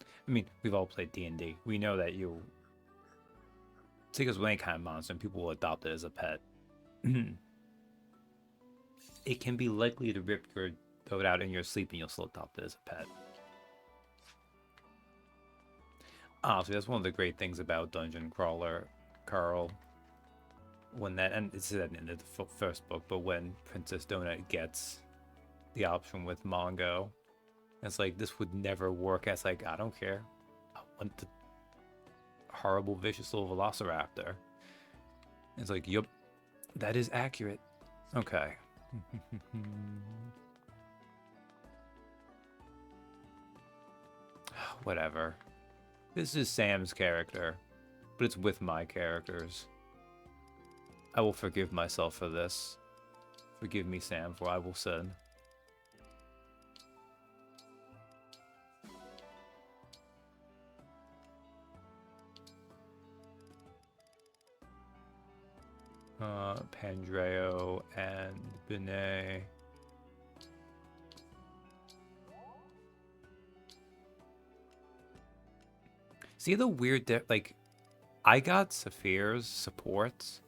I mean, we've all played D&D. We know that you take us with any kind of monster and people will adopt it as a pet. It can be likely to rip your throat out in your sleep and you'll still adopt it as a pet. Honestly, that's one of the great things about Dungeon Crawler, Carl. When that, and it's at the end of the first book, but when Princess Donut gets the option with Mongo, it's like, this would never work. It's like, I don't care. I want the horrible, vicious little velociraptor. It's like, yup, that is accurate. Okay. Whatever. This is Sam's character, but it's with my characters. I will forgive myself for this. Forgive me, Sam, for I will sin. Pandreo and Benet. See the weird, like, I got Saphir's supports.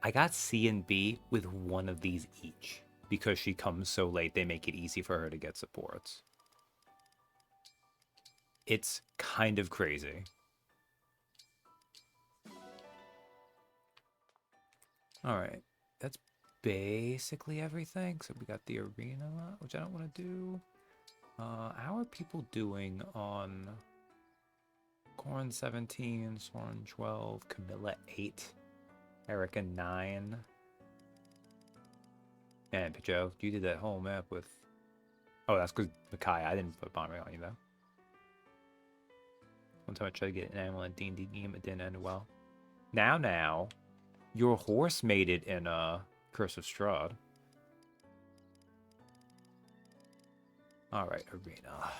I got C and B with one of these each. Because she comes so late, they make it easy for her to get supports. It's kind of crazy. Alright, that's basically everything. So we got the arena, which I don't want to do. How are people doing on Corn 17, Soren 12, Camilla 8, Erica 9? Man, Joe, you did that whole map with... Oh, that's because Micaiah. I didn't put bombing on you, though. One time I tried to get an animal in D&D game, it didn't end well. Now, your horse made it in Curse of Strahd. Alright, arena.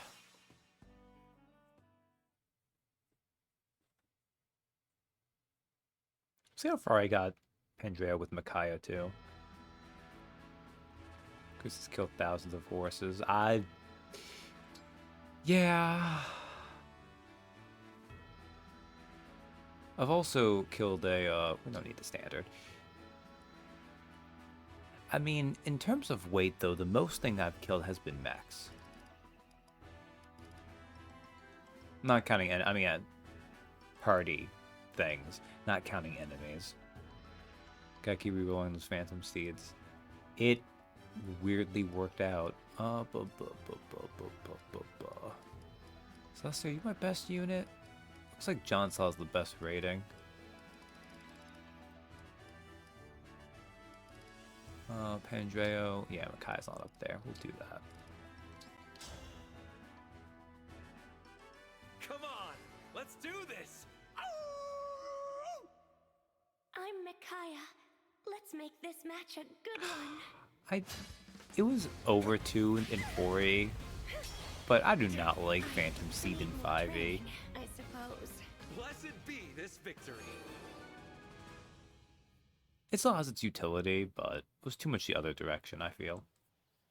See how far I got Pandrea with Micaiah, too. Because he's killed thousands of horses. Yeah. I've also killed a, we don't need the standard. I mean, in terms of weight, though, the most thing I've killed has been mechs. Not counting, I mean, party things, not counting enemies. Gotta keep rerolling those phantom steeds. It weirdly worked out. Celestia, you my best unit? Looks like John Saw has the best rating. Pandreo. Yeah, Makai's not up there. We'll do that. Come on, let's do this! I'm Micaiah. Let's make this match a good one. It was over 2 in 4E, but I do not like Phantom Seed in 5E. I suppose. Blessed be this victory. It still has its utility, but it was too much the other direction, I feel.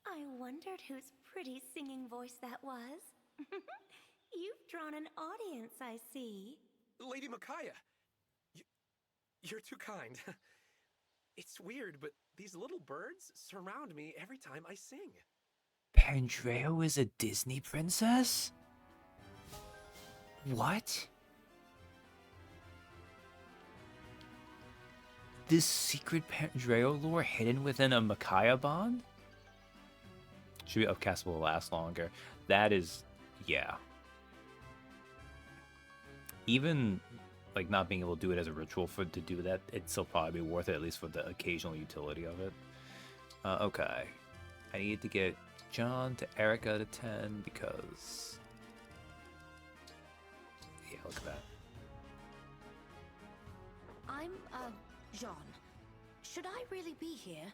I wondered whose pretty singing voice that was. You've drawn an audience, I see. Lady Micaiah, you're too kind. It's weird, but these little birds surround me every time I sing. Pandreo is a Disney princess? What? This secret Pandreo lore hidden within a Micaiah bond? Should be upcast will last longer. That is, yeah. Even like not being able to do it as a ritual to do that, it'd still probably be worth it, at least for the occasional utility of it. Okay. I need to get John to Erica to 10 because... yeah, look at that. I'm, Jean. Should I really be here?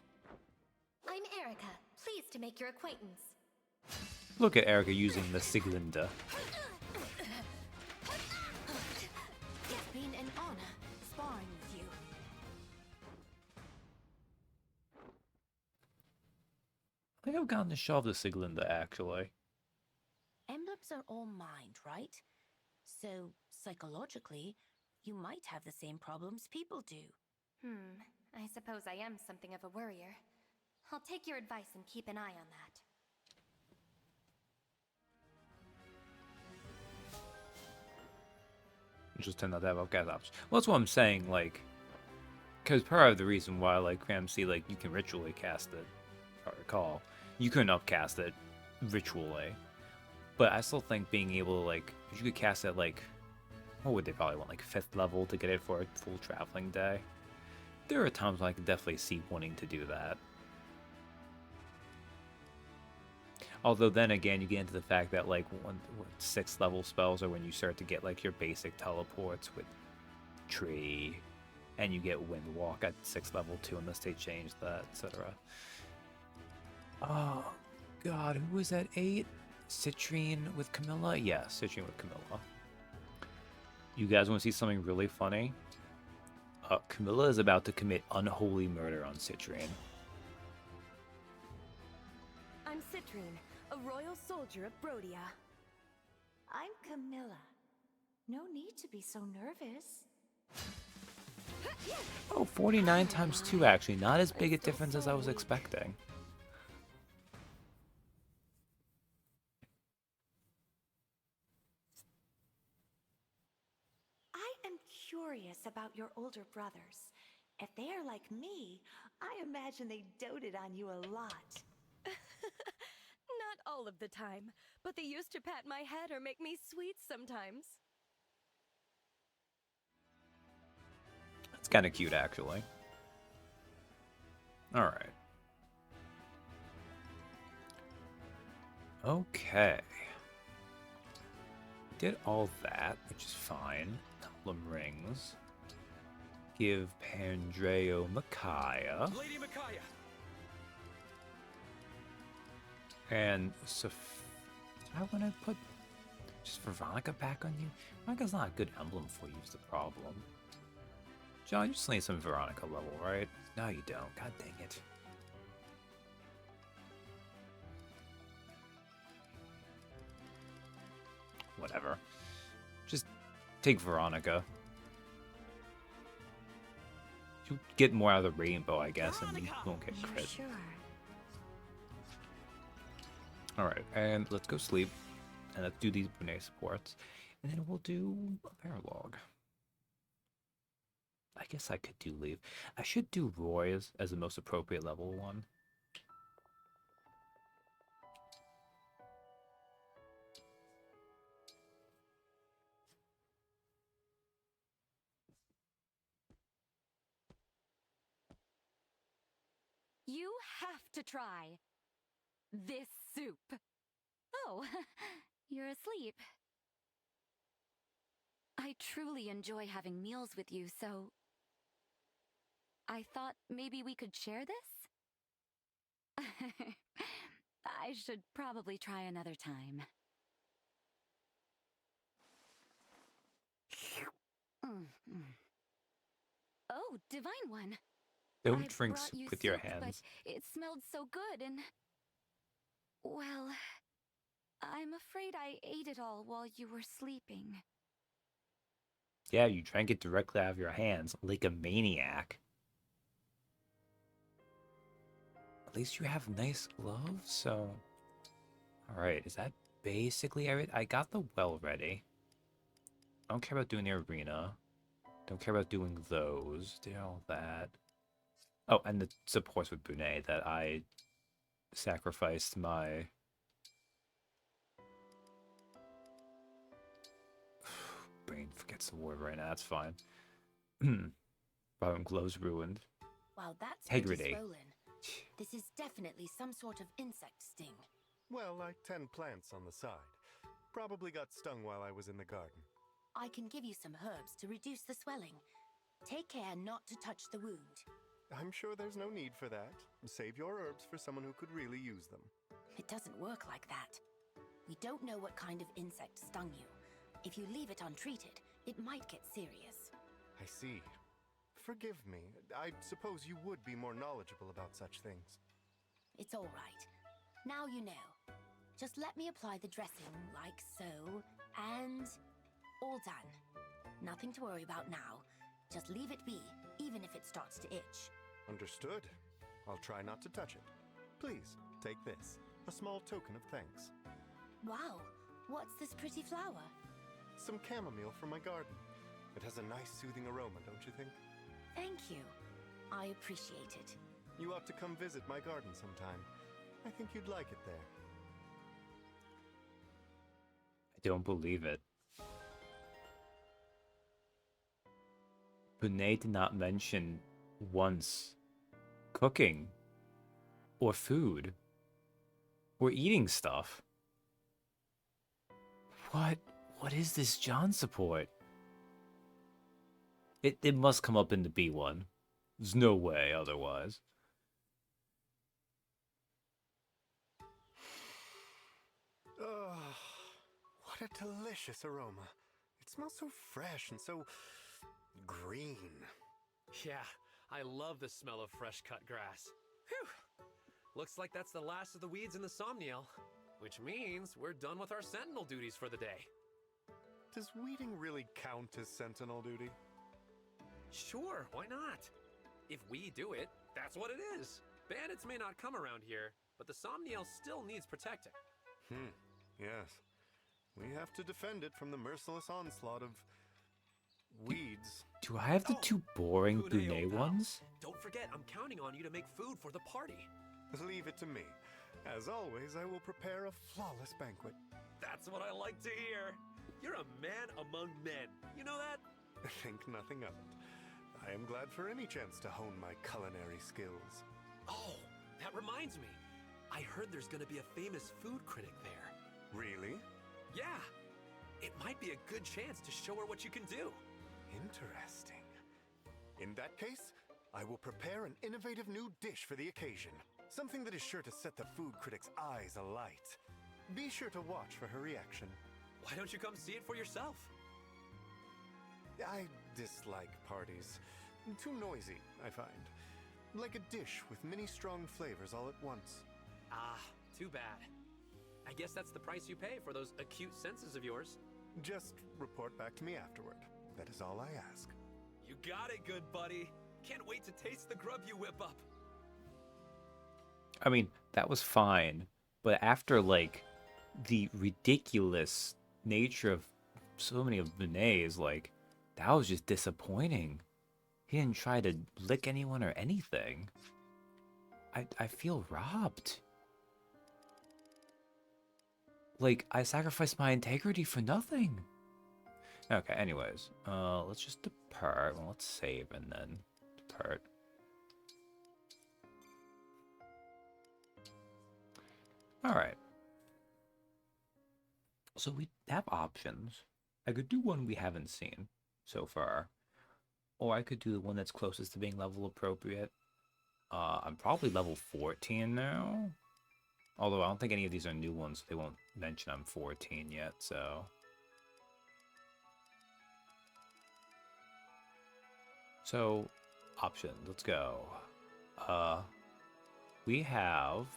I'm Erica. Pleased to make your acquaintance. Look at Erica using the Siglinde. It's been an honor sparring with you. I think I've gotten to shove the Siglinde, actually. Emblems are all mind, right? So, psychologically, you might have the same problems people do. I suppose I am something of a worrier. I'll take your advice and keep an eye on that. Just tend not to have upcast options. Well, that's what I'm saying, like... because part of the reason why, like, Ramsey, like, you can ritually cast it, if I recall. You couldn't upcast it ritually. But I still think being able to, like... if you could cast it, like... what would they probably want, like, 5th level to get it for a full traveling day? There are times when I can definitely see wanting to do that. Although then again, you get into the fact that like 6th level spells are when you start to get like your basic teleports with Tree, and you get Wind Walk at 6th level too, unless they change that, etc. Oh god, who was that 8? Citrine with Camilla? Yeah, Citrine with Camilla. You guys want to see something really funny? Camilla is about to commit unholy murder on Citrine. I'm Citrine, a royal soldier of Brodia. I'm Camilla. No need to be so nervous. Oh, 49 times 2 actually. Not as big a difference as I was expecting. I am curious about your older brothers. If they are like me, I imagine they doted on you a lot. Not all of the time, but they used to pat my head or make me sweets sometimes. It's kind of cute, actually. Alright. Okay. Did all that, which is fine. Emblem rings. Give Pandreo Micaiah. Lady Micaiah! And did I want to put just Veronica back on you? Veronica's not a good emblem for you is the problem. John, you just need some Veronica level, right? No, you don't. God dang it. Whatever. Just take Veronica. You get more out of the rainbow, I guess, and you won't get crit. Sure. Alright, and let's go sleep. And let's do these Brunei supports. And then we'll do a Paralog. I guess I could do leave. I should do Roy's as the most appropriate level one. have to try. This soup. Oh, you're asleep. I truly enjoy having meals with you, so I thought maybe we could share this? I should probably try another time. Oh, Divine One. Don't I drink brought soup you with your soup, but hands. it smelled so good and... Well, I'm afraid I ate it all while you were sleeping. Yeah, you drank it directly out of your hands, like a maniac. At least you have nice gloves, so... Alright, is that basically everything? I got the well ready. I don't care about doing the arena. Don't care about doing those. Did all that. Oh, and the supports with Brunei that I sacrificed my... Brain forgets the word right now, that's fine. Bottom gloves ruined. Wow, that's pretty Integrity. swollen. This is definitely some sort of insect sting. Well, like 10 plants on the side. Probably got stung while I was in the garden. I can give you some herbs to reduce the swelling. Take care not to touch the wound. I'm sure there's no need for that. Save your herbs for someone who could really use them. It doesn't work like that. We don't know what kind of insect stung you. If you leave it untreated, it might get serious. I see. Forgive me. I suppose you would be more knowledgeable about such things. It's all right. Now you know. Just let me apply the dressing like so, and all done. Nothing to worry about now. Just leave it be, even if it starts to itch. Understood. I'll try not to touch it. Please, take this. A small token of thanks. Wow, what's this pretty flower? Some chamomile from my garden. It has a nice soothing aroma, don't you think? Thank you. I appreciate it. You ought to come visit my garden sometime. I think you'd like it there. I don't believe it. Brunei did not mention once cooking or food or eating stuff. What is this John support? It must come up in the B1. There's no way otherwise. Oh, what a delicious aroma. It smells so fresh and so green. Yeah, I love the smell of fresh cut grass. Whew! Looks like that's the last of the weeds in the Somniel, which means we're done with our sentinel duties for the day. Does weeding really count as sentinel duty? Sure, why not? If we do it, that's what it is. Bandits may not come around here, but the Somniel still needs protecting. Yes. We have to defend it from the merciless onslaught of weeds. Do I have the two boring Brunei ones? Don't forget, I'm counting on you to make food for the party. Leave it to me. As always, I will prepare a flawless banquet. That's what I like to hear. You're a man among men. You know that? Think nothing of it. I am glad for any chance to hone my culinary skills. Oh, that reminds me. I heard there's gonna be a famous food critic there. Really? Yeah. It might be a good chance to show her what you can do. Interesting. In that case, I will prepare an innovative new dish for the occasion. Something that is sure to set the food critic's eyes alight. Be sure to watch for her reaction. Why don't you come see it for yourself? I dislike parties. Too noisy, I find. Like a dish with many strong flavors all at once. Ah, too bad. I guess that's the price you pay for those acute senses of yours. Just report back to me afterward. That is all I ask. You got it, good buddy. Can't wait to taste the grub you whip up. I mean, that was fine. But after, like, the ridiculous nature of so many of Brunei's, like, that was just disappointing. He didn't try to lick anyone or anything. I feel robbed. Like, I sacrificed my integrity for nothing. Okay, anyways. Let's just depart. Well, let's save and then depart. All right. So we have options. I could do one we haven't seen so far, or I could do the one that's closest to being level appropriate. I'm probably level 14 now. Although I don't think any of these are new ones, so they won't mention I'm 14 yet, so. So, options, let's go. We have...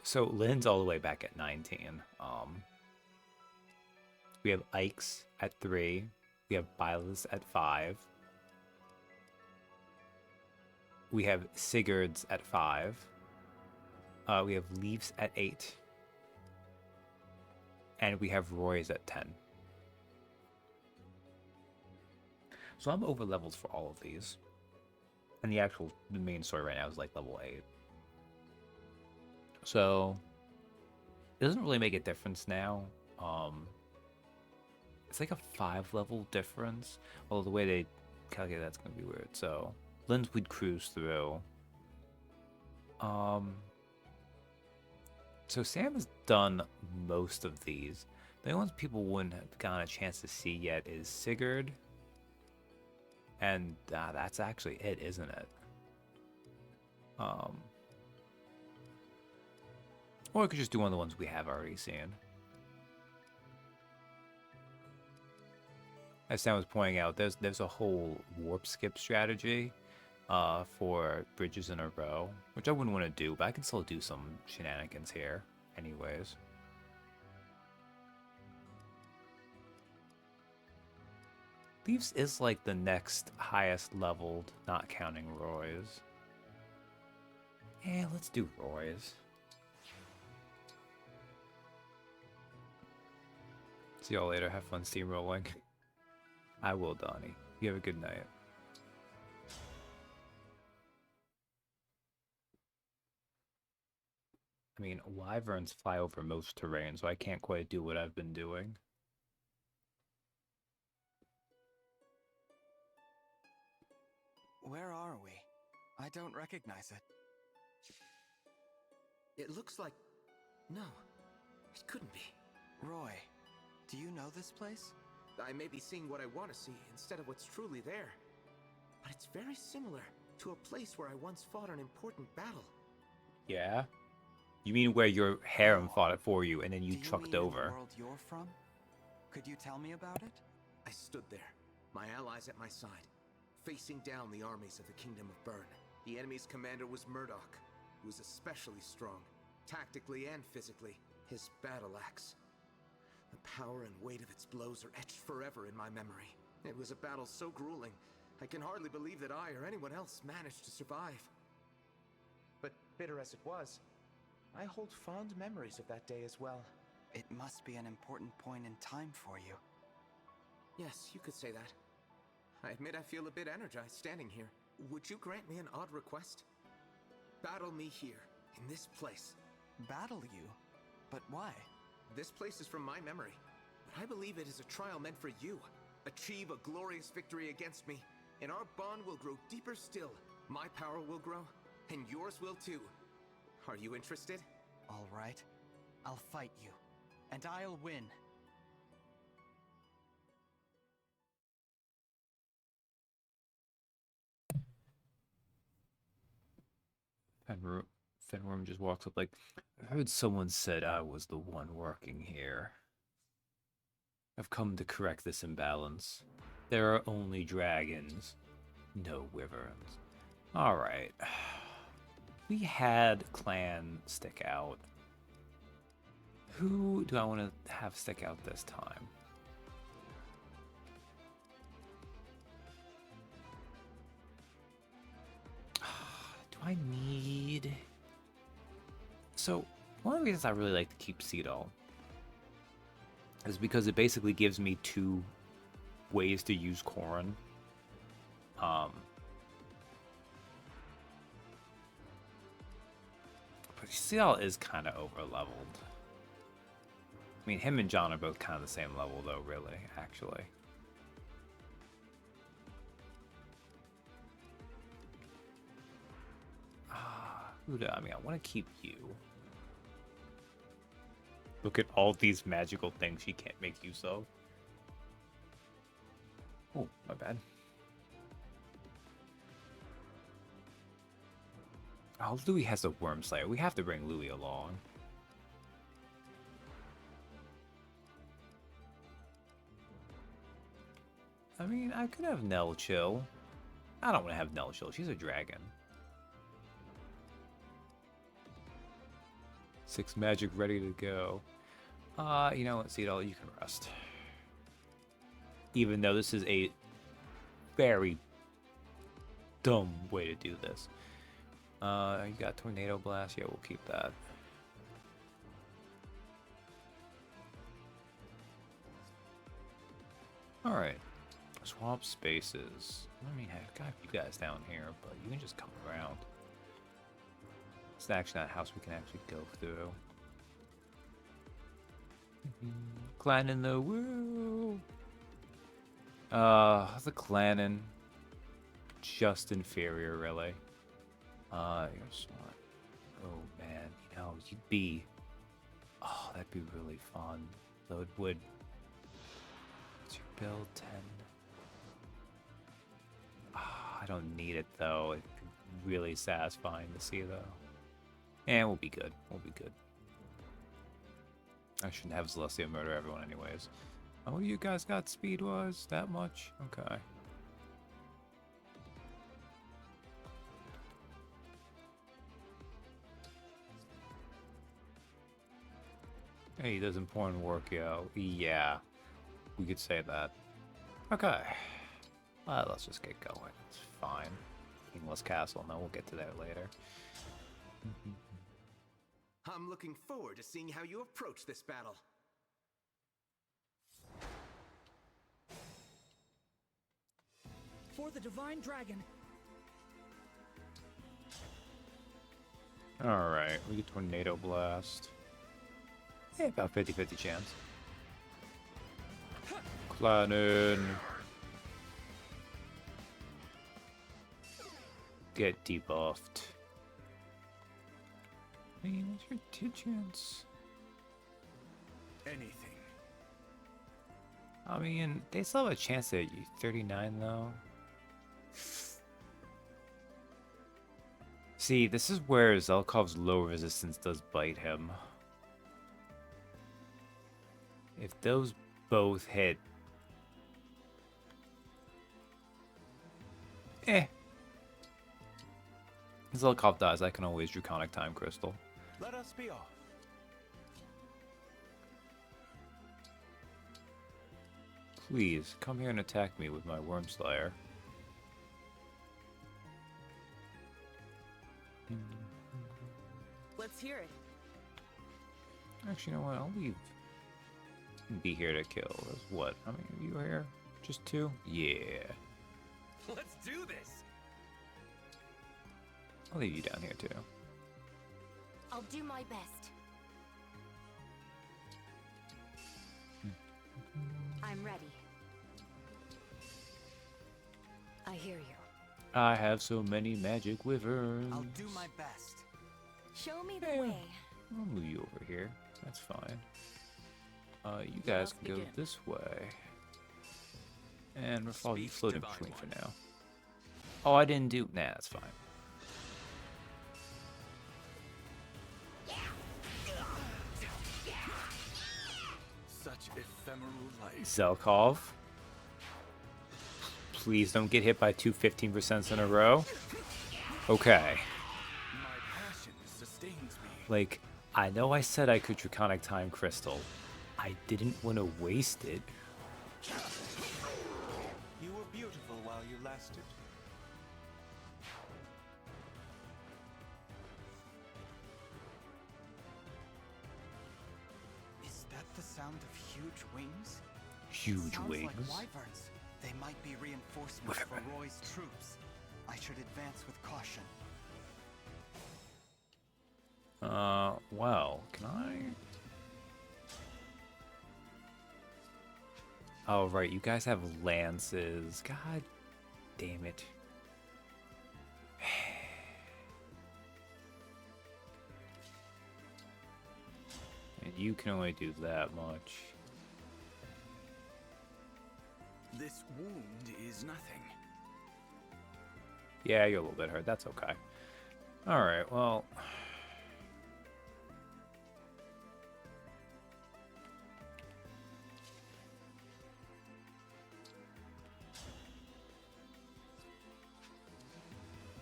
So, Lynn's all the way back at 19. We have Ike's at 3. We have Byla's at 5. We have Sigurd's at 5. We have Leaf's at 8. And we have Roy's at 10. So I'm over levels for all of these. And the main story right now is like level 8. So it doesn't really make a difference now. It's like a 5 level difference. Although the way they calculate that's gonna be weird. So Lynn's would cruise through. So Sam has done most of these. The only ones people wouldn't have gotten a chance to see yet is Sigurd. And that's actually it, isn't it? Or we could just do one of the ones we have already seen. As Sam was pointing out, there's a whole warp skip strategy for bridges in a row, which I wouldn't want to do, but I can still do some shenanigans here anyways. Leaves is like the next highest leveled, not counting Roy's. Yeah, let's do Roy's. See y'all later. Have fun steamrolling. I will, Donnie. You have a good night. I mean, wyverns fly over most terrain, so I can't quite do what I've been doing. Where are we? I don't recognize it. It looks like... No, it couldn't be. Roy, do you know this place? I may be seeing what I want to see instead of what's truly there. But it's very similar to a place where I once fought an important battle. Yeah? You mean where your harem fought it for you and then you trucked over? The world you're from? Could you tell me about it? I stood there, my allies at my side, facing down the armies of the Kingdom of Bern. The enemy's commander was Murdoch, who was especially strong, tactically and physically. His battle axe. The power and weight of its blows are etched forever in my memory. It was a battle so grueling, I can hardly believe that I or anyone else managed to survive. But bitter as it was, I hold fond memories of that day as well. It must be an important point in time for you. Yes, you could say that. I admit I feel a bit energized standing here. Would you grant me an odd request? Battle me here, in this place. Battle you? But why? This place is from my memory, but I believe it is a trial meant for you. Achieve a glorious victory against me, and our bond will grow deeper still. My power will grow, and yours will too. Are you interested? All right. I'll fight you, and I'll win. Fenworm just walks up like, I heard someone said I was the one working here. I've come to correct this imbalance. There are only dragons, no wyverns. Alright. We had Clan stick out. Who do I want to have stick out this time? Do I need... So, one of the reasons I really like to keep Cedal is because it basically gives me 2 ways to use Corrin. But Cedal is kind of over-leveled. I mean, him and John are both kind of the same level, though, really, actually. I mean, I want to keep you. Look at all these magical things she can't make use of. Oh, my bad. Oh, Louis has a Worm Slayer. We have to bring Louis along. I mean, I could have Nell chill. I don't want to have Nell chill. She's a dragon. 6 magic ready to go. You know what, Cedal, you can rest. Even though this is a very dumb way to do this. You got Tornado Blast. Yeah, we'll keep that. Alright. Swap spaces. I mean, I've got you guys down here, but you can just come around. It's actually not a house we can actually go through. Clan in the woo. The Clannin. Just inferior, really. You're smart. Oh man, you know, you'd be. Oh, that'd be really fun. Though it would. What's your build 10? I don't need it though. It'd be really satisfying to see though. And we'll be good. We'll be good. I shouldn't have Celestia murder everyone anyways. Oh, you guys got speed was that much? Okay. Hey, he does important work, yo. Yeah. We could say that. Okay. Well, let's just get going. It's fine. King's Castle, no, we'll get to that later. I'm looking forward to seeing how you approach this battle. For the Divine Dragon. Alright, we get Tornado Blast. Yeah, about 50-50 chance. Clannin. Get debuffed. I mean, what's your 2 chance? Anything. I mean, they still have a chance at 39 though. See, this is where Zelkov's low resistance does bite him. If those both hit... Zelkov dies, I can always Draconic Time Crystal. Let us be off. Please, come here and attack me with my Worm Slayer. Let's hear it. Actually, you know what? I'll leave. Be here to kill. That's what? How many of you are here? Just 2? Yeah. Let's do this. I'll leave you down here too. I'll do my best. I'm ready. I hear you. I have so many magic wyverns. I'll do my best. Show me the way. I'll move you over here. That's fine. You guys can go this way. And Rafal, you float in between for now. Oh, I didn't do... Nah, that's fine. Such ephemeral life. Zelkov. Please don't get hit by 2 15% in a row. Okay. My passion sustains me. Like, I know I said I could Draconic Time Crystal. I didn't want to waste it. You were beautiful while you lasted. Is that the sound of huge wings? Huge Sounds wings? like wyverns. They might be reinforcements for Roy's troops. I should advance with caution. Well, can I? Oh, right, you guys have lances. God damn it. you can only do that much. This wound is nothing. Yeah, you're a little bit hurt. That's okay. Alright, well...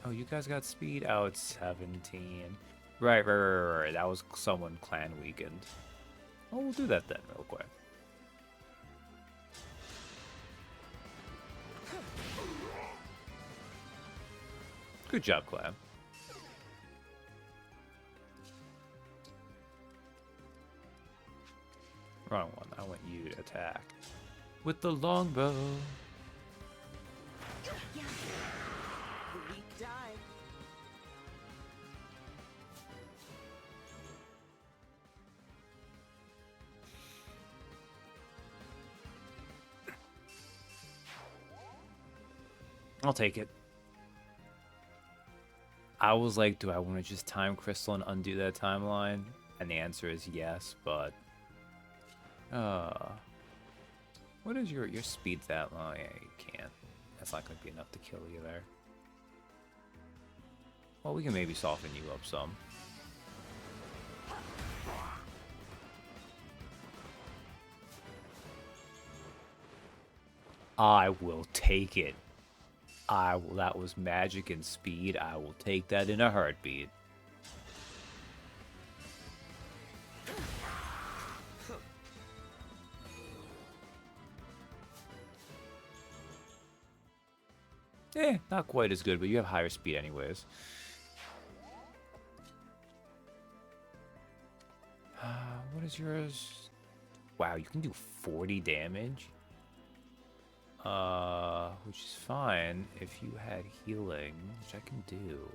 Oh, you guys got speed? Oh, it's 17. Right. That was someone clan weakened. Oh, we'll do that then, real quick. Good job, clan. Wrong one. I want you to attack with the longbow. The weak die. I'll take it. I was like, do I want to just time crystal and undo that timeline? And the answer is yes, but what is your speed that long? Yeah, you can't. That's not gonna be enough to kill you there. Well, we can maybe soften you up some. I will take it. That was magic and speed. I will take that in a heartbeat. Not quite as good, but you have higher speed anyways. What is yours? Wow, you can do 40 damage? Which is fine if you had healing, which I can do.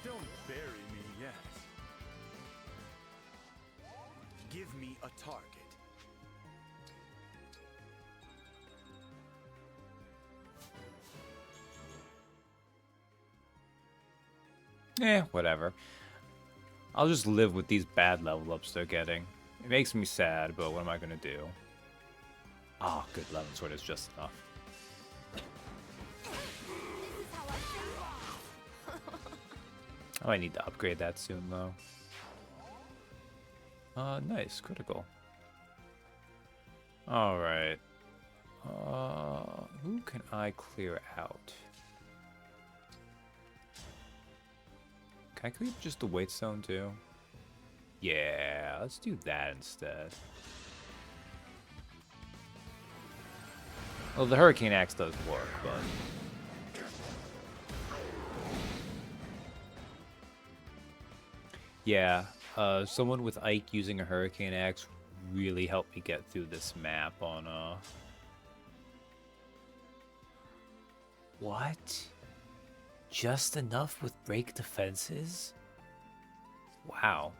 Don't bury me yet. Give me a target. Whatever. I'll just live with these bad level ups they're getting. It makes me sad, but what am I gonna do? Ah, good, 11 sword is just enough. Oh, I need to upgrade that soon, though. Nice, critical. Alright. Who can I clear out? Can I clear just the weight stone, too? Yeah, let's do that instead. Well, the Hurricane Axe does work, but... Yeah, someone with Ike using a Hurricane Axe really helped me get through this map on, What? Just enough with break defenses? Wow.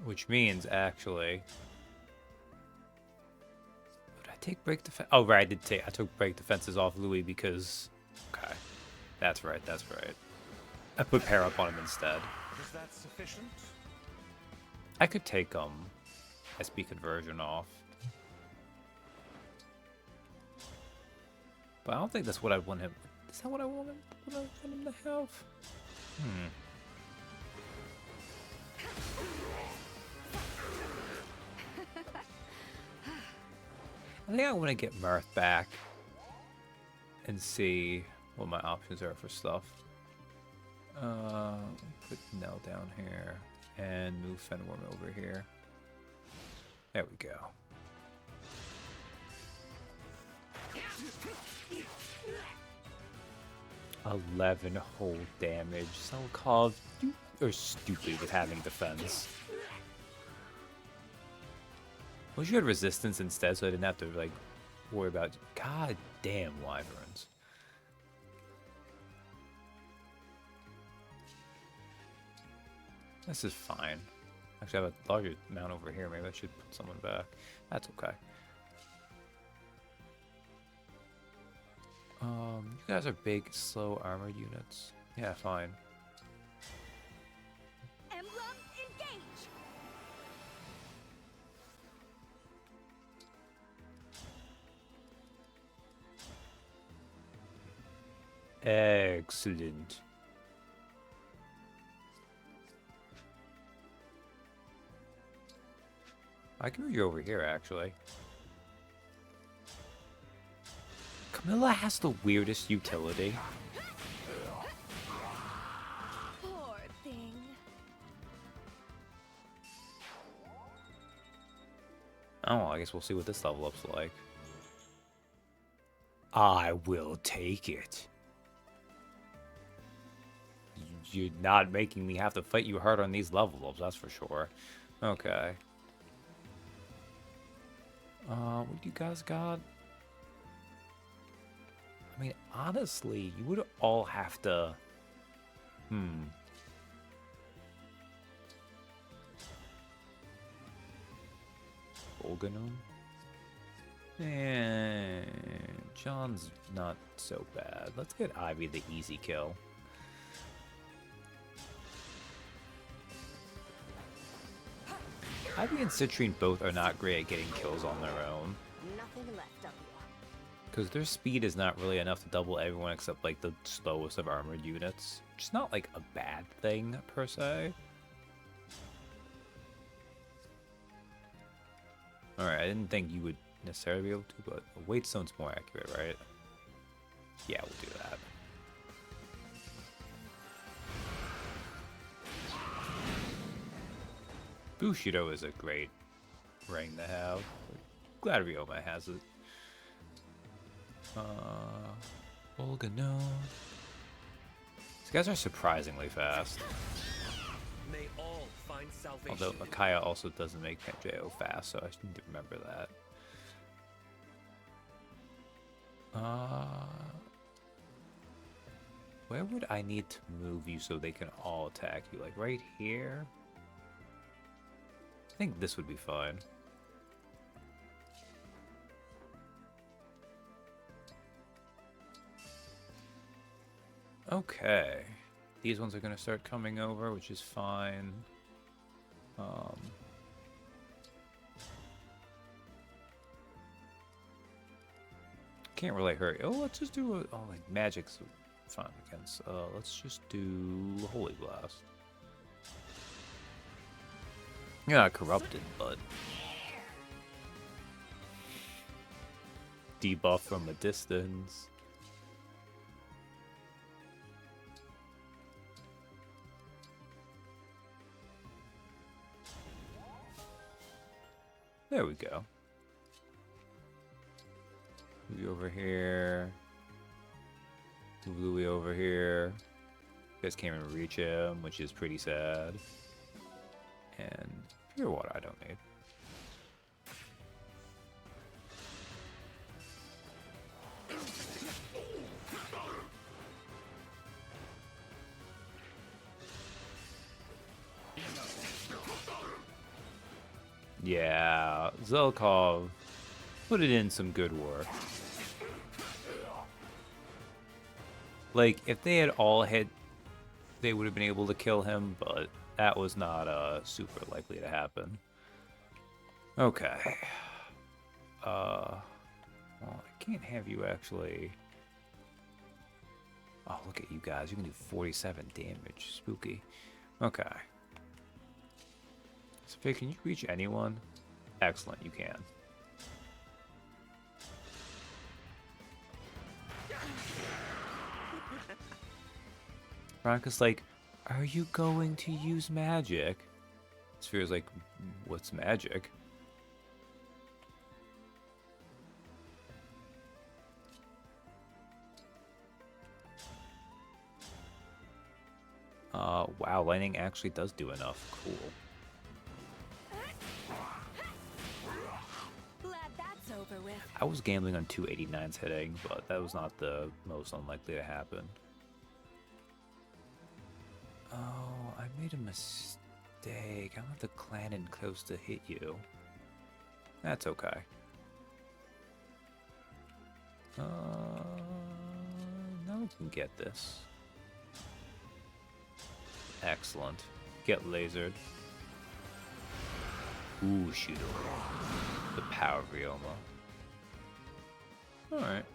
Which means, actually... Would I take break defense? Oh, right, I took break defenses off Louis because... Okay. That's right. I put pair up on him instead. Is that sufficient? I could take SP conversion off. But I don't think that's what I want him. Is that what I want him to have? I think I want to get Mirth back and see what my options are for stuff. Put Nell down here and move Fenworm over here. There we go. 11 whole damage. Selkov, you are stupid with having defense. Wish you had resistance instead so I didn't have to, like, worry about... God damn wyverns. This is fine. Actually, I have a larger amount over here. Maybe I should put someone back. That's okay. You guys are big, slow armored units. Yeah, fine. Emblem, engage! Excellent. I can move you over here, actually. Camilla has the weirdest utility. Poor thing. Oh, I guess we'll see what this level up's like. I will take it. You're not making me have to fight you hard on these level ups, that's for sure. Okay. What do you guys got? I mean, honestly, you would all have to... Volganum? And John's not so bad. Let's get Ivy the easy kill. Ivy and Citrine both are not great at getting kills on their own. Nothing left of you. Because their speed is not really enough to double everyone except like the slowest of armored units. Which is not like a bad thing per se. Alright, I didn't think you would necessarily be able to, but a weight stone's more accurate, right? Yeah, we'll do that. Bushido is a great ring to have. Glad Ryoma has it. Olga, no. These guys are surprisingly fast. May all find salvation. Although Makaya also doesn't make Panjeo fast, so I need to remember that. Where would I need to move you so they can all attack you? Like right here? I think this would be fine. Okay. These ones are going to start coming over, which is fine. Can't really hurt. Oh, let's just do a... Oh, like, magic's fine against... let's just do Holy Blast. You're not corrupted, but... Debuff from a distance. There we go. Move you over here. Move Louis over here. You guys can't even reach him, which is pretty sad. And pure water I don't need. Yeah, Zelkov put it in some good work. Like, if they had all hit, they would have been able to kill him, but that was not super likely to happen. Okay. Well, I can't have you actually... Oh, look at you guys. You can do 47 damage. Spooky. Okay. Sophia, can you reach anyone? Excellent, you can. Veronica's like, are you going to use magic? Sphere's like, what's magic? Wow, lightning actually does do enough. Cool. Glad that's over with. I was gambling on 289's hitting, but that was not the most unlikely to happen. Oh, I made a mistake. I don't have the clan in close to hit you. That's okay. we can get this. Excellent. Get lasered. Ooh, shoot over. The power of Ryoma. Alright.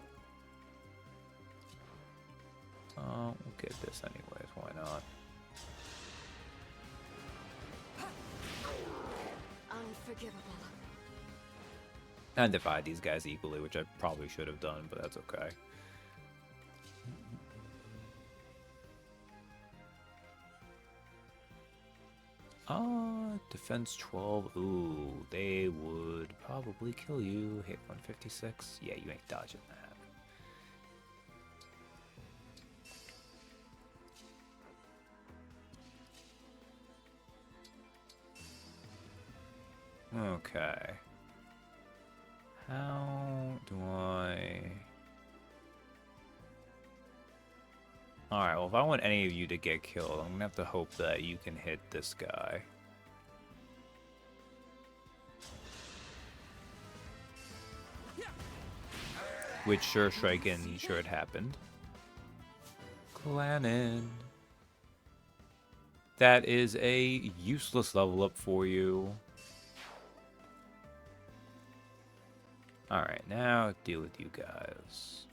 We'll get this anyways, why not? Unforgivable. And divide these guys equally, which I probably should have done, but that's okay. Defense 12. Ooh, they would probably kill you. Hit 156. Yeah, you ain't dodging that. Okay. How do I... Alright, well if I want any of you to get killed, I'm gonna have to hope that you can hit this guy. Which sure Shrike-in, sure it happened. Glannon. That is a useless level up for you. Alright, now deal with you guys.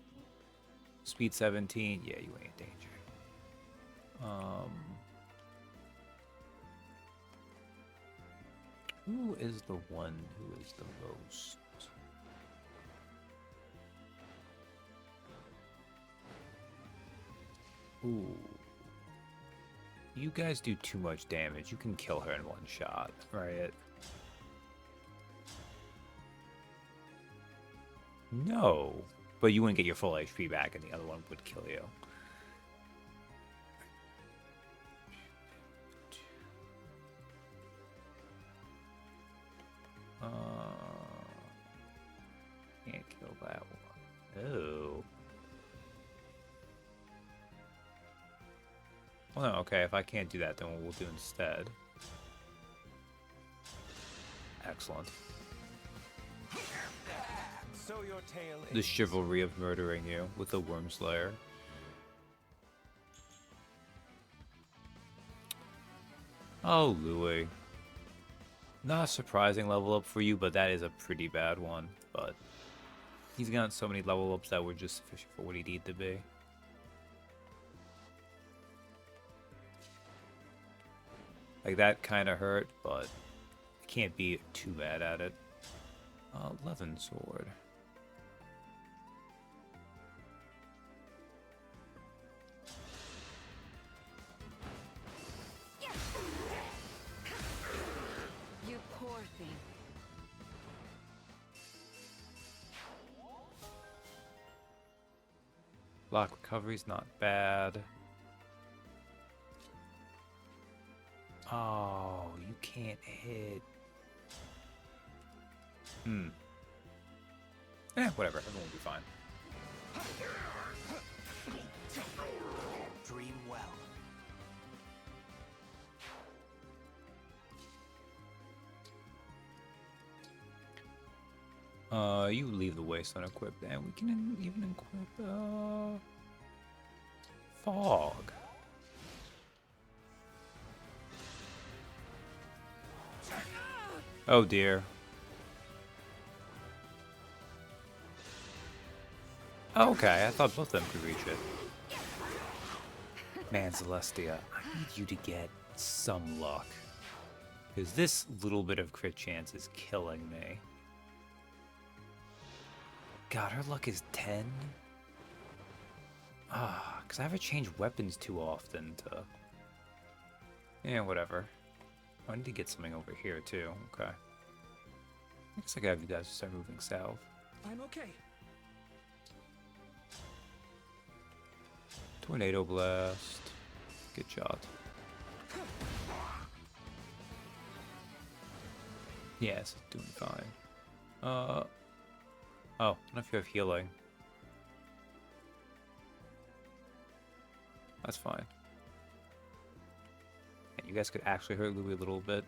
Speed 17, yeah, you ain't in danger. Who is the one who is the most? Ooh. You guys do too much damage. You can kill her in one shot, right? No. But you wouldn't get your full HP back and the other one would kill you. Can't kill that one. Oh. Well, no, okay, if I can't do that, then what we'll do instead. Excellent. So your tale The chivalry of murdering you with the Worm Slayer. Oh, Louis. Not a surprising level up for you, but that is a pretty bad one. But he's got so many level ups that were just sufficient for what he needed to be. Like, that kind of hurt, but I can't be too bad at it. Levin Sword. You poor thing. Block recovery's not bad. Oh, you can't hit. Whatever. Everyone will be fine. Dream well. You leave the waste unequipped, and we can even equip, Fog. Oh dear. Okay, I thought both of them could reach it. Man, Celestia, I need you to get some luck. Because this little bit of crit chance is killing me. God, her luck is 10? Because I haven't changed weapons too often to... Yeah, whatever. I need to get something over here, too. Okay. I guess I gotta have you guys start moving south. I'm okay. Tornado Blast. Good shot. Yes, doing fine. Oh, I don't know if you have healing. That's fine. And you guys could actually hurt Louis a little bit.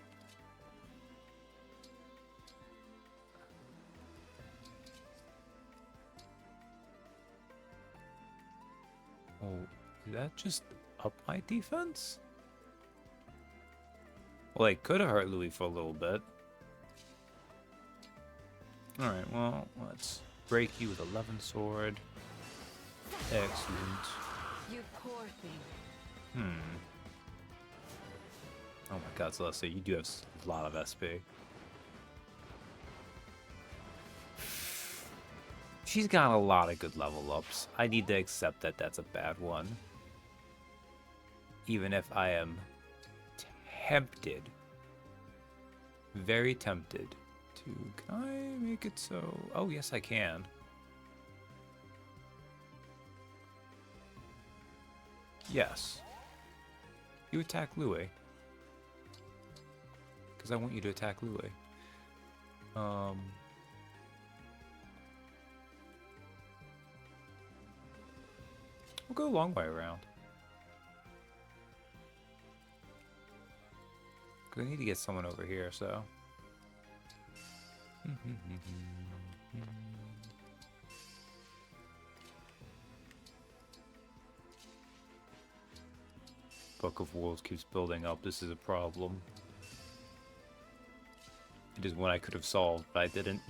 that just up my defense? Well, it could have hurt Louis for a little bit. Alright, well, let's break you with 11 sword. Excellent. You poor thing. Oh my god, Celestia, you do have a lot of SP. She's got a lot of good level ups. I need to accept that that's a bad one. Even if I am tempted, very tempted to... Can I make it so... Oh, yes, I can. Yes. You attack Louis. Because I want you to attack Louis. We'll go a long way around. Because I need to get someone over here, so... Book of Worlds keeps building up. This is a problem. It is one I could have solved, but I didn't.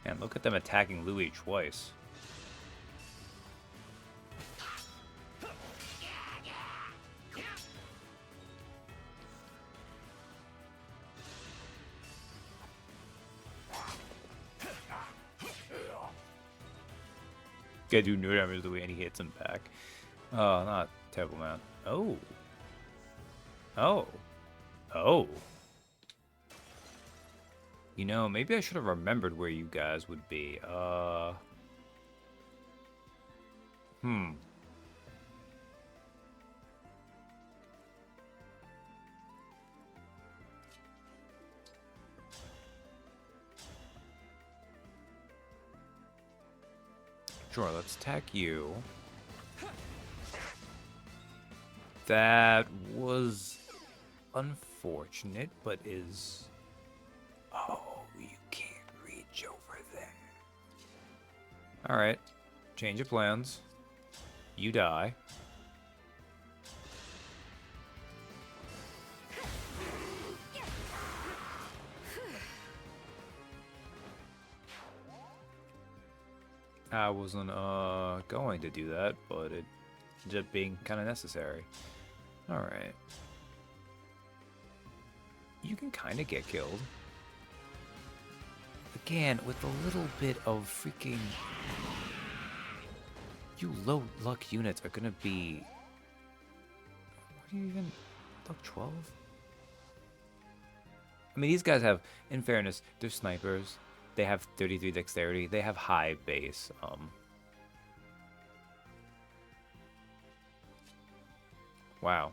And look at them attacking Louis twice. Guy do no damage the way and he hits him back. Oh, not terrible, man. Oh. Oh. Oh. You know, maybe I should have remembered where you guys would be. Sure, let's attack you. That was unfortunate, but is... Oh, you can't reach over there. Alright. Change of plans. You die. I wasn't going to do that, but it ended up being kind of necessary. Alright. You can kind of get killed. Again, with a little bit of freaking... You low luck units are gonna be... What do you even... Luck 12? I mean, these guys have, in fairness, they're snipers. They have 33 dexterity. They have high base. Wow.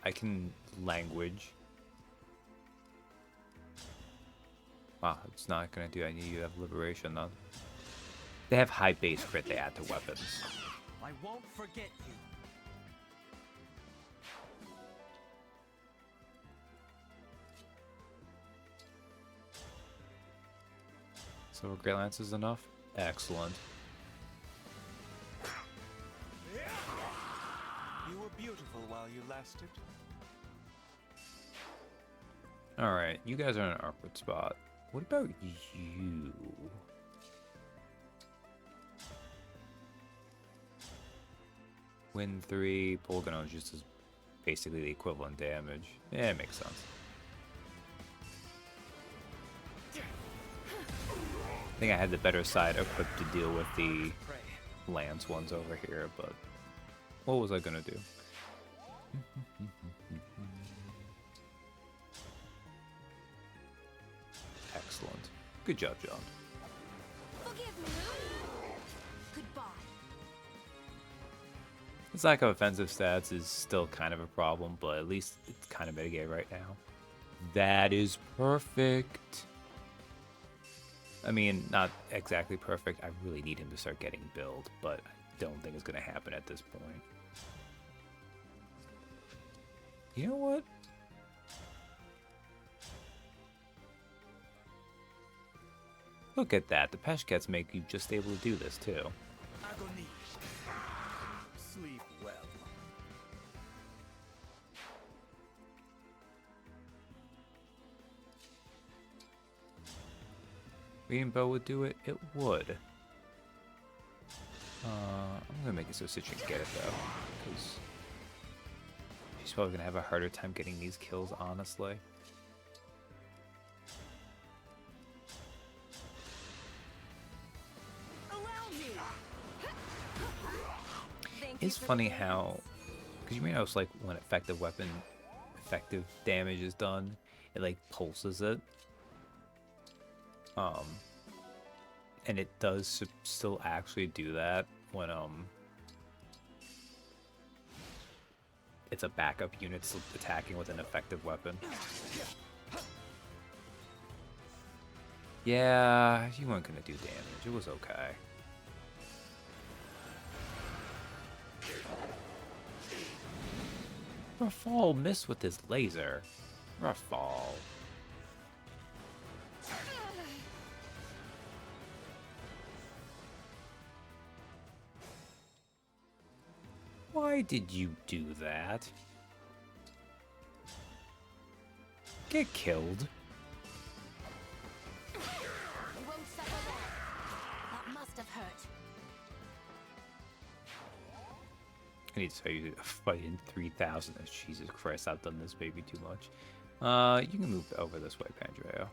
I can language. Wow, it's not gonna do. I need you to have liberation though. They have high base crit they add to weapons. I won't forget you. So Great Lance is enough? Excellent. You were beautiful while you lasted. Alright, you guys are in an awkward spot. What about you? Win 3, Polygon is just as basically the equivalent damage. Yeah, it makes sense. I think I had the better side equipped to deal with the lance ones over here, but what was I gonna do? Excellent. Good job, John. Forgive me. Goodbye. This lack of offensive stats is still kind of a problem, but at least it's kind of mitigated right now. That is perfect. I mean, not exactly perfect. I really need him to start getting build, but I don't think it's going to happen at this point. You know what? Look at that. The Peshkets make you just able to do this too. Agony. Sleep well. Rainbow would do it? It would. I'm gonna make it so Citron can get it though, because she's probably gonna have a harder time getting these kills, honestly. It's funny how, because you may notice like when effective damage is done, it like pulses it. And it does still actually do that when it's a backup unit still attacking with an effective weapon. Yeah, you weren't gonna do damage. It was okay. Rafal missed with his laser. Rafal. Why did you do that? Get killed. You won't suffer long. That must have hurt. I need to tell you to fight in 3,000. Jesus Christ, I've done this maybe too much. You can move over this way, Pandreo.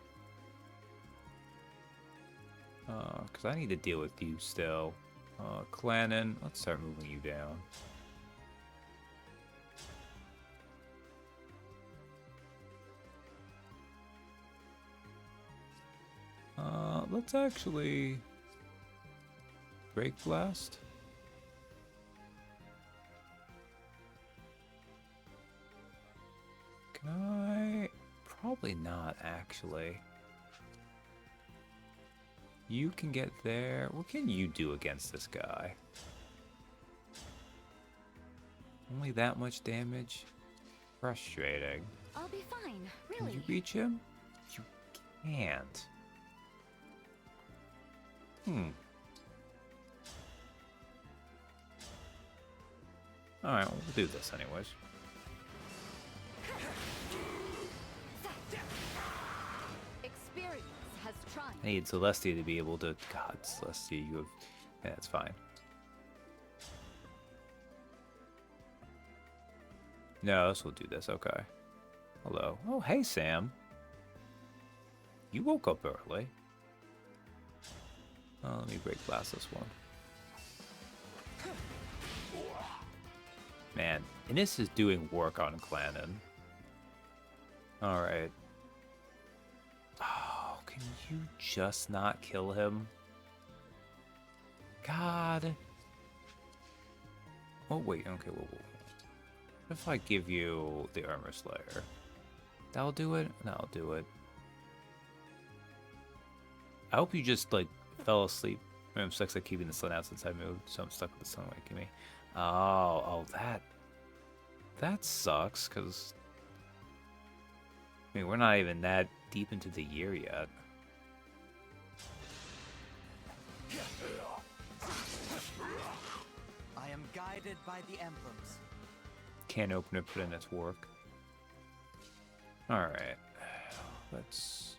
Because I need to deal with you still. Clannon, let's start moving you down. Let's actually break blast. Can I? Probably not, actually. You can get there. What can you do against this guy? Only that much damage? Frustrating. I'll be fine, Can really. you reach him? You can't. Alright, we'll do this anyways. Experience has tried. I need Celestia to be able to... God, Celestia, you have... Yeah, that's fine. No, this will do this, okay. Hello. Oh, hey, Sam. You woke up early. Let me break blast this one. Man, Innis is doing work on Clannon. Alright. Oh, can you just not kill him? God. Oh, wait, okay, whoa. What if I give you the Armor Slayer? That'll do it? That'll do it. I hope you just, like, fell asleep. I'm stuck at keeping the sun out since I moved, so I'm stuck with the sun waking me. Oh, that sucks, because, I mean, we're not even that deep into the year yet. I am guided by the emblems. Can't open it, put in its work. Alright. Let's...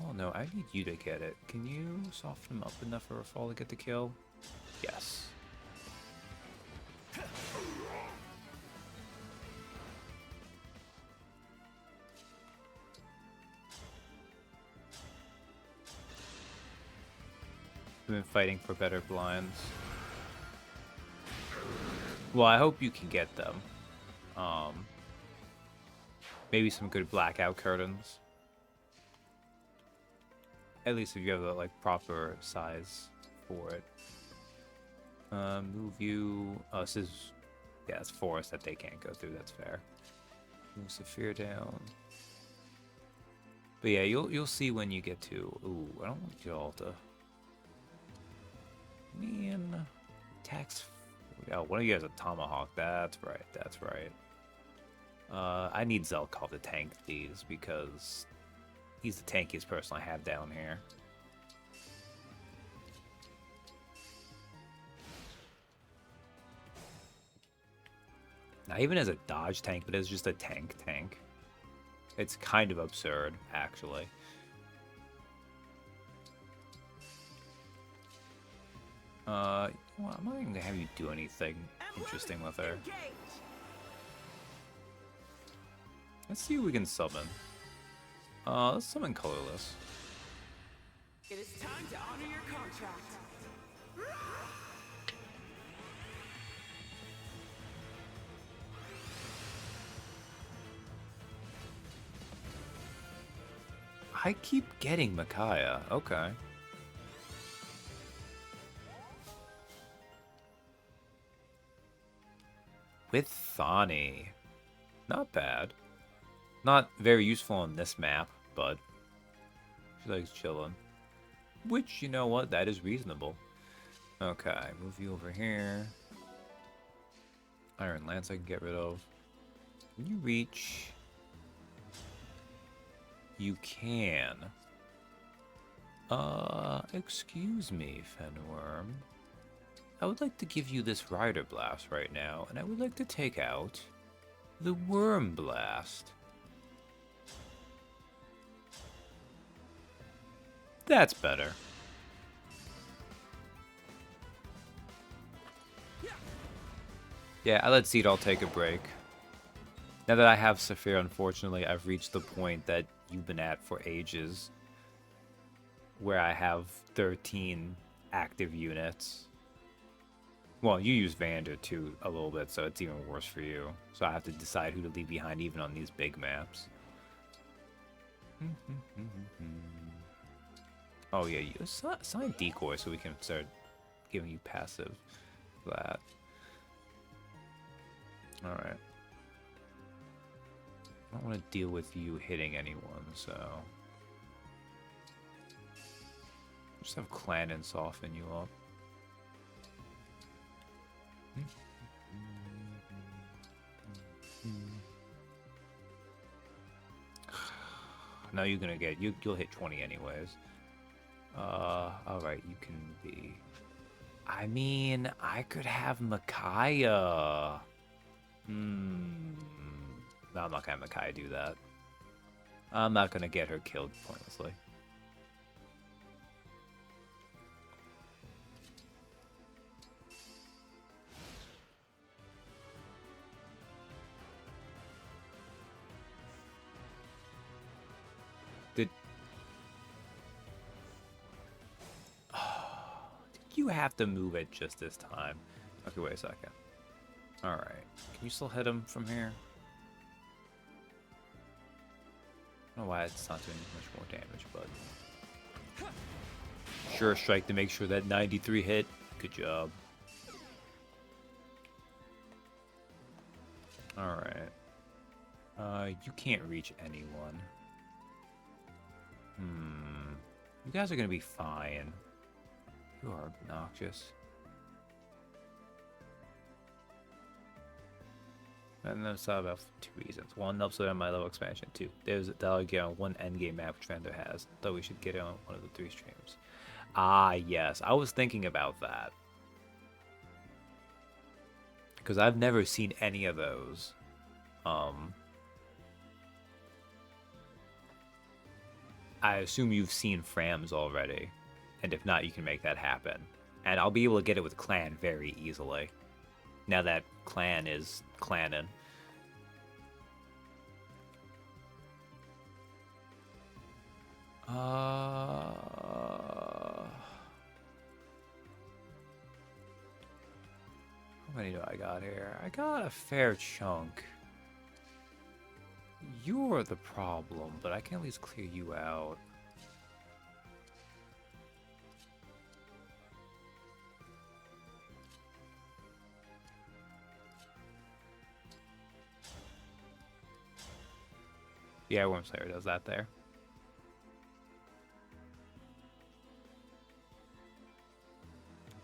Oh no, I need you to get it. Can you soften him up enough for a fall to get the kill? Yes. We've been fighting for better blinds. Well, I hope you can get them. Maybe some good blackout curtains. At least if you have the like proper size for it. Move you. Oh, this is it's forest that they can't go through. That's fair. Move Saphir down. But yeah, you'll see when you get to. Ooh, I don't want y'all to. Man, tax. Oh, one of you has a tomahawk. That's right. That's right. I need Zelkov to tank these because he's the tankiest person I have down here. Not even as a dodge tank, but as just a tank. It's kind of absurd, actually. Well, I'm not even gonna have you do anything interesting with her. Let's see who we can summon. Let's summon Colorless. It is time to honor your contract. I keep getting Micaiah. Okay. With Thani. Not bad. Not very useful on this map, but she likes chilling. Which, you know what, that is reasonable. Okay, move you over here. Iron Lance I can get rid of. Can you reach? You can. Excuse me, Fenworm. I would like to give you this Rider Blast right now, and I would like to take out the Worm Blast. That's better. Yeah, I let Seedall take a break. Now that I have Saphir, unfortunately, I've reached the point that you've been at for ages, where I have 13 active units. Well, you use Vander too a little bit, so it's even worse for you. So I have to decide who to leave behind even on these big maps. Oh yeah, you assign decoy so we can start giving you passive that. Alright. I don't want to deal with you hitting anyone, so just have Clan and soften you up. No, you're gonna get you'll hit 20 anyways. Alright, you can be. I mean, I could have Micaiah. No, I'm not gonna have Micaiah do that. I'm not gonna get her killed pointlessly. Did you have to move it just this time? Okay, wait a second. Alright. Can you still hit him from here? I don't know why it's not doing much more damage, but sure strike to make sure that 93 hit. Good job. Alright. You can't reach anyone. You guys are gonna be fine. You are obnoxious. And that's about for 2 reasons. One, upload on my level expansion. 2, that'll get on one endgame map which Fender has. Though we should get it on one of the 3 streams. Ah, yes. I was thinking about that. Because I've never seen any of those. I assume you've seen Frams already. And if not, you can make that happen. And I'll be able to get it with Clan very easily. Now that Clan is clanning. How many do I got here? I got a fair chunk. You're the problem, but I can at least clear you out. Yeah, Worm Slayer does that there.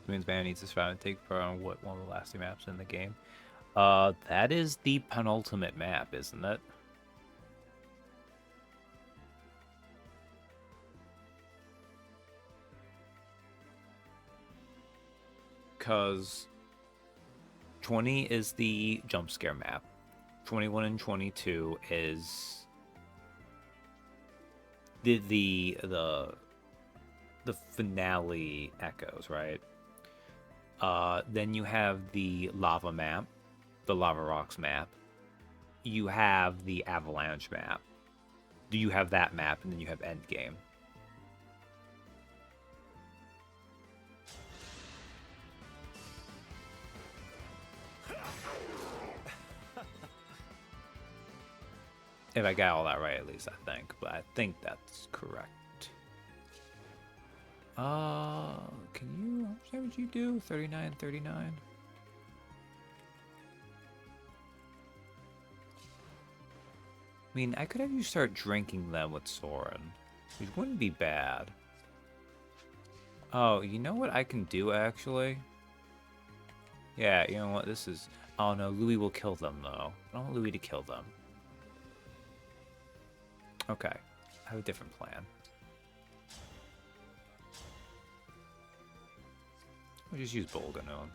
It means man needs to survive and take part on one of the last 2 maps in the game. That is the penultimate map, isn't it? Because 20 is the jump scare map. 21 and 22 is the finale echoes, right? Then you have the lava map, the lava rocks map. You have the avalanche map. Do you have that map, and then you have endgame. If I got all that right, at least I think. But I think that's correct. Can you... How much damage you do? 39, 39? I mean, I could have you start drinking them with Soren, which wouldn't be bad. Oh, you know what I can do, actually? Yeah, you know what? This is... Oh, no, Louis will kill them, though. I don't want Louis to kill them. Okay, I have a different plan. I'll just use Bolganone.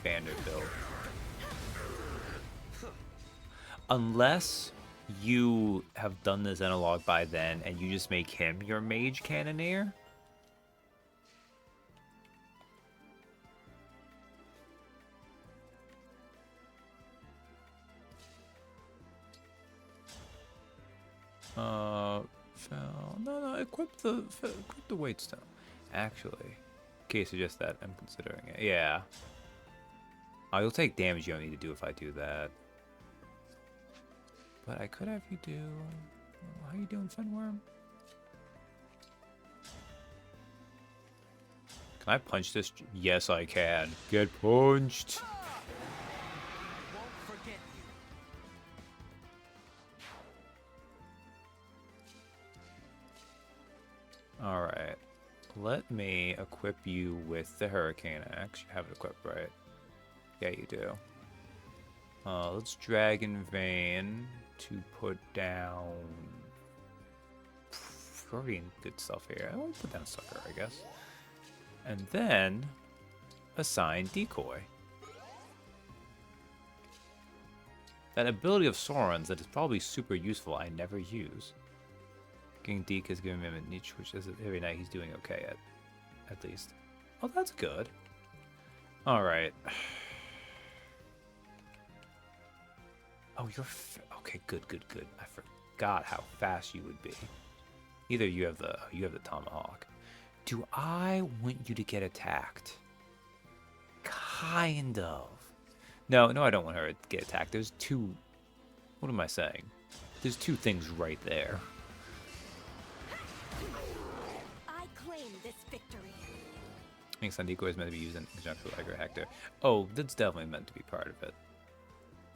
Vanderbilt. Unless you have done this analog by then and you just make him your mage cannoneer. No, equip the weight stone. Actually, in case of just that, I'm considering it. Yeah. Oh, you'll take damage you don't need to do if I do that. But I could have you do... How you doing, Fenworm? Can I punch this? Yes, I can. Get punched. Alright. Let me equip you with the Hurricane Axe. You have it equipped, right? Yeah, you do. Let's Dragon Vein to put down... We're already in good stuff here. I'll put down Sucker, I guess. And then assign Decoy. That ability of Soren's that is probably super useful I never use. Getting Deke is giving him a niche, which is every night he's doing okay at least. Oh, that's good. Alright. Oh, you're... Okay, good. I forgot how fast you would be. Either you have the Tomahawk. Do I want you to get attacked? Kind of. No, I don't want her to get attacked. There's two... What am I saying? There's two things right there. I claim this victory. I think Sun Decoy is meant to be used in conjunction with Edgar Hector. Oh, that's definitely meant to be part of it.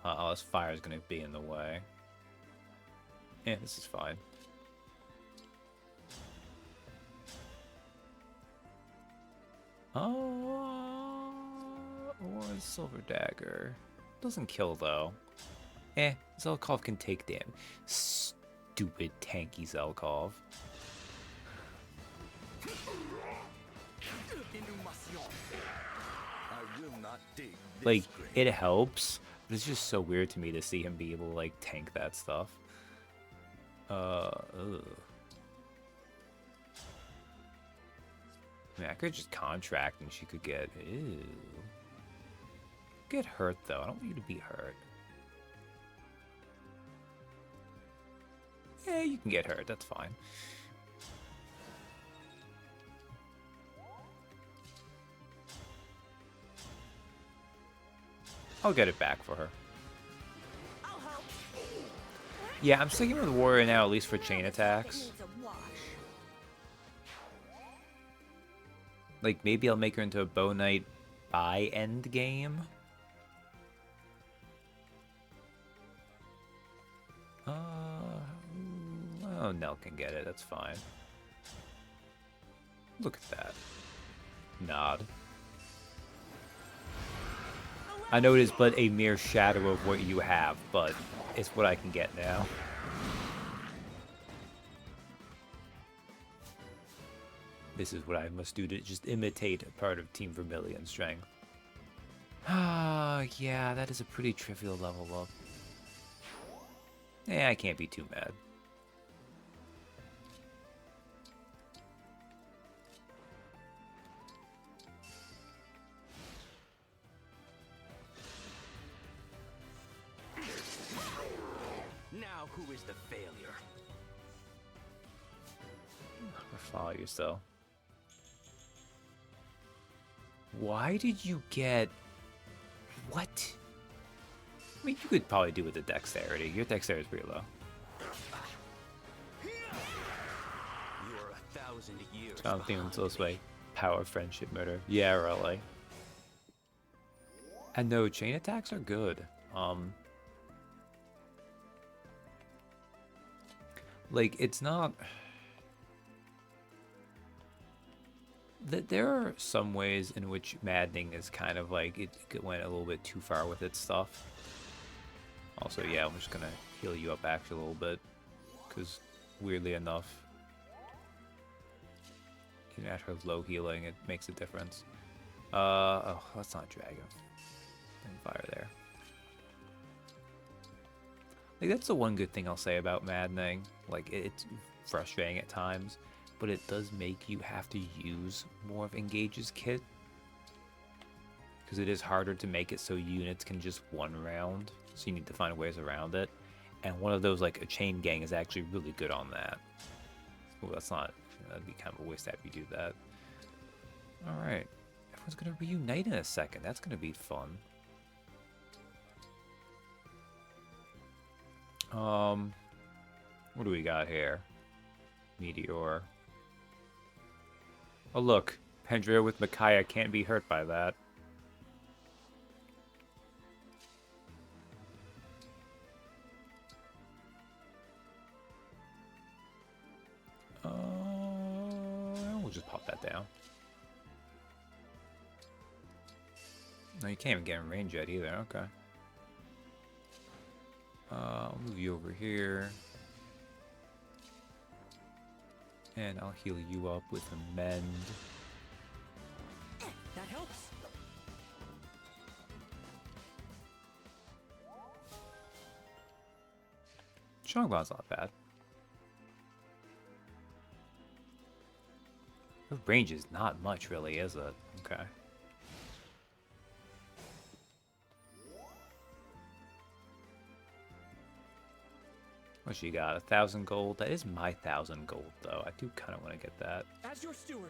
Unless fire is going to be in the way. Yeah, this is fine. Or a Silver Dagger. Doesn't kill, though. Zelkov can take damage. Stupid tanky Zelkov. Like, it helps, but it's just so weird to me to see him be able to, like, tank that stuff. Ugh. I mean, I could just contract and she could get... Ew. Get hurt, though. I don't want you to be hurt. Yeah, you can get hurt. That's fine. I'll get it back for her. Yeah, I'm sticking with Warrior now, at least for chain attacks. Like, maybe I'll make her into a Bow Knight by end game. Oh, Nell can get it. That's fine. Look at that. Nod. I know it is but a mere shadow of what you have, but it's what I can get now. This is what I must do to just imitate a part of Team Vermilion's strength. Ah, yeah, that is a pretty trivial level up. Eh, I can't be too mad. Now who is the failure? Follow yourself. Why did you get... What? I mean, you could probably do with the dexterity. Your dexterity is pretty low. You are 1,000 years. I don't think it's this way. Power, friendship, murder. Yeah, really. And no, chain attacks are good. Like, it's not... There are some ways in which Maddening is kind of like, it went a little bit too far with its stuff. Also, yeah, I'm just gonna heal you up actually a little bit. Because, weirdly enough, even at her low healing, it makes a difference. Oh, that's not Dragon. Fire there. Like, that's the one good thing I'll say about Maddening. Like, it's frustrating at times, but it does make you have to use more of Engage's kit. Because it is harder to make it so units can just one round, so you need to find ways around it. And one of those, like a chain gang, is actually really good on that. Well, that's not, that'd be kind of a waste if you do that. Alright, everyone's gonna reunite in a second, that's gonna be fun. What do we got here? Meteor. Oh look, Pendria with Micaiah can't be hurt by that. We'll just pop that down. No, you can't even get in range yet either, okay. I'll move you over here. And I'll heal you up with a mend. That helps. Strongbound's not bad. The range is not much, really, is it? Okay. What you got? 1,000 gold? That is my 1,000 gold, though. I do kind of want to get that. As your steward.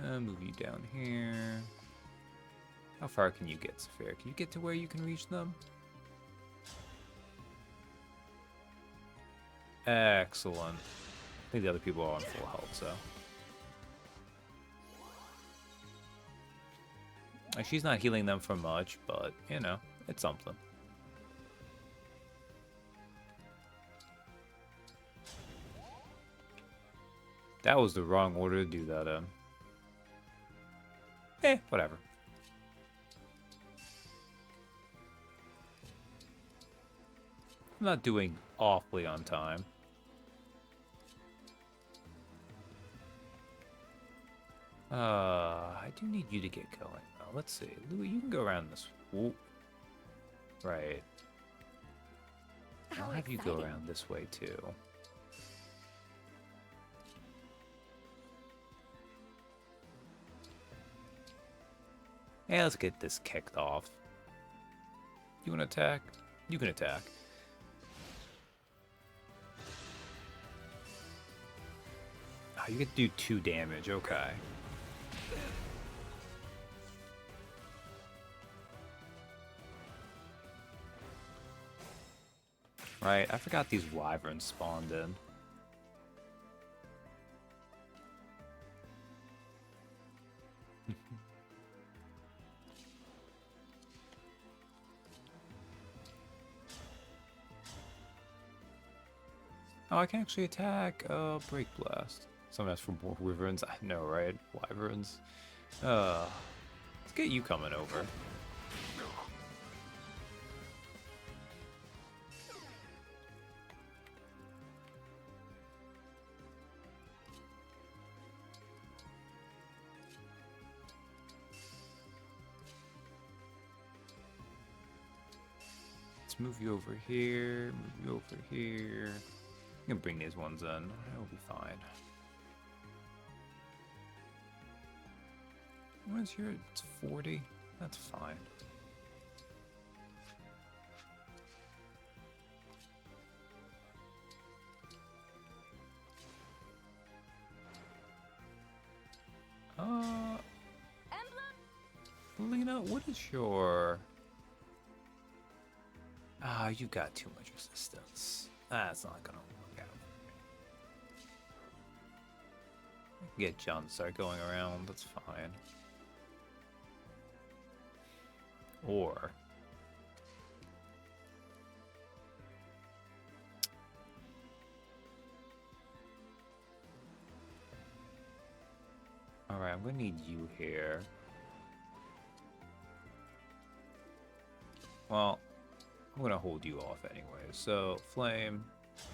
Move you down here. How far can you get, Saphira? Can you get to where you can reach them? Excellent. I think the other people are on full health, so. Like, she's not healing them for much, but, you know, it's something. That was the wrong order to do that in. Whatever. I'm not doing awfully on time. I do need you to get going. Let's see. Louis, you can go around this. Whoop. Right. I'll have you go around this way, too. Yeah, let's get this kicked off. You want to attack? You can attack. Oh, you get to do 2 damage. Okay. Right, I forgot these wyverns spawned in. Oh, I can actually attack. Break Blast. Some that's for more wyverns. I know, right? Wyverns. Let's get you coming over. Let's move you over here. Move you over here. I'm gonna bring these ones in. It'll be fine. What's your? It's 40. That's fine. Lena, what is your? Ah, you got too much resistance. That's not gonna work out. I can get John to start going around. That's fine. Or alright, I'm gonna need you here. Well, I'm gonna hold you off anyway. So, Flame,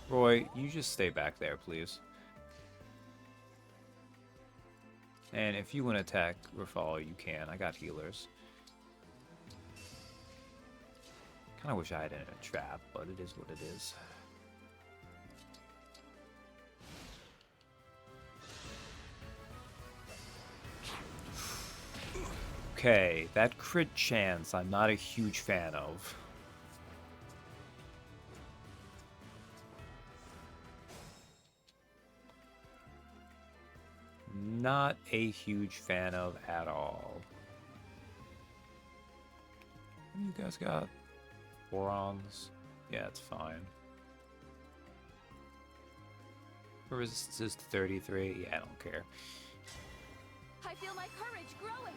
Roy, you just stay back there, please. And if you want to attack Rafal, you can. I got healers. Kind of wish I had it in a trap, but it is what it is. Okay, that crit chance I'm not a huge fan of. Not a huge fan of at all. What do you guys got? Borons? Yeah, it's fine. Resistance is 33. Yeah, I don't care. I feel my courage growing.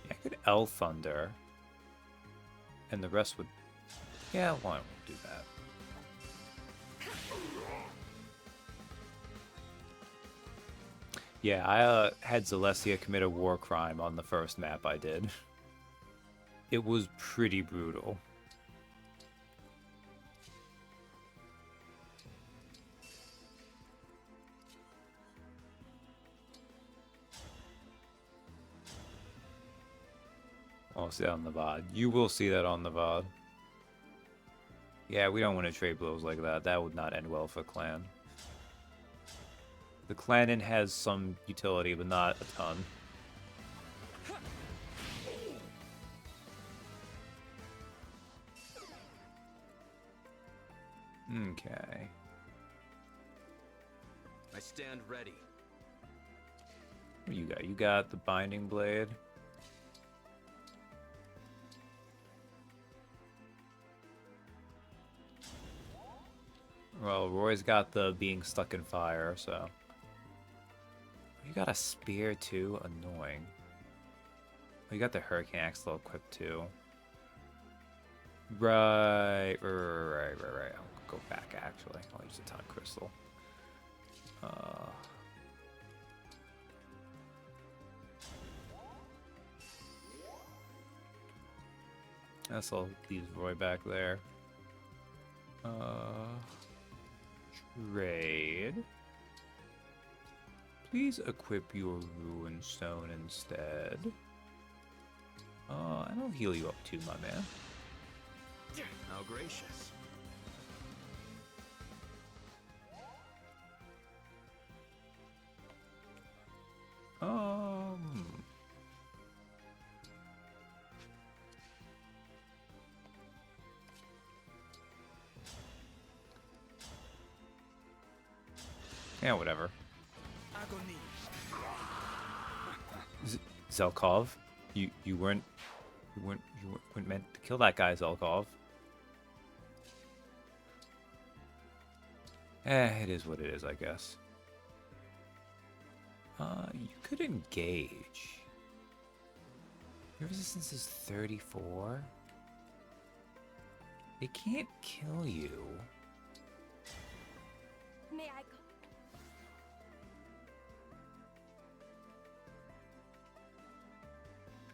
Yeah, I could L Thunder. And the rest would... Yeah, why don't we do that? Yeah, I had Celestia commit a war crime on the first map I did. It was pretty brutal. I'll see that on the VOD. You will see that on the VOD. Yeah, we don't want to trade blows like that. That would not end well for Clan. The Clanin has some utility, but not a ton. Okay. I stand ready. What do you got? You got the Binding Blade. Well, Roy's got the being stuck in fire, so... You got a spear too? Annoying. You got the Hurricane Axle equipped too. Right. I'll go back actually. I'll use a Time Crystal. Guess I'll leave Roy back there. Trade. Please equip your Ruin Stone instead. And I'll heal you up too, my man. How gracious. Yeah, whatever. Zelkov, you weren't meant to kill that guy, Zelkov. It is what it is, I guess. You could engage. Your resistance is 34? They can't kill you. May I go?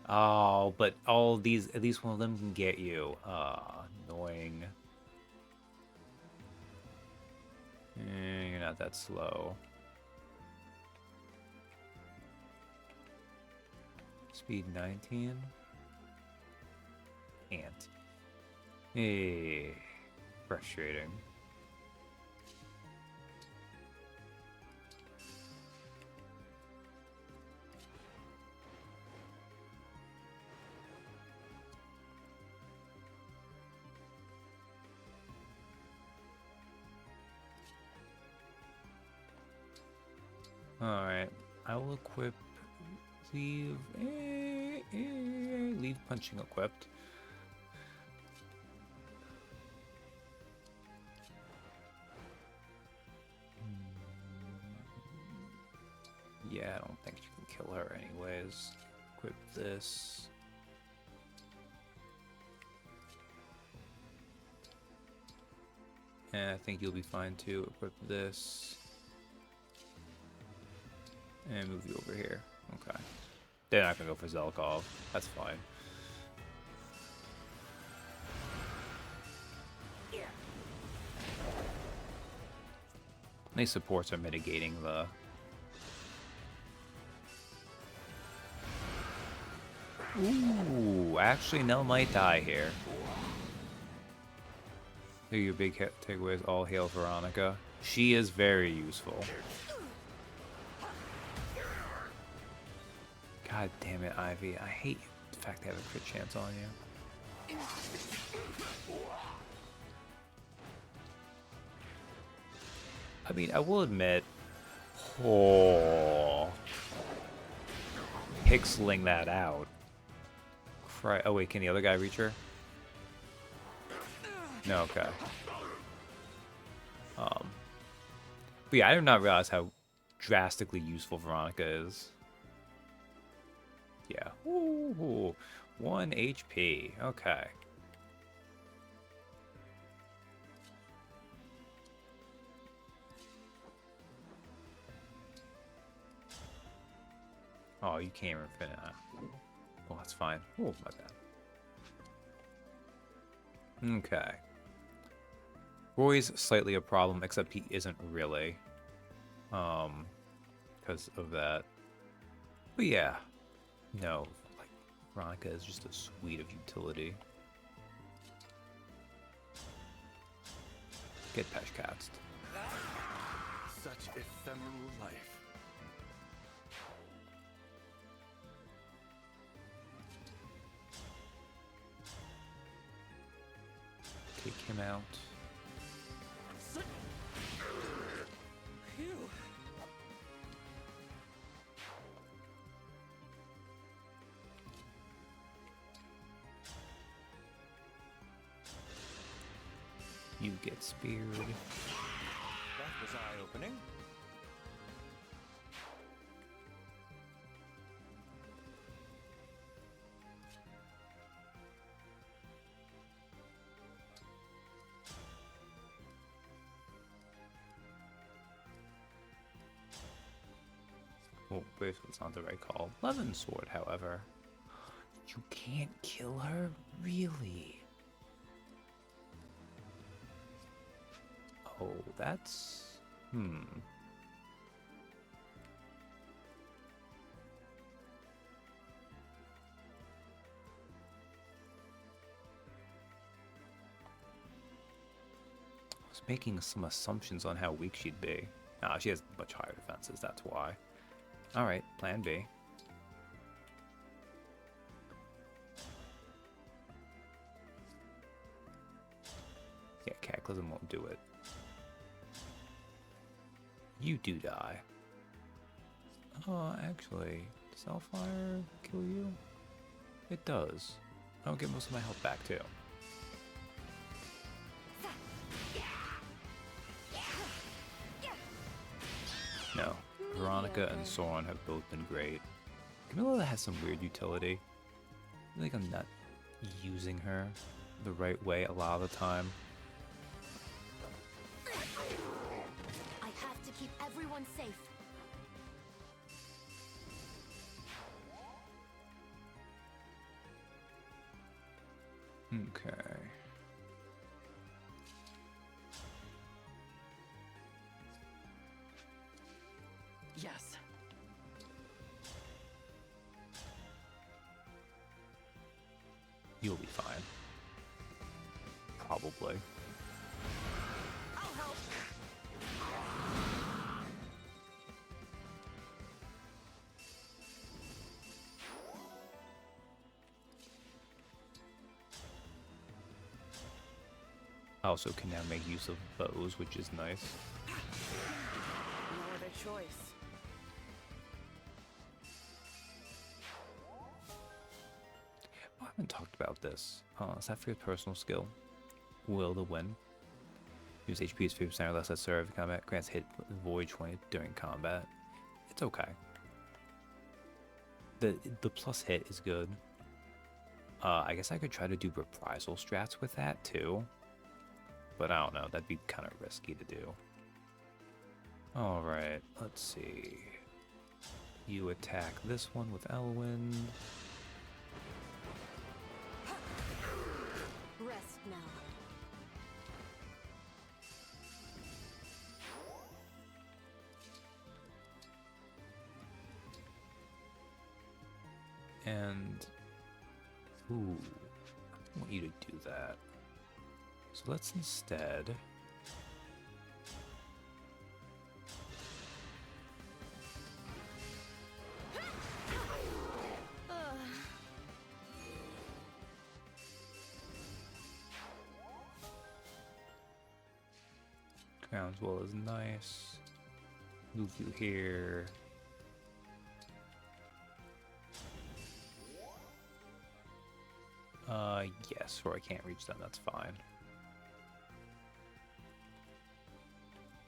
Oh, but all these, at least one of them can get you. Annoying. You're not that slow. Speed 19? Can't. Hey, frustrating. Alright, I will equip, leave punching equipped. Yeah, I don't think you can kill her anyways. Equip this. And I think you'll be fine too. Equip this. And move you over here. Okay. They're not gonna go for Zelkov. That's fine. These supports are mitigating the... Ooh, actually Nell might die here. Your big takeaway is all hail Veronica. She is very useful. God damn it, Ivy. I hate the fact they have a crit chance on you. I mean, I will admit... Oh... Pixeling that out. Oh wait, can the other guy reach her? No, okay. But yeah, I did not realize how drastically useful Veronica is. Yeah. Ooh, 1 HP. Okay. Oh, you can't even finish that. Oh, that's fine. Oh, my bad. Okay. Roy's slightly a problem, except he isn't really. Because of that. But yeah. No, like, Veronica is just a suite of utility. Get Peshkatzed. Such ephemeral life. Take him out. You get speared. That was eye-opening. Oh, bracelet's not the right call. Levin Sword, however. You can't kill her? Really? Oh, that's... I was making some assumptions on how weak she'd be. Ah, she has much higher defenses, that's why. Alright, plan B. Yeah, Cataclysm won't do it. You do die. Oh, actually, does Hellfire kill you? It does. I'll get most of my health back too. No, Veronica and Soren have both been great. Camilla has some weird utility. feel like I'm not using her the right way a lot of the time. I have to keep everyone safe. Okay. Yes. You'll be fine. Probably. I'll help. I also can now make use of bows, which is nice. No other choice. I haven't talked about this. Is that for your personal skill? Will the win. Use HP is 50% or less at serve combat. Grants hit void 20 during combat. It's okay. The plus hit is good. I guess I could try to do reprisal strats with that too. But I don't know. That'd be kind of risky to do. Alright, let's see. You attack this one with Elwind. Rest now. And ooh, I want you to do that. So let's instead Groundswell is nice. Move you here. Yes, or I can't reach them, that's fine.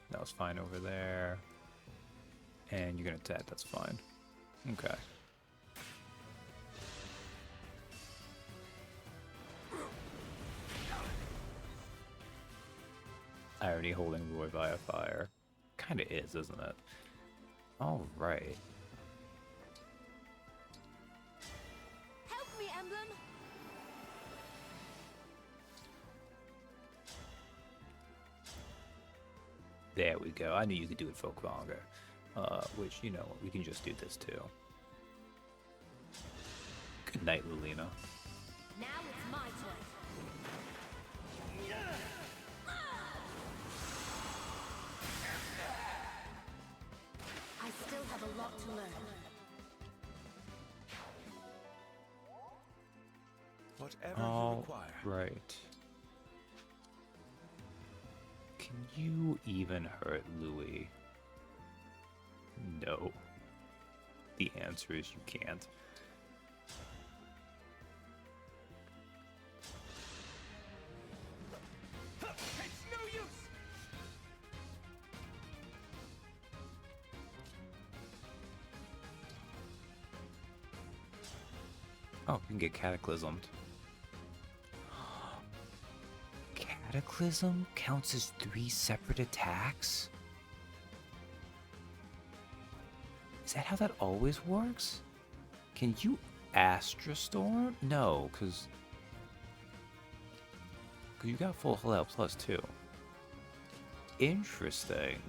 That was fine over there. And you're gonna attack, that's fine. Okay. Irony holding Roy via fire. Kinda is, isn't it? Alright. Help me, Emblem. There we go. I knew you could do it for longer. Which, you know, we can just do this too. Good night, Lulina. Now it's my turn. I still have a lot to learn. Whatever you All require. right. Can you even hurt Louis? No. The answer is you can't. It's no use! Oh, you can get cataclysmed. Cataclysm counts as 3 separate attacks? Is that how that always works? Can you Astra Storm? No, because you got full hull out plus 2. Interesting.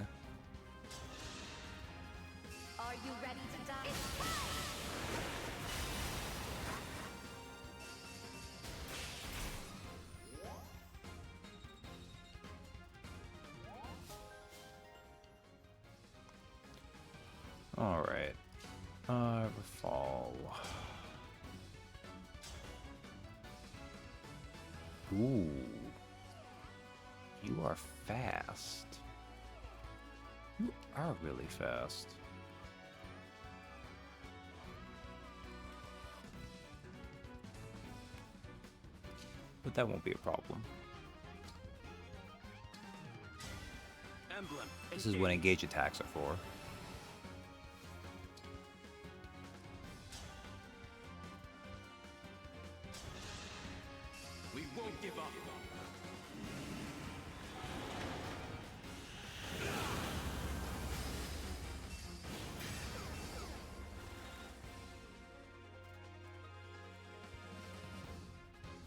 Are you ready to die? Alright. Fall. Ooh. You are fast. You are really fast. But that won't be a problem. Emblem. This is what engage attacks are for.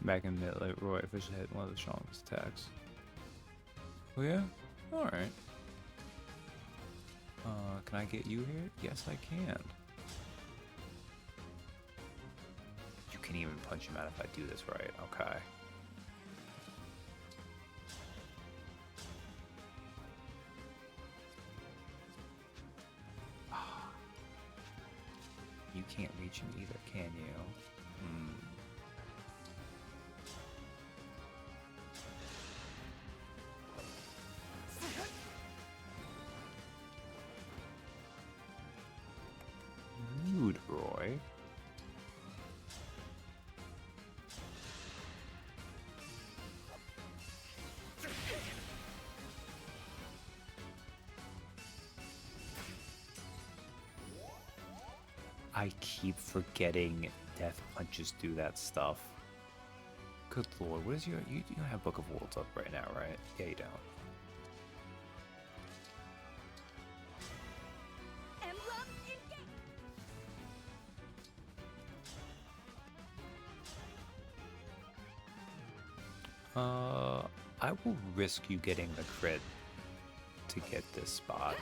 Back in mid-late, Roy officially hit one of the strongest attacks. Oh yeah? Alright. Can I get you here? Yes, I can. You can even punch him out if I do this right. Okay. You can't reach him either, can you? Rude, Roy. I keep forgetting death punches do that stuff. Good lord, what is your... You don't have Book of Worlds up right now, right? Yeah, you don't. Emblem engage. I will risk you getting the crit to get this spot.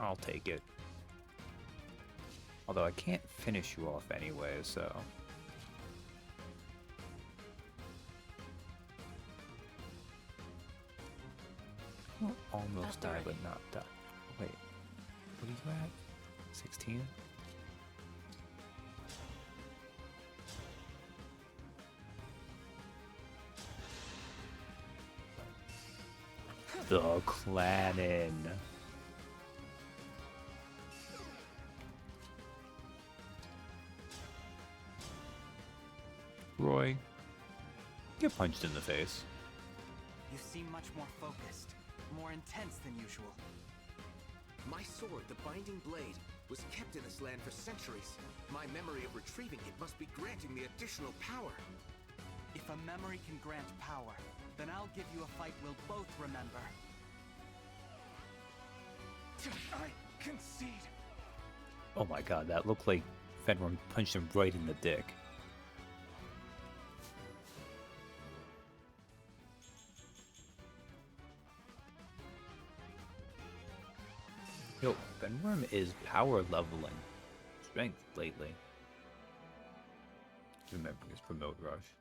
I'll take it. Although I can't finish you off anyway, so... Well, almost die, but not die. Wait, what are you at? 16? The Clannon. Roy, get punched in the face. You seem much more focused, more intense than usual. My sword, the Binding Blade, was kept in this land for centuries. My memory of retrieving it must be granting me additional power. If a memory can grant power, then I'll give you a fight we'll both remember. I concede. Oh my god, that looked like Fenrir punched him right in the dick. Yo, Fenrir is power leveling strength lately. Remember his promote rush.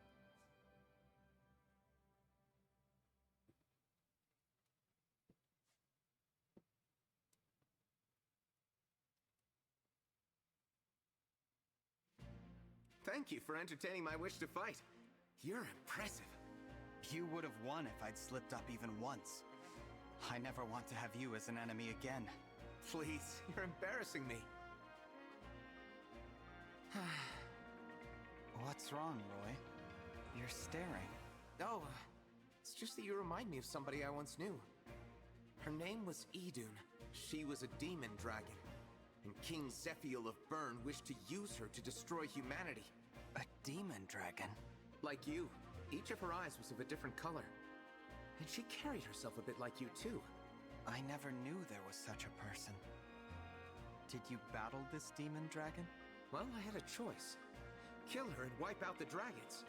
Thank you for entertaining my wish to fight. You're impressive. You would have won if I'd slipped up even once. I never want to have you as an enemy again. Please, you're embarrassing me. What's wrong, Roy? You're staring. Oh, it's just that you remind me of somebody I once knew. Her name was Idun. She was a demon dragon. And King Zephiel of Bern wished to use her to destroy humanity. A demon dragon? Like you. Each of her eyes was of a different color. And she carried herself a bit like you too. I never knew there was such a person. Did you battle this demon dragon? Well, I had a choice. Kill her and wipe out the dragons.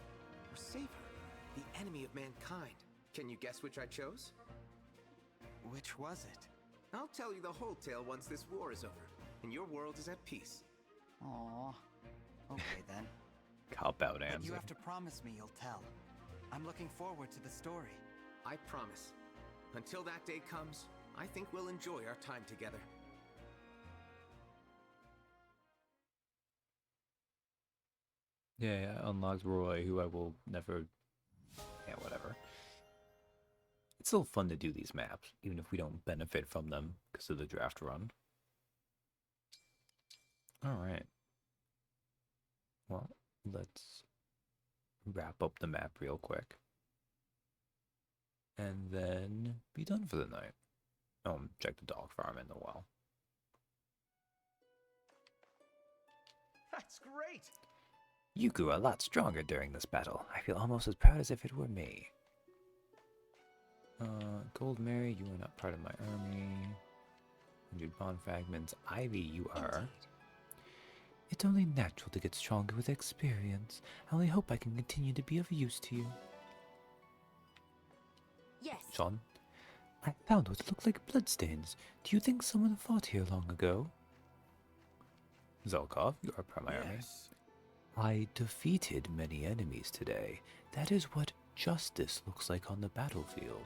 Or save her, the enemy of mankind. Can you guess which I chose? Which was it? I'll tell you the whole tale once this war is over, and your world is at peace. Aww. Okay then. Cop out answer. But you have to promise me you'll tell. I'm looking forward to the story. I promise. Until that day comes, I think we'll enjoy our time together. Yeah, unlocked Roy, who I will never... Yeah, whatever. It's still fun to do these maps, even if we don't benefit from them because of the draft run. Alright. Well, let's wrap up the map real quick. And then be done for the night. Oh, check the dog farm in the well. That's great! You grew a lot stronger during this battle. I feel almost as proud as if it were me. Gold Mary, you are not part of my army. 100 bond fragments. Ivy, you are. It's only natural to get stronger with experience. I only hope I can continue to be of use to you. Yes. Sean, I found what looked like bloodstains. Do you think someone fought here long ago? Zelkov, you are part of my army. I defeated many enemies today. That is what justice looks like on the battlefield.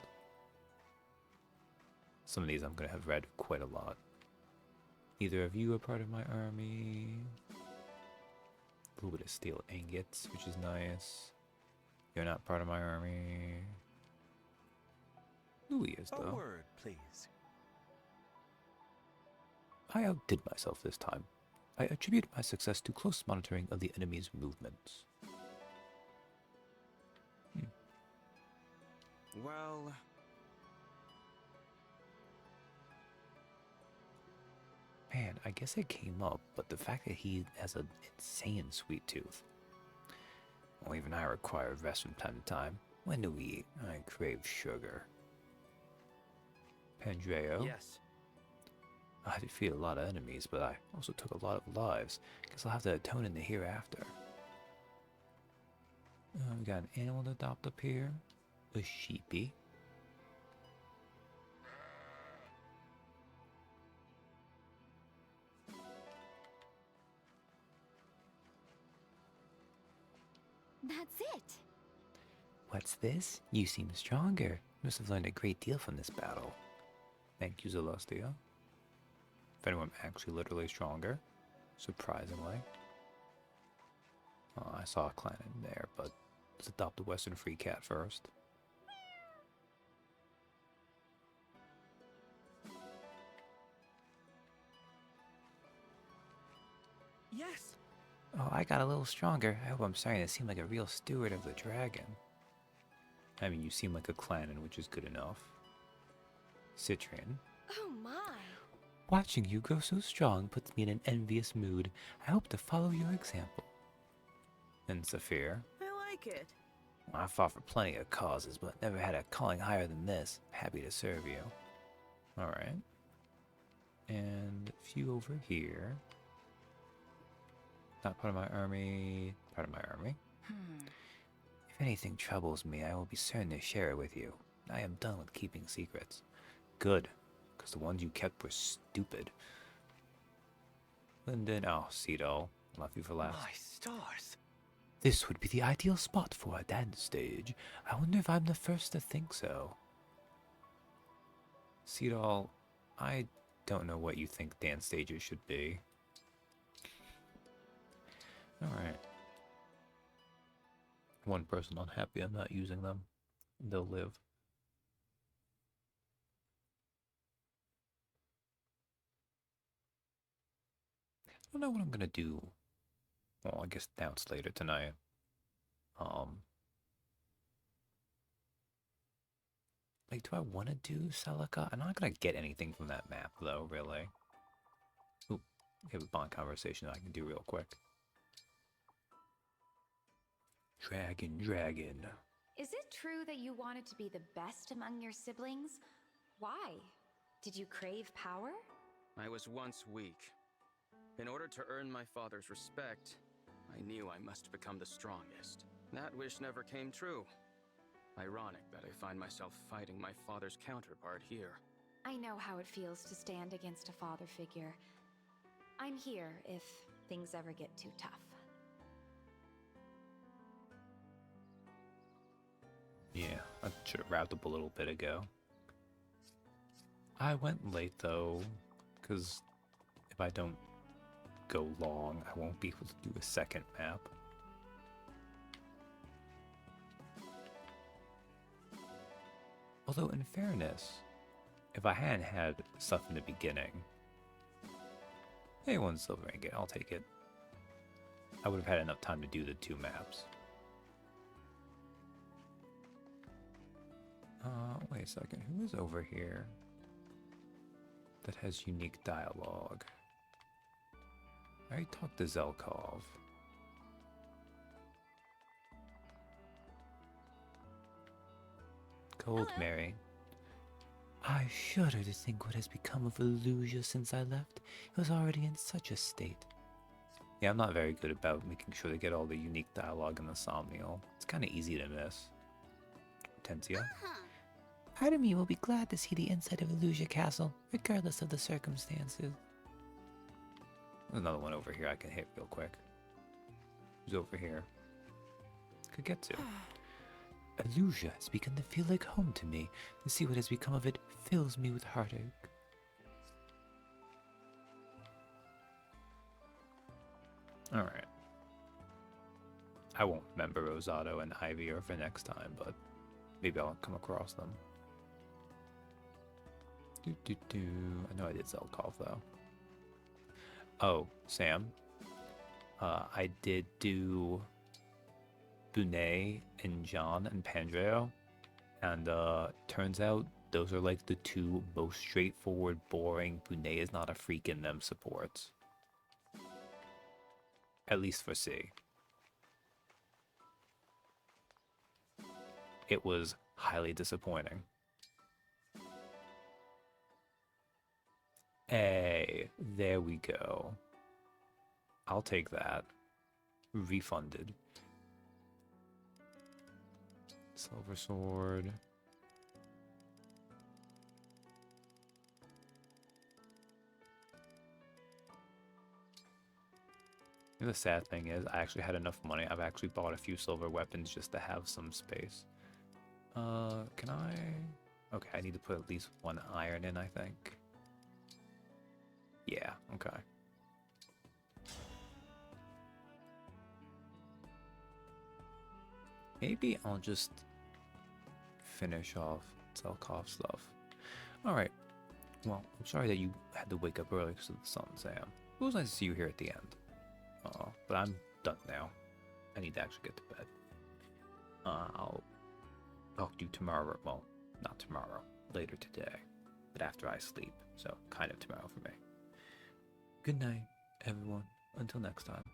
Some of these I'm going to have read quite a lot. Neither of you are part of my army. A little bit of steel ingots, which is nice. You're not part of my army. Louis is, though. A word, please. I outdid myself this time. I attribute my success to close monitoring of the enemy's movements. Well... Man, I guess it came up, but the fact that he has an insane sweet tooth. Well, even I require rest from time to time. When do we eat? I crave sugar. Pandreo? Yes. I defeated a lot of enemies, but I also took a lot of lives. Guess I'll have to atone in the hereafter. We got an animal to adopt up here. A sheepy. That's it. What's this? You seem stronger. You must have learned a great deal from this battle. Thank you, Zelestia. If anyone actually literally stronger, surprisingly. Oh, I saw a clan in there, but let's adopt the Western Free Cat first. Yes. Oh, I got a little stronger. I hope I'm starting to seem like a real steward of the dragon. I mean, you seem like a clan, which is good enough. Citrian. Oh my. Watching you grow so strong puts me in an envious mood. I hope to follow your example. And Saphir. I like it. I fought for plenty of causes, but never had a calling higher than this. Happy to serve you. Alright. And a few over here. Not part of my army. Part of my army. If anything troubles me, I will be certain to share it with you. I am done with keeping secrets. Good, because the ones you kept were stupid. Linden, oh, Cedal. Left you for last. My stars. This would be the ideal spot for a dance stage. I wonder if I'm the first to think so. Cedal, I don't know what you think dance stages should be. Alright. One person unhappy I'm not using them. They'll live. I don't know what I'm gonna do. Well, I guess dance later tonight. Like, do I want to do Celica? I'm not gonna get anything from that map, though, really. Ooh, we have a bond conversation I can do real quick. Dragon. Is it true that you wanted to be the best among your siblings? Why? Did you crave power? I was once weak. In order to earn my father's respect, I knew I must become the strongest. That wish never came true. Ironic that I find myself fighting my father's counterpart here. I know how it feels to stand against a father figure. I'm here if things ever get too tough. Yeah, I should have wrapped up a little bit ago. I went late though, because if I don't go long, I won't be able to do a second map. Although, in fairness, if I hadn't had stuff in the beginning, hey, one silver ingot, I'll take it. I would have had enough time to do the 2 maps. Wait a second, who is over here that has unique dialogue? I already talked to Zelkov. Cold Mary. I shudder to think what has become of Illusia since I left. It was already in such a state. Yeah, I'm not very good about making sure to get all the unique dialogue in the Somnial. It's kind of easy to miss. Tensia. Part of me will be glad to see the inside of Illusia Castle, regardless of the circumstances. There's another one over here I can hit real quick. Who's over here? Could get to. Illusia has begun to feel like home to me. To see what has become of it fills me with heartache. Alright. I won't remember Rosato and Ivy for next time, but maybe I'll come across them. I know I did Zelkov though. Oh, Sam. I did do Bunei and John and Pandreo, and turns out those are like the two most straightforward, boring Bunei is not a freak in them supports. At least for C. It was highly disappointing. Hey, there we go. I'll take that. Refunded. Silver sword. And the sad thing is, I actually had enough money. I've actually bought a few silver weapons just to have some space. Can I? Okay, I need to put at least one iron in, I think. Yeah, okay. Maybe I'll just finish off Zelkov stuff. Alright. Well, I'm sorry that you had to wake up early because of the sun, Sam. It was nice to see you here at the end. But I'm done now. I need to actually get to bed. I'll talk to you tomorrow. Well, not tomorrow. Later today. But after I sleep. So, kind of tomorrow for me. Good night, everyone. Until next time.